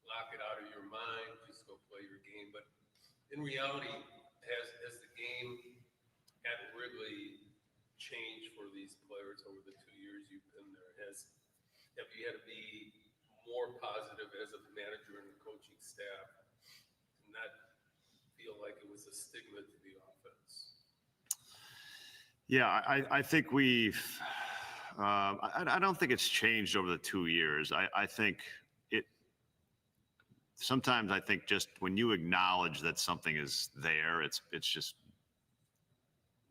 lock it out of your mind, just go play your game. But in reality, has the game at Wrigley changed for these players over the 2 years you've been there? Have you had to be more positive as a manager and a coaching staff and not feel like it was a stigma to the offense? Yeah, I think I don't think it's changed over the 2 years. I think sometimes I think just when you acknowledge that something is there, it's just,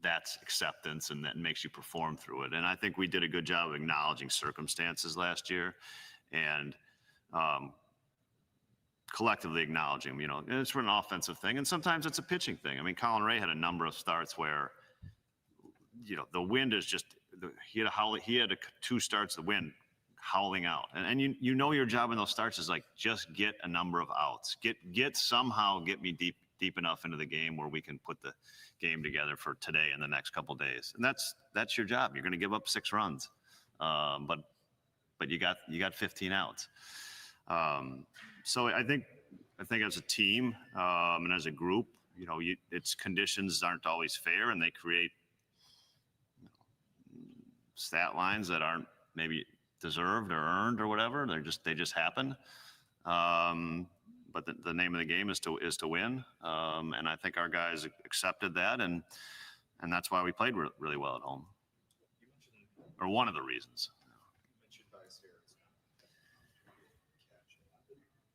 that's acceptance, and that makes you perform through it. And I think we did a good job of acknowledging circumstances last year and collectively acknowledging them, and it's for an offensive thing. And sometimes it's a pitching thing. I mean, Colin Ray had a number of starts where, the wind is just, he had 2 starts, the wind howling out. And your job in those starts is like, just get a number of outs, get me deep enough into the game where we can put the game together for today and the next couple of days. And that's your job. You're going to give up 6 runs. But you got 15 outs. So I think as a team, and as a group, its conditions aren't always fair, and they create stat lines that aren't maybe deserved or earned or whatever. They just happen. But the name of the game is to win. And I think our guys accepted that, and that's why we played really well at home. Or one of the reasons. You mentioned Weiss here.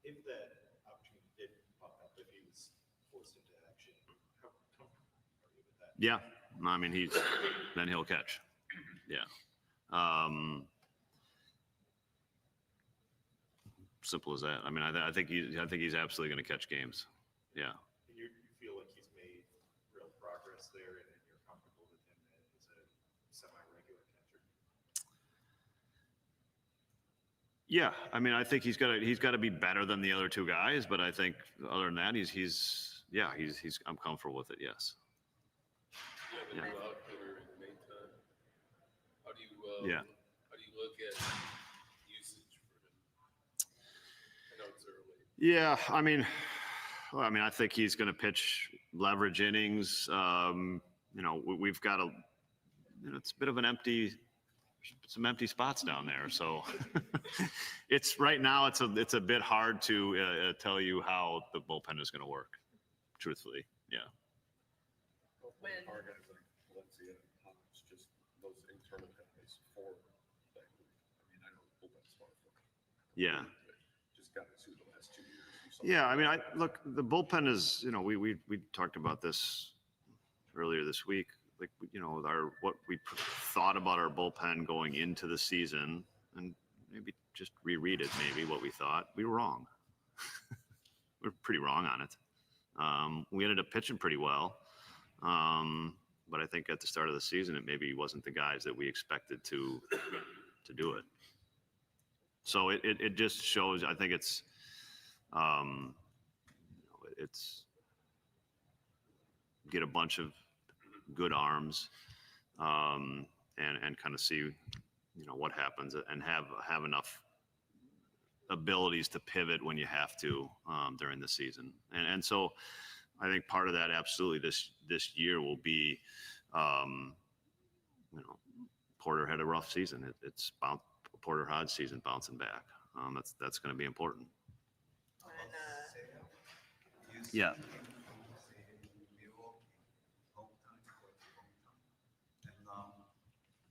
If that opportunity did pop up, if he was forced into action, how comfortable are you with that? Yeah, I mean then he'll catch. Yeah. Simple as that. I mean, I think he's absolutely going to catch games. Yeah. And you feel like he's made real progress there, and you're Yeah, I mean, I think he's got to be better than the other two guys, but I think other than that, he's I'm comfortable with it. Yes. Yeah, the new outfielder in the meantime. How do you How do you look at usage for him? I know it's early. Yeah, I mean, I think he's going to pitch leverage innings. We've got it's a bit of some empty spots down there. So it's right now it's a bit hard to tell you how the bullpen is going to work. Truthfully, yeah. When Our guys like Valencia and Hinch, just those internal guys for that group. I mean, I know bullpen's far from. Yeah. Just got to the last 2 years. Yeah, I mean, look, the bullpen is, we talked about this earlier this week. Like, what we thought about our bullpen going into the season, and maybe just reread it. Maybe what we thought, we were wrong. We're pretty wrong on it. We ended up pitching pretty well, but I think at the start of the season, it maybe wasn't the guys that we expected to do it. So it just shows. I think it's get a bunch of good arms, and kind of see, what happens, and have enough abilities to pivot when you have to during the season. And so I think part of that absolutely this year will be, Porter had a rough season. It's Porter Hodge season bouncing back. That's going to be important. Yeah.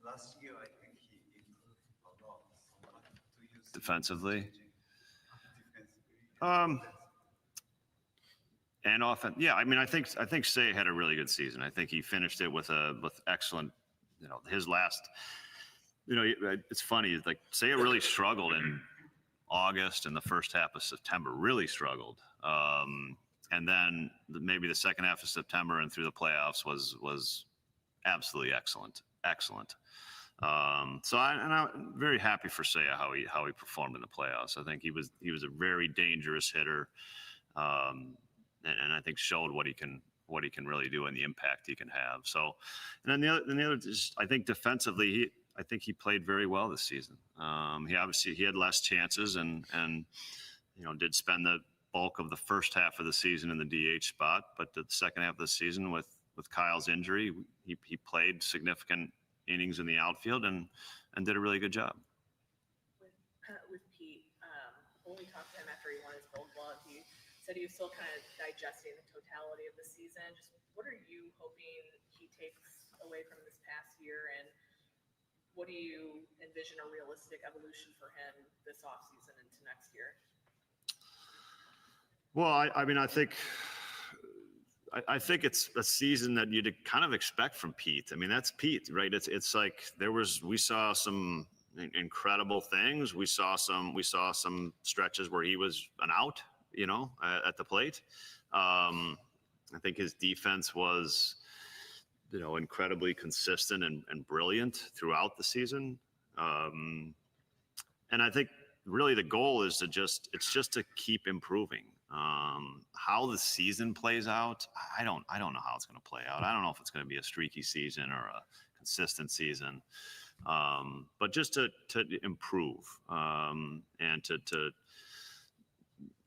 Last year, I think he improved a lot. Defensively. And often, yeah. I mean, I think Say had a really good season. I think he finished it with excellent. His last. It's funny. Like Say really struggled in August and the first half of September. Really struggled. And then maybe the second half of September and through the playoffs was absolutely excellent. So I'm very happy for Seiya how he performed in the playoffs. I think he was a very dangerous hitter, and I think showed what he can really do and the impact he can have. So, and then the other is, I think defensively I think he played very well this season. He had less chances and did spend the bulk of the first half of the season in the DH spot, but the second half of the season with Kyle's injury, he played significant innings in the outfield and did a really good job. With Pete, when we talked to him after he won his Gold Glove, he said he was still kind of digesting the totality of the season. Just what are you hoping he takes away from this past year, and what do you envision a realistic evolution for him this offseason into next year? Well, I think it's a season that you'd kind of expect from Pete. I mean, that's Pete, right? It's like we saw some incredible things. We saw some stretches where he was an out, at the plate. I think his defense was, incredibly consistent and brilliant throughout the season. And I think really the goal is just to keep improving. How the season plays out, I don't know how it's going to play out. I don't know if it's going to be a streaky season or a consistent season, but just to improve, and to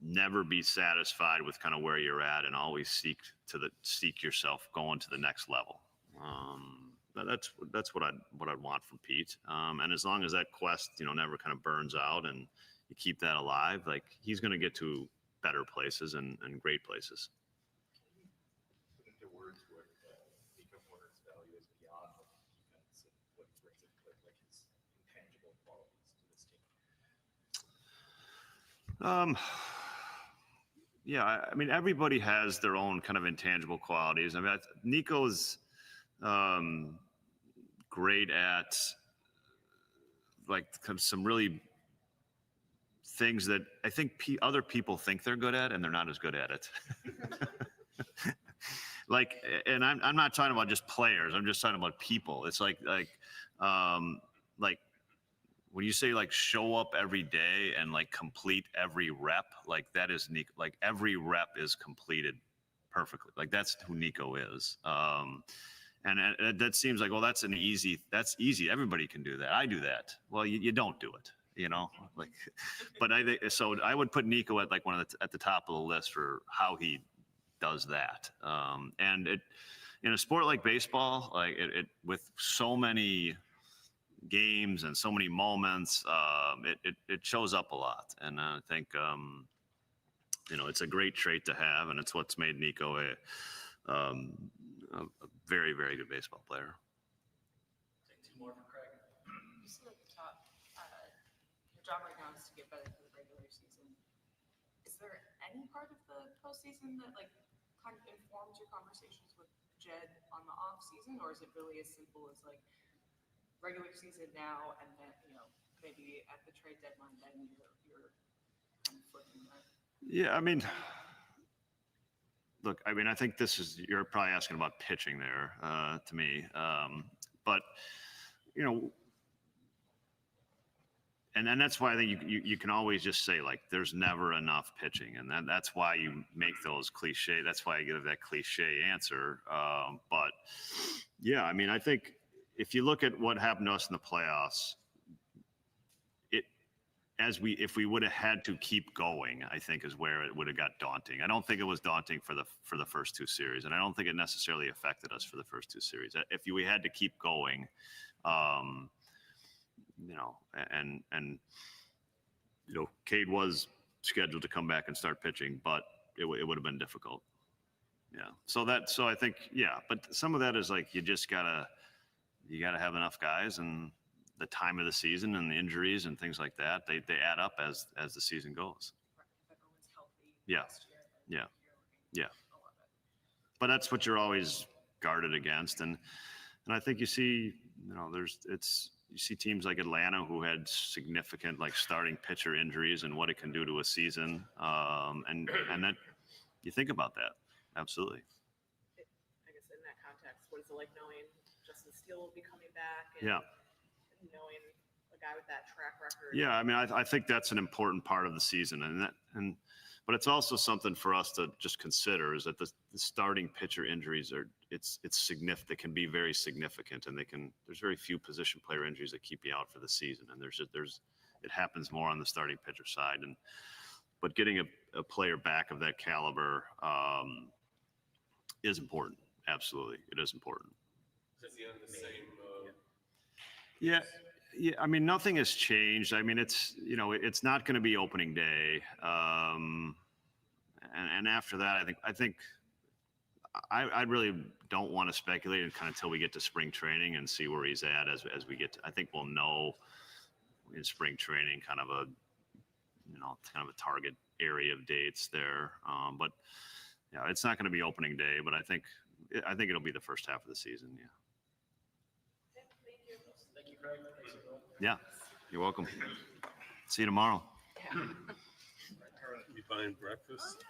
never be satisfied with kind of where you're at, and always seek yourself going to the next level. That's what I'd want from Pete. And as long as that quest, never kind of burns out and you keep that alive, like he's going to get to better places and great places. Put into words what Nico Porter's value is beyond the defense and what he brings into like his intangible qualities to this team. Yeah, I mean, everybody has their own kind of intangible qualities. I mean, Nico's great at like some really things that I think other people think they're good at, and they're not as good at it. Like, and I'm not talking about just players. I'm just talking about people. It's like when you say like show up every day and like complete every rep, like that is Nico. Like every rep is completed perfectly. Like that's who Nico is. And that seems like, well, that's easy. Everybody can do that. I do that. Well, you don't do it, you know, like, but so I would put Nico at like at the top of the list for how he does that. And in a sport like baseball, like it with so many games and so many moments, it shows up a lot. And I think, it's a great trait to have, and it's what's made Nico a very, very good baseball player. Take two more for Craig. You said at the top, your job right now is to get better for the regular season. Is there any part of the postseason that like kind of informs your conversations with Jed on the off season, or is it really as simple as like regular season now, and then maybe at the trade deadline, then you're kind of flipping that? Yeah, I mean, look, I mean, I think you're probably asking about pitching there to me, but and that's why I think you can always just say like there's never enough pitching, and that's why you make those cliche. That's why I give that cliche answer. But yeah, I mean, I think if you look at what happened to us in the playoffs, if we would have had to keep going, I think is where it would have got daunting. I don't think it was daunting for the first two series, and I don't think it necessarily affected us for the first two series. If we had to keep going, Cade was scheduled to come back and start pitching, but it would have been difficult. Yeah. So I think, yeah, but some of that is like, you gotta have enough guys, and the time of the season and the injuries and things like that, they add up as the season goes. Yeah. Yeah. Yeah. But that's what you're always guarded against. And I think you see, you see teams like Atlanta who had significant like starting pitcher injuries and what it can do to a season. And that you think about that. Absolutely. I guess in that context, what is it like knowing Justin Steele will be coming back? And yeah. Knowing a guy with that track record. Yeah, I mean, I think that's an important part of the season, but it's also something for us to just consider is that the starting pitcher injuries it's significant. They can be very significant, and there's very few position player injuries that keep you out for the season, and it happens more on the starting pitcher side, but getting a player back of that caliber is important. Absolutely, it is important. Is he on the same? Yeah. Yeah. I mean, nothing has changed. I mean, it's not going to be opening day. And after that, I think I really don't want to speculate until we get to spring training and see where he's at as we get to, I think we'll know in spring training kind of a target area of dates there. But yeah, it's not going to be opening day, but I think it'll be the first half of the season. Yeah. Thank you, Craig. Yeah, you're welcome. See you tomorrow. You buying breakfast?